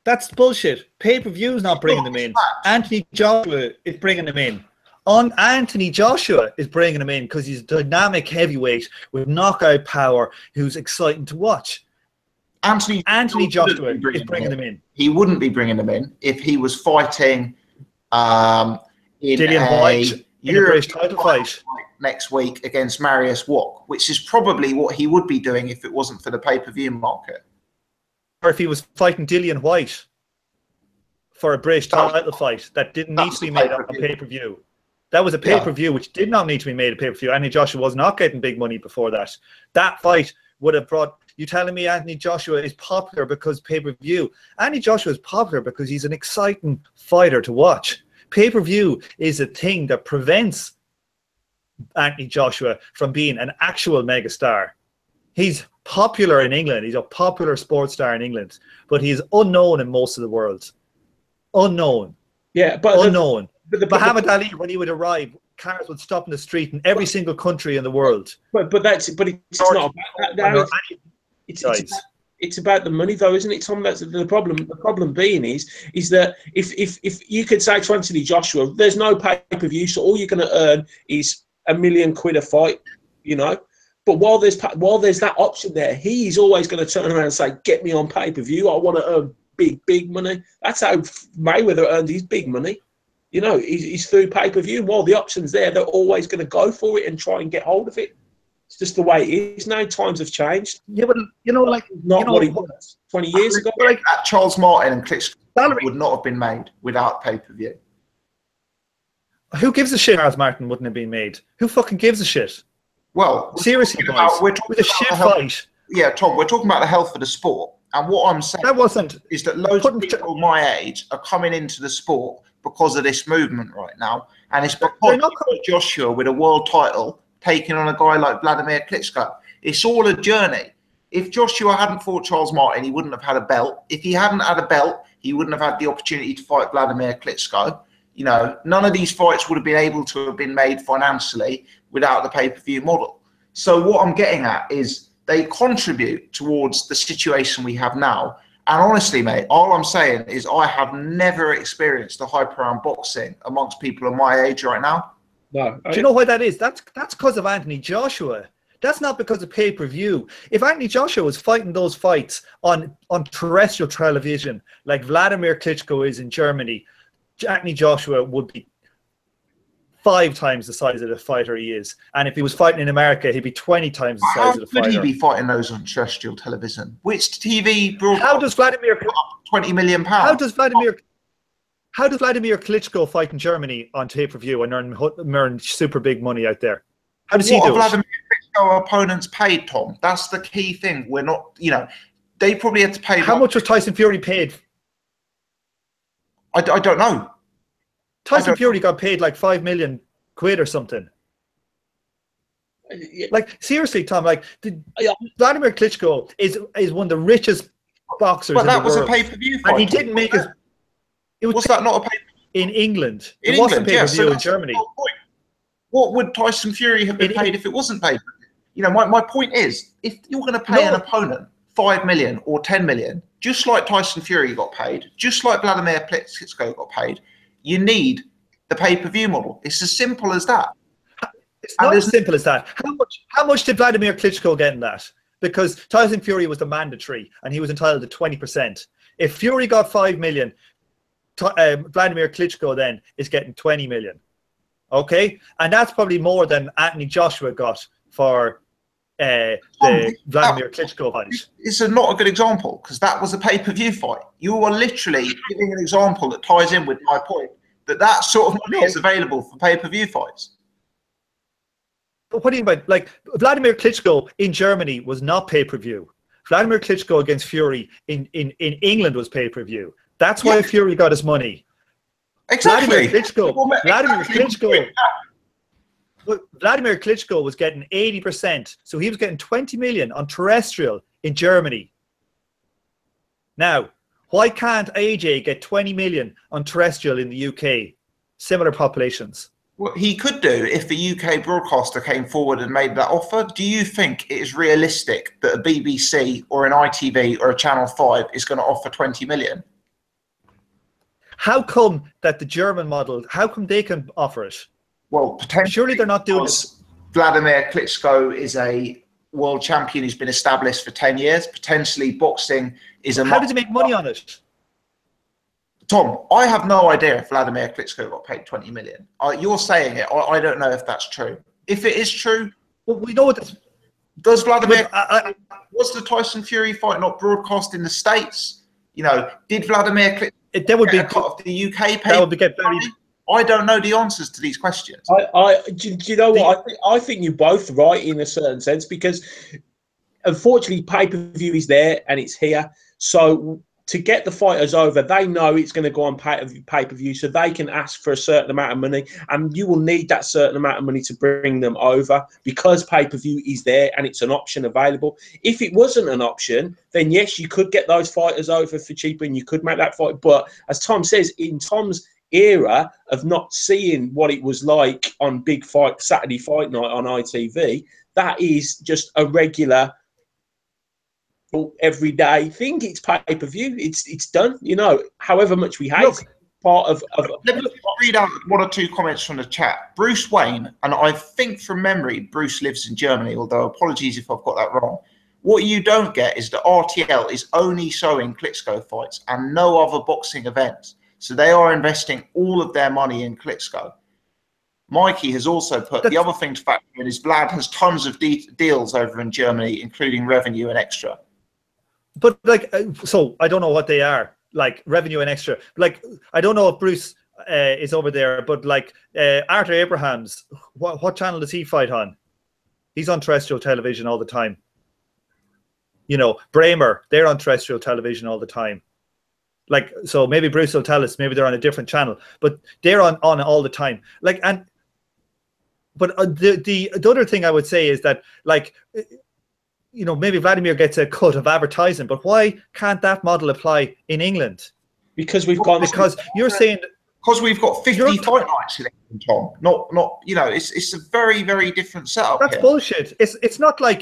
That's bullshit. Pay-per-view is not bringing them in. Anthony Joshua is bringing them in. Anthony Joshua is bringing him in because he's a dynamic heavyweight with knockout power who's exciting to watch. Anthony Joshua is bringing them in. He wouldn't be bringing them in if he was fighting in Dillian White in a British title fight next week against Marius Wack, which is probably what he would be doing if it wasn't for the pay-per-view market. Or if he was fighting Dillian White for a British title fight that didn't need to be made on a pay-per-view. That was a pay-per-view which did not need to be made a pay-per-view. Anthony Joshua was not getting big money before that. That fight would have brought... You telling me Anthony Joshua is popular because pay-per-view? Anthony Joshua is popular because he's an exciting fighter to watch. Pay-per-view is a thing that prevents Anthony Joshua from being an actual megastar. He's popular in England. He's a popular sports star in England, but he's unknown in most of the world. Unknown. Yeah, but unknown. Muhammad Ali, when he would arrive, cars would stop in the street in every single country in the world. But it's not about that. It's about the money, though, isn't it, Tom? That's the problem. The problem being is that if you could say to Anthony Joshua, there's no pay-per-view, so all you're going to earn is £1 million a fight, you know. But while there's that option there, he's always going to turn around and say, "Get me on pay-per-view. I want to earn big money." That's how Mayweather earned his big money. You know, he's through pay-per-view. And while the option's there, they're always going to go for it and try and get hold of it. It's just the way it is now. Times have changed. Yeah, but you know, like what he was 20 years ago. Like that Charles Martin and Klitschko would not have been made without pay-per-view. Who gives a shit? Charles Martin wouldn't have been made. Who fucking gives a shit? Well, seriously, guys, we're talking about a shit fight. Yeah, Tom, we're talking about the health of the sport, and what I'm saying is that loads of people my age are coming into the sport because of this movement right now, and it's because Joshua with a world title taking on a guy like Vladimir Klitschko. It's all a journey. If Joshua hadn't fought Charles Martin, he wouldn't have had a belt. If he hadn't had a belt, he wouldn't have had the opportunity to fight Vladimir Klitschko. You know, none of these fights would have been able to have been made financially without the pay-per-view model. So what I'm getting at is they contribute towards the situation we have now. And honestly, mate, all I'm saying is I have never experienced the hype around boxing amongst people of my age right now. No. Do you know why that is? That's because of Anthony Joshua. That's not because of pay-per-view. If Anthony Joshua was fighting those fights on terrestrial television, like Vladimir Klitschko is in Germany, Anthony Joshua would be 5 times the size of the fighter he is. And if he was fighting in America, he'd be 20 times the size of the fighter. How could he be fighting those on terrestrial television? Which TV broadcast? How does Vladimir... £20 million? How does Vladimir Klitschko fight in Germany on pay-per-view and earn super big money out there? How does he do it? Vladimir Klitschko opponents paid, Tom? That's the key thing. We're not, you know, they probably had to pay. How much was Tyson Fury paid? I don't know. Tyson Fury got paid like £5 million or something. Like, seriously, Tom, like, Vladimir Klitschko is one of the richest boxers in the world. But that was a pay-per-view fight. And he didn't make it. Was that not a pay-per-view? In England. It wasn't pay-per-view in Germany. What would Tyson Fury have been paid if it wasn't pay-per-view? You know, my point is, if you're going to pay an opponent 5 million or 10 million, just like Tyson Fury got paid, just like Vladimir Klitschko got paid, you need the pay-per-view model. It's as simple as that. It's not as simple as that. How much did Vladimir Klitschko get in that? Because Tyson Fury was the mandatory, and he was entitled to 20%. If Fury got 5 million, Vladimir Klitschko then is getting 20 million. Okay? And that's probably more than Anthony Joshua got for the Vladimir Klitschko fight. It's not a good example because that was a pay-per-view fight. You are literally giving an example that ties in with my point that sort of money is available for pay-per-view fights. But what do you mean by, like, Vladimir Klitschko in Germany was not pay-per-view. Vladimir Klitschko against Fury in England was pay-per-view. That's why Fury got his money. Exactly. Vladimir Klitschko was getting 80%, so he was getting 20 million on terrestrial in Germany. Now, why can't AJ get 20 million on terrestrial in the UK? Similar populations. Well, he could do if the UK broadcaster came forward and made that offer. Do you think it is realistic that a BBC or an ITV or a Channel 5 is going to offer 20 million? How come that the German model, how come they can offer it? Well, potentially, surely they're not doing it. Vladimir Klitschko is a world champion who's been established for 10 years. Potentially boxing is a... How did he make money on it? Tom, I have no idea if Vladimir Klitschko got paid 20 million. You're saying it. I don't know if that's true. If it is true... Well, we know what... Does Vladimir... was the Tyson Fury fight not broadcast in the States? You know, did Vladimir Klitschko that would be cut of the UK pay? That would get very... I don't know the answers to these questions. Do you know what? I think you're both right in a certain sense because, unfortunately, pay-per-view is there and it's here. So to get the fighters over, they know it's going to go on pay-per-view, so they can ask for a certain amount of money, and you will need that certain amount of money to bring them over because pay-per-view is there and it's an option available. If it wasn't an option, then yes, you could get those fighters over for cheaper and you could make that fight. But as Tom says, in Tom's era of not seeing what it was like on big fight Saturday fight night on ITV, that is just a regular everyday thing. It's pay-per-view, it's done, you know, however much we hate. Look, part of let me read out one or two comments from the chat. Bruce Wayne, and I think from memory Bruce lives in Germany, although apologies if I've got that wrong. What you don't get is that RTL is only showing Klitschko fights and no other boxing events. So they are investing all of their money in Klitschko. Mikey has also put the other thing to factor in is Vlad has tons of deals over in Germany, including revenue and extra. But like, so I don't know what they are, like revenue and extra. Like, I don't know if Bruce is over there, but like Arthur Abrahams, what channel does he fight on? He's on terrestrial television all the time. You know, Bramer, they're on terrestrial television all the time. Like, so maybe Bruce will tell us, maybe they're on a different channel, but they're on all the time. Like, but the other thing I would say is that, like, you know, maybe Vladimir gets a cut of advertising, but why can't that model apply in England? Because we've gone. Because you're saying. Because we've got 50 fight nights in England, Tom. Not you know, it's a very, very different setup. That's bullshit. It's not like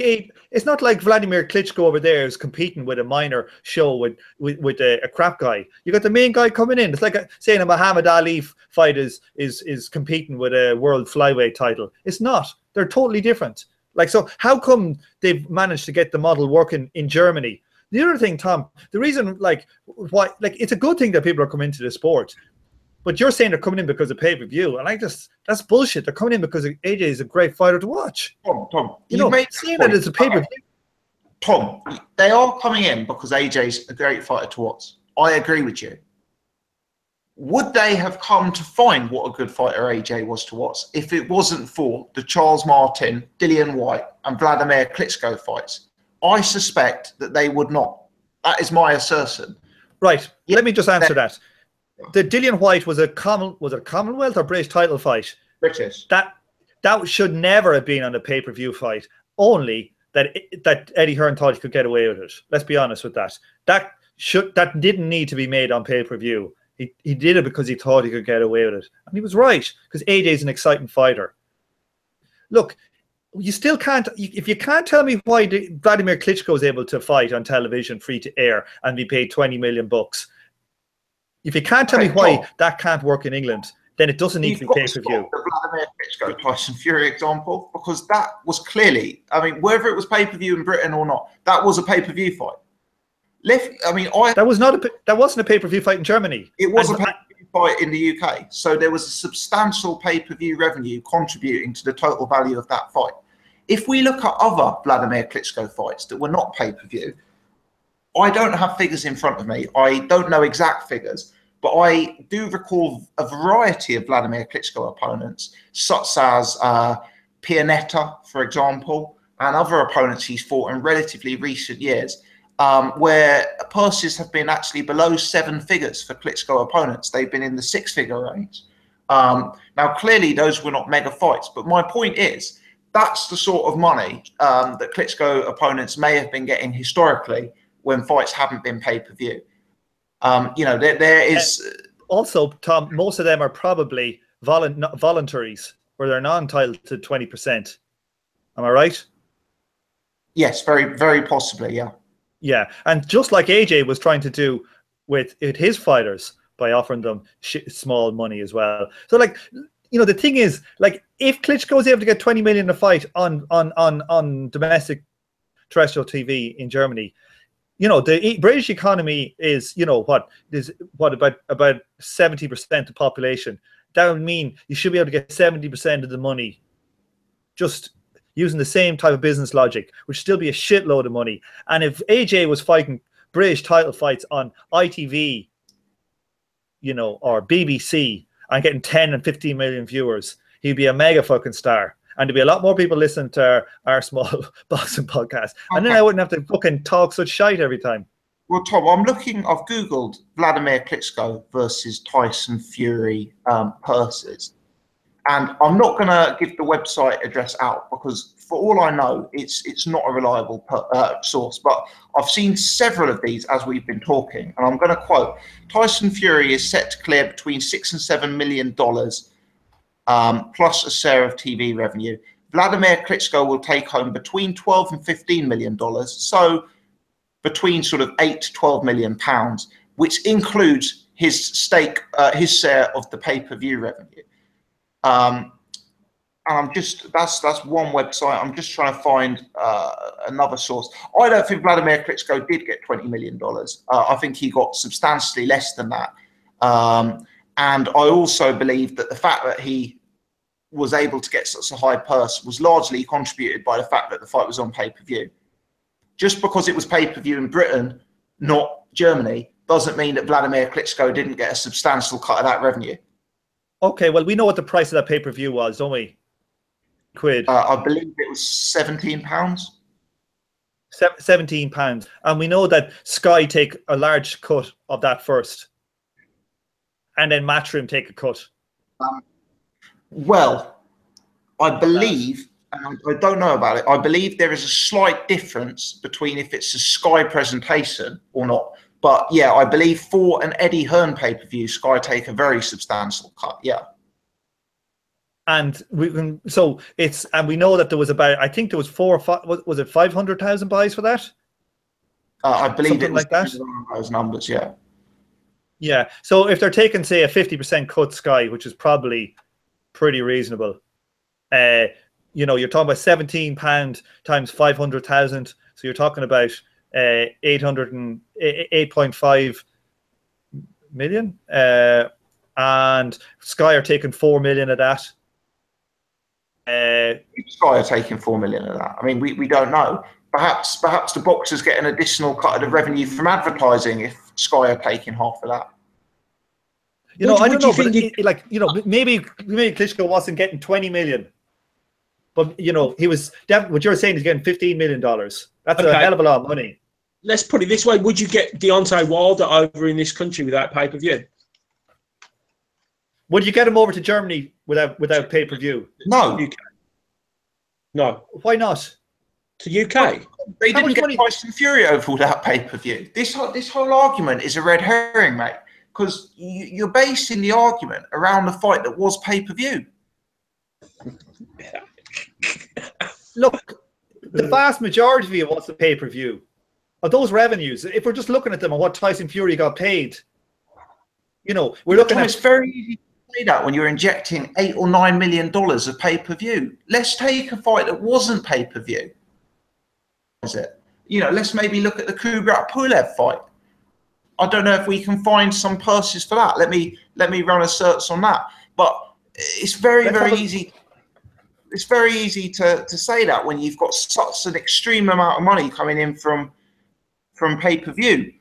Vladimir Klitschko over there is competing with a minor show with a crap guy. You got the main guy coming in. It's like saying a Muhammad Ali fight is competing with a world flyweight title. It's not. They're totally different. Like, so how come they've managed to get the model working in Germany? The other thing, Tom, the reason why it's a good thing that people are coming into the sport. But you're saying they're coming in because of pay-per-view, and that's bullshit. They're coming in because AJ is a great fighter to watch. Tom, you know, saying that it's a pay-per-view. Tom, they are coming in because AJ's a great fighter to watch. I agree with you. Would they have come to find what a good fighter AJ was to watch if it wasn't for the Charles Martin, Dillian Whyte, and Vladimir Klitschko fights? I suspect that they would not. That is my assertion. Right. Yeah, let me just answer that. The Dillian Whyte was a Commonwealth or British title fight. British. That should never have been on a pay-per-view fight. Only that Eddie Hearn thought he could get away with it. Let's be honest with that. That didn't need to be made on pay-per-view. He did it because he thought he could get away with it, and he was right because AJ is an exciting fighter. Look, you still can't. If you can't tell me why Vladimir Klitschko is able to fight on television, free to air, and be paid $20 million. If you can't tell me why that can't work in England, then it doesn't need to be pay-per-view. The Vladimir Klitschko Tyson Fury example, because that was clearly, I mean, whether it was pay-per-view in Britain or not, that was a pay-per-view fight. That wasn't a pay-per-view fight in Germany. It was a pay-per-view fight in the UK. So there was a substantial pay-per-view revenue contributing to the total value of that fight. If we look at other Vladimir Klitschko fights that were not pay-per-view, I don't have figures in front of me. I don't know exact figures, but I do recall a variety of Vladimir Klitschko opponents, such as Pianetta, for example, and other opponents he's fought in relatively recent years, where purses have been actually below 7 figures for Klitschko opponents. They've been in the 6-figure range. Now, clearly, those were not mega fights, but my point is that's the sort of money that Klitschko opponents may have been getting historically when fights haven't been pay-per-view. You know, there is... Also, Tom, most of them are probably voluntaries, where they're not entitled to 20%. Am I right? Yes, very, very possibly, yeah. Yeah, and just like AJ was trying to do with his fighters by offering them small money as well. So, like, you know, the thing is, like, if Klitschko is able to get 20 million a fight on domestic terrestrial TV in Germany, you know, the British economy is, you know, about 70% of the population. That would mean you should be able to get 70% of the money just using the same type of business logic, which still be a shitload of money. And if AJ was fighting British title fights on ITV, you know, or BBC and getting 10 and 15 million viewers, he'd be a mega fucking star. And there'd be a lot more people listening to our small boxing podcast. And then I wouldn't have to fucking talk such shite every time. Well, Tom, I've Googled Vladimir Klitschko versus Tyson Fury purses. And I'm not going to give the website address out because for all I know, it's not a reliable source. But I've seen several of these as we've been talking. And I'm going to quote, Tyson Fury is set to clear between $6 and $7 million plus a share of TV revenue. Vladimir Klitschko will take home between $12 and $15 million. So between sort of £8 to £12 million, which includes his stake, his share of the pay-per-view revenue. And that's one website. I'm just trying to find another source. I don't think Vladimir Klitschko did get $20 million. I think he got substantially less than that. And I also believe that the fact that he was able to get such a high purse was largely contributed by the fact that the fight was on pay-per-view. Just because it was pay-per-view in Britain, not Germany, doesn't mean that Vladimir Klitschko didn't get a substantial cut of that revenue. Okay, well, we know what the price of that pay-per-view was, don't we? Quid. I believe it was £17. £17. And we know that Sky take a large cut of that first. And then Matchroom take a cut. Well, I believe I don't know about it. I believe there is a slight difference between if it's a Sky presentation or not. But yeah, I believe for an Eddie Hearn pay-per-view, Sky take a very substantial cut. Yeah. And we can, so it's, and we know that there was about, I think there was 4 or 5, was it 500,000 buys for that? I believe Something it was like that. Those numbers, yeah. Yeah. So if they're taking, say, a 50% cut, Sky, which is probably pretty reasonable, you know, you're talking about £17 times 500,000. So you're talking about 8.5 million. And Sky are taking 4 million of that. Sky are taking 4 million of that. I mean, we don't know. Perhaps the boxers get an additional cut of the revenue from advertising if Sky are taking half of that. You know, I don't know, but like, you know, maybe Klitschko wasn't getting 20 million, but you know, he was. What you're saying is getting $15 million. That's a hell of a lot of money. Let's put it this way: would you get Deontay Wilder over in this country without pay-per-view? Would you get him over to Germany without pay-per-view? No. UK. No. Why not? To UK? They didn't get Tyson Fury over without pay-per-view. This whole argument is a red herring, mate, because you're basing the argument around the fight that was pay-per-view. Look, the vast majority of it was the pay-per-view. Of those revenues, if we're just looking at them and what Tyson Fury got paid, you know, we're looking at... It's very easy to say that when you're injecting $8 or $9 million of pay-per-view. Let's take a fight that wasn't pay-per-view. Is it? You know, let's maybe look at the Kubrat-Pulev fight. I don't know if we can find some purses for that. Let me run a search on that. But it's very easy. It's very easy to say that when you've got such an extreme amount of money coming in from pay-per-view. In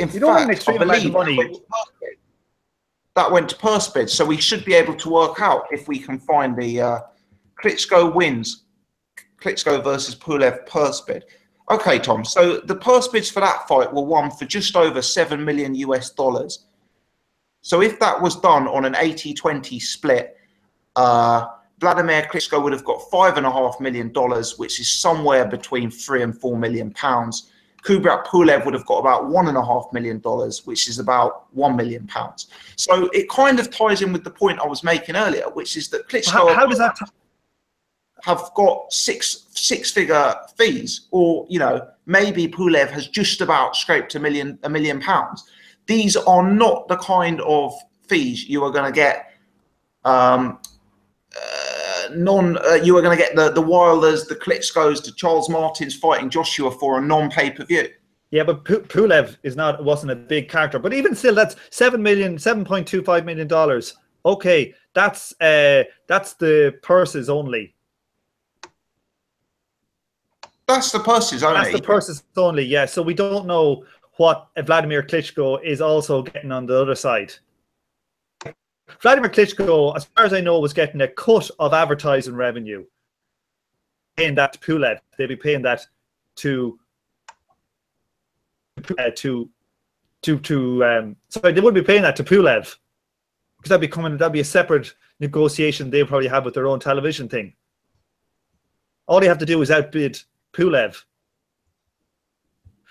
fact, I believe that went to purse bid. So we should be able to work out if we can find the Klitschko wins, Klitschko versus Pulev purse bid. Okay, Tom. So the purse bids for that fight were won for just over $7 million US. So if that was done on an 80-20 split, Vladimir Klitschko would have got $5.5 million, which is somewhere between £3 and £4 million. Kubrat-Pulev would have got about $1.5 million, which is about £1 million. So it kind of ties in with the point I was making earlier, which is that Klitschko how does that have got six-figure fees, or you know, maybe Pulev has just about scraped a million pounds. These are not the kind of fees you are going to get. You are going to get the Wilders, the Klitschkos, the Charles Martins fighting Joshua for a non-pay-per-view. Yeah, but Pulev wasn't a big character. But even still, that's $7.25 million. Okay, that's the purses only. That's the purses only. That's the purses only. Yeah. So we don't know what Vladimir Klitschko is also getting on the other side. Vladimir Klitschko, as far as I know, was getting a cut of advertising revenue. Paying that to Pulev. They'd be paying that to sorry, they wouldn't be paying that to Pulev, because that'd be a separate negotiation they probably have with their own television thing. All they have to do is outbid Pulev.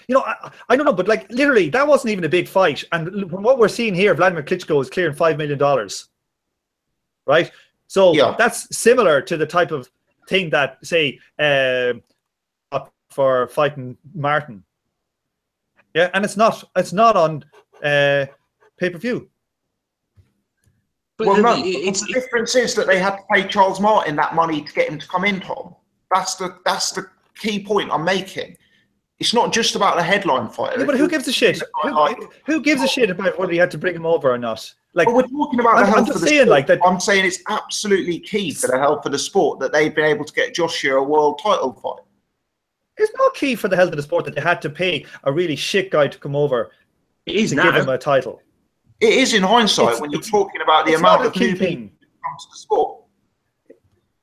You know, I don't know, but like literally, that wasn't even a big fight. And from what we're seeing here, Vladimir Klitschko is clearing $5 million, right? So yeah, that's similar to the type of thing that, say, for fighting Martin. Yeah, and it's not on pay-per-view. Well, no, the difference is that they had to pay Charles Martin that money to get him to come in, Tom. That's the key point I'm making. It's not just about the headline fighter. Yeah, but who gives a shit? Who gives a shit about whether he had to bring him over or not? Like, well, we're talking about the health of the sport. Like that. I'm saying it's absolutely key for the health of the sport that they've been able to get Joshua a world title fight. It's not key for the health of the sport that they had to pay a really shit guy to come over to give him a title. It is in hindsight when you're talking about the amount of new people who come to the sport.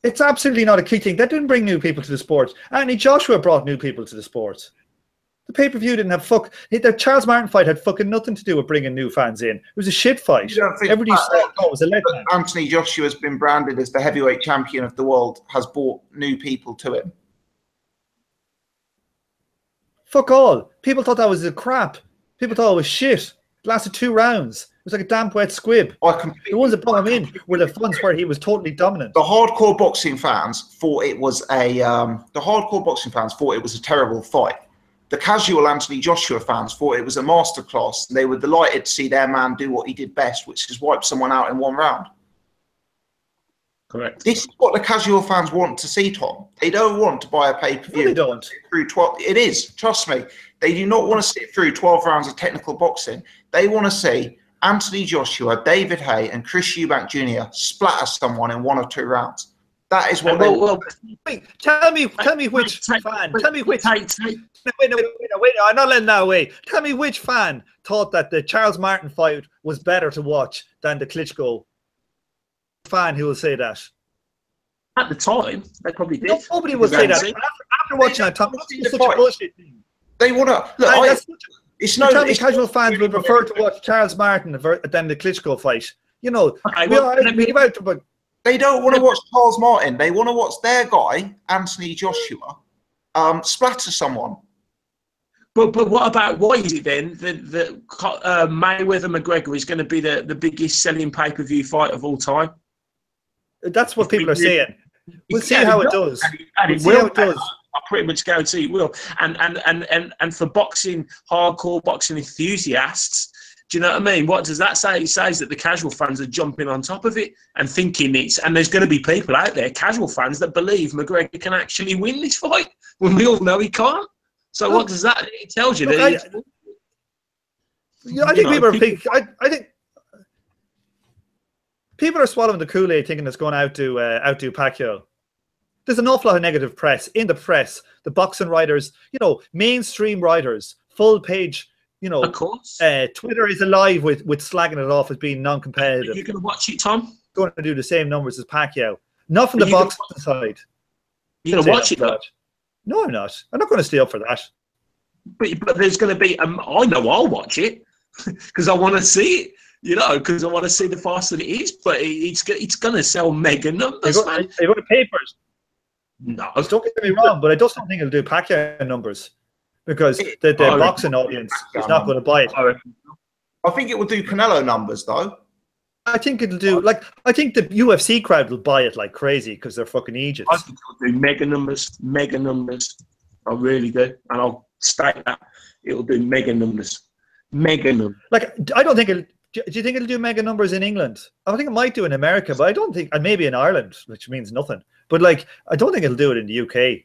It's absolutely not a key thing. That didn't bring new people to the sport. Anthony Joshua brought new people to the sport. The pay-per-view didn't have the Charles Martin fight had fucking nothing to do with bringing new fans in. It was a shit fight. Everybody said, "Oh, it was a letdown." Anthony Joshua has been branded as the heavyweight champion of the world, has brought new people to him. Fuck all. People thought that was a crap. People thought it was shit. It lasted 2 rounds. It was like a damp wet squib. The ones that brought him in were the ones where he was totally dominant. The hardcore boxing fans thought it was a terrible fight. The casual Anthony Joshua fans thought it was a masterclass. They were delighted to see their man do what he did best, which is wipe someone out in 1 round. Correct. This is what the casual fans want to see, Tom. They don't want to buy a pay-per-view. No, they don't. Through 12, it is, trust me. They do not want to sit through 12 rounds of technical boxing. They want to see Anthony Joshua, David Haye, and Chris Eubank Jr. splatter someone in 1 or 2 rounds. That is what they want. Wait, tell me which fan. Tell me which. Wait, I'm not letting that away. Tell me which fan thought that the Charles Martin fight was better to watch than the Klitschko fan who will say that. At the time, they probably did. Nobody will say that. After watching that, Tom, it's such a bullshit thing. They want to look. It's no. Tell me, casual fans would prefer to watch Charles Martin than the Klitschko fight. You know, they don't want to watch Charles Martin. They want to watch their guy, Anthony Joshua, splatter someone. But what about, why is it then that Mayweather McGregor is going to be the biggest selling pay-per-view fight of all time? That's what people are saying. We'll see how it does. And it will. I pretty much guarantee it will. And for boxing, hardcore boxing enthusiasts, do you know what I mean? What does that say? It says that the casual fans are jumping on top of it and thinking and there's going to be people out there, casual fans, that believe McGregor can actually win this fight when we all know he can't. So what does that? It tells you that. I think people are thinking. I think people are swallowing the Kool-Aid, thinking it's going to outdo Pacquiao. There's an awful lot of negative press in the press. The boxing writers, mainstream writers, full page. Of course. Twitter is alive with slagging it off as being non-competitive. You're going to watch it, Tom? Going to do the same numbers as Pacquiao. Not from the boxing side. You're going to watch it, though? No, I'm not. I'm not going to stay up for that. But there's going to be. I know I'll watch it because I want to see it. Because I want to see the fast that it is. But it's going to sell mega numbers, man. They go to papers. No, don't get me wrong, but I just don't think it'll do Pacquiao numbers because the boxing audience is not going to buy it. I think it will do Canelo numbers, though. I think it'll do I think the UFC crowd will buy it like crazy because they're fucking Egypt. I think it'll do mega numbers. I really do, and I'll state that it'll do mega numbers. I don't think it'll. Do you think it'll do mega numbers in England? I think it might do in America, but I don't think, and maybe in Ireland, which means nothing. But I don't think it'll do it in the UK. Are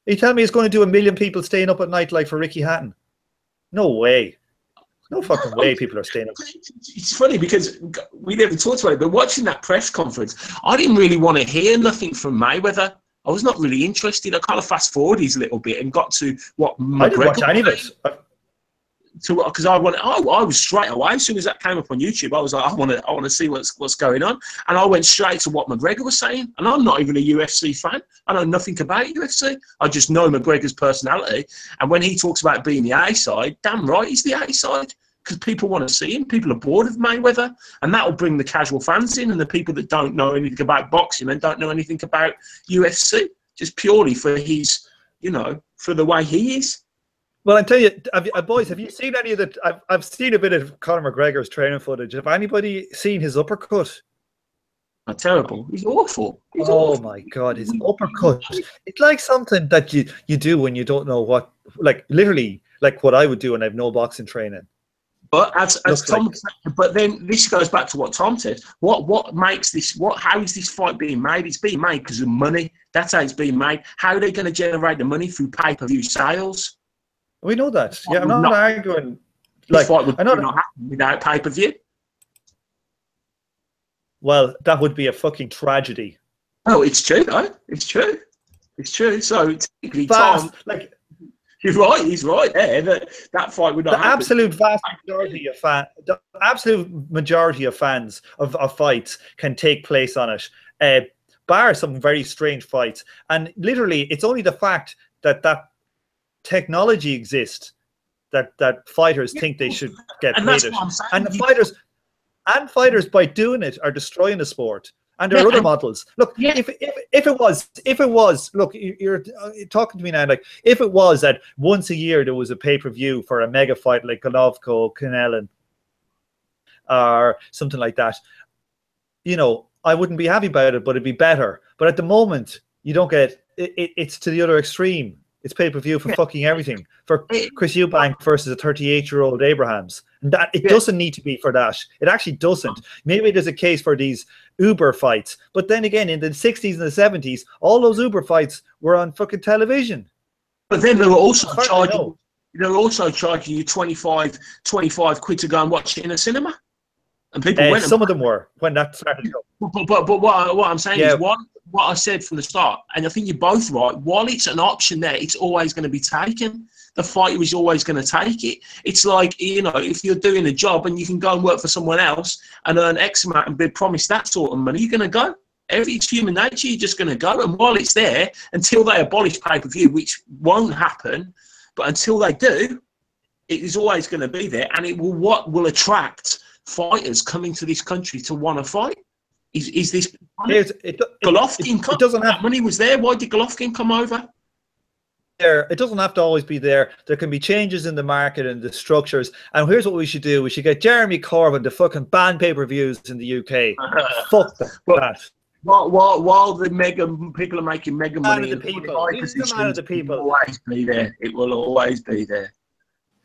you telling me it's going to do 1 million people staying up at night like for Ricky Hatton? No way. No fucking way people are staying up. It's funny because we never talked about it, but watching that press conference, I didn't really want to hear nothing from Mayweather. I was not really interested. I kind of fast forwarded a little bit and got to what McGregor. I didn't watch any of it. Because I was straight away as soon as that came up on YouTube. I was like, I want to see what's going on, and I went straight to what McGregor was saying. And I'm not even a UFC fan. I know nothing about UFC. I just know McGregor's personality. And when he talks about being the A side, damn right he's the A side because people want to see him. People are bored of Mayweather, and that will bring the casual fans in and the people that don't know anything about boxing and don't know anything about UFC, just purely for his, for the way he is. Well, I tell you, boys, have you seen any of the? I've seen a bit of Conor McGregor's training footage. Have anybody seen his uppercut? Terrible. He's awful. My God, his uppercut. It's like something that you do when you don't know what, literally, like what I would do when I have no boxing training. But as Tom, but then this goes back to what Tom said. What makes this? How is this fight being made? It's being made because of money. That's how it's being made. How are they going to generate the money through pay-per-view sales? We know that. Yeah, I'm not arguing. This fight would not happen without pay-per-view. Well, that would be a fucking tragedy. Oh, it's true, though. It's true. So technically, Tom, you're right. He's right there. That fight would not happen. The absolute majority of fans of fights can take place on it. Bar some very strange fights, and literally, it's only the fact that technology exists that fighters think they should get paid it. And the fighters by doing it are destroying the sport. And there are other models. Look, if it was, look, you're talking to me now. Like, if it was that once a year there was a pay-per-view for a mega fight like Golovkin, Canellan, or something like that, you know, I wouldn't be happy about it, but it'd be better. But at the moment, you don't get it. It's to the other extreme. It's pay-per-view for fucking everything. For Chris Eubank versus a 38-year-old Abrahams. And that it doesn't need to be for that. It actually doesn't. Maybe there's a case for these Uber fights. But then again, in the 60s and the 70s, all those Uber fights were on fucking television. But then they were also charging you 25 quid to go and watch it in a cinema. And people went. Some of them were when that started. But what I'm saying is what I said from the start, and I think you're both right. While it's an option there, it's always going to be taken. The fighter is always going to take it. It's like, you know, if you're doing a job and you can go and work for someone else and earn X amount and be promised that sort of money, you're going to go. It's human nature. You're just going to go. And while it's there, until they abolish pay-per-view, which won't happen, but until they do, it is always going to be there. And it will will attract fighters coming to this country to want to fight. Is this Golovkin? It doesn't have money was there. Why did Golovkin come over? It doesn't have to always be there. There can be changes in the market and the structures. And here's what we should do: we should get Jeremy Corbyn to fucking ban pay-per-views in the UK. Fuck that. While the people are making mega money, the people. He's the man of the people. It will always be there. It will always be there.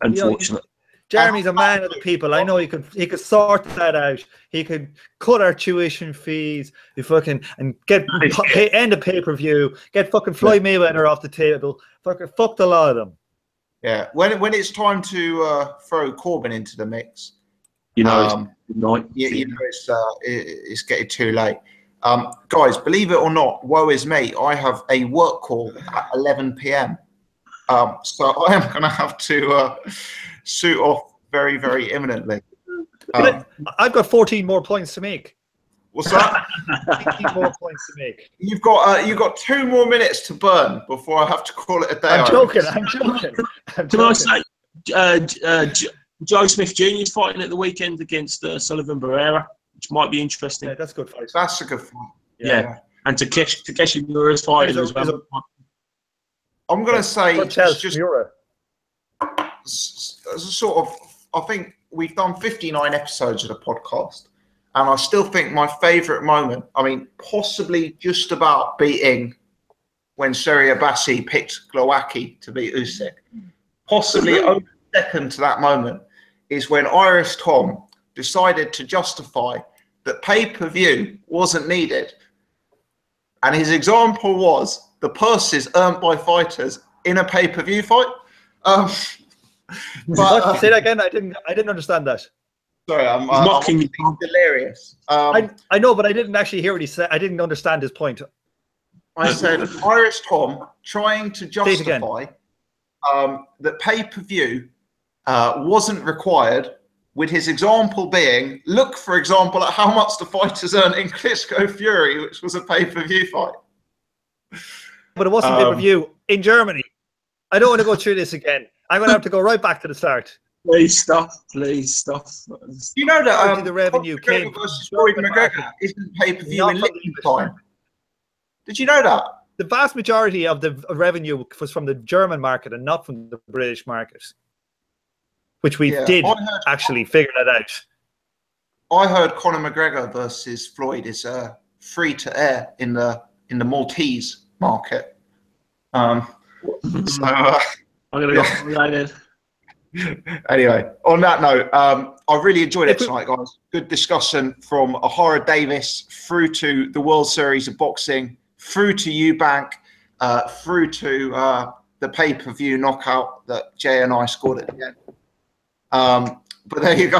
Unfortunately. Jeremy's a man of the people. I know he could sort that out. He could cut our tuition fees. He fucking and end a pay-per-view. Get fucking Floyd Mayweather off the table. Fuck the lot of them. Yeah. When it's time to throw Corbyn into the mix, you know, it's getting too late. Guys, believe it or not, woe is me. I have a work call at 11 p.m. So I am going to have to suit off very, very imminently. I've got 14 more points to make. What's that? 18 more points to make. You've got 2 more minutes to burn before I have to call it a day. I'm joking. Can I say, Joe Smith Jr. is fighting at the weekend against Sullivan Barrera, which might be interesting. Yeah, that's a good fight. That's a good fight. Yeah. And Takeshi Miura is fighting as well. I'm going to say Miura. As a sort of, I think we've done 59 episodes of the podcast, and I still think my favourite moment, I mean, possibly just about beating when Surya Bassi picked Glowacki to beat Usyk, possibly only second to that moment, is when Irish Tom decided to justify that pay-per-view wasn't needed. And his example was the purses earned by fighters in a pay-per-view fight. But say that again. I didn't understand that. Sorry, I'm mocking you. Delirious. I know, but I didn't actually hear what he said. I didn't understand his point. I said Irish Tom trying to justify that pay-per-view wasn't required, with his example being, look, for example, at how much the fighters earned in Klitschko Fury, which was a pay-per-view fight. But it wasn't pay-per-view in Germany. I don't want to go through this again. I'm going to have to go right back to the start. Please stop. You know that the revenue came versus Floyd McGregor isn't pay-per-view in living time. Did you know that? The vast majority of the revenue was from the German market and not from the British market, which we did actually figure that out. I heard Conor McGregor versus Floyd is free to air in the Maltese market. I'm going to go right in. Anyway, on that note, I really enjoyed it tonight, guys. Good discussion from Ohara Davies through to the World Series of Boxing, through to Eubank, through to the pay-per-view knockout that Jay and I scored at the end. But there you go.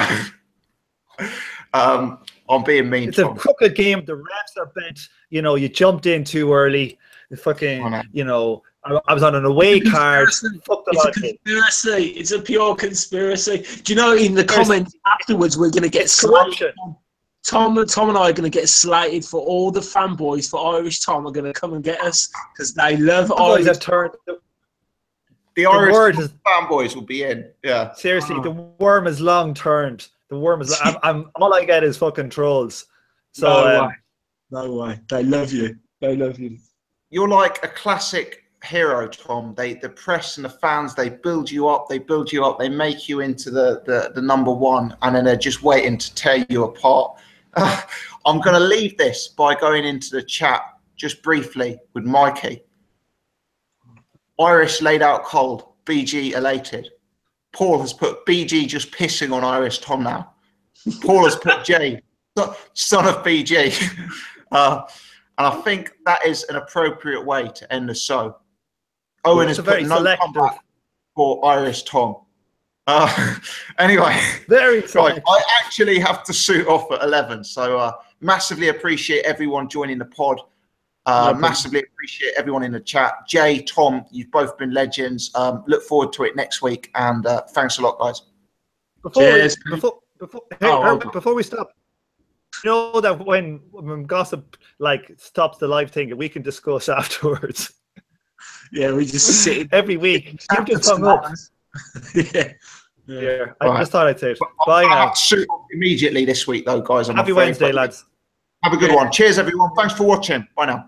I'm being mean. It's a crooked game. The refs are bent. You know, you jumped in too early. The fucking, you know, I was on an away card. It's a conspiracy. It's a pure conspiracy. Do you know, in the comments afterwards, we're going to get slated. Tom and I are going to get slated for all the fanboys for Irish Tom are going to come and get us because they love Irish. The Irish fanboys will be in. Yeah. Seriously, the worm is long turned. The worm is. I'm all I get is fucking trolls. So no way. They love you. They love you. You're like a classic hero, Tom. The press and the fans, they build you up. They build you up. They make you into the number one, and then they're just waiting to tear you apart. I'm going to leave this by going into the chat just briefly with Mikey. Irish laid out cold. BG elated. Paul has put BG just pissing on Irish Tom now. Paul has put Jay, son of BG. And I think that is an appropriate way to end the show. Owen has put no comeback for Irish Tom. Anyway, right, I actually have to shoot off at 11. So massively appreciate everyone joining the pod. Massively appreciate everyone in the chat. Jay, Tom, you've both been legends. Look forward to it next week, and thanks a lot, guys. Before we stop, you know that when gossip stops the live thing, we can discuss afterwards. Yeah, we just sit every week. You just hung up. Yeah. I just thought I'd say it. Bye now. Shoot immediately this week, though, guys. Happy Wednesday, lads. Have a good one. Cheers, everyone. Thanks for watching. Bye now.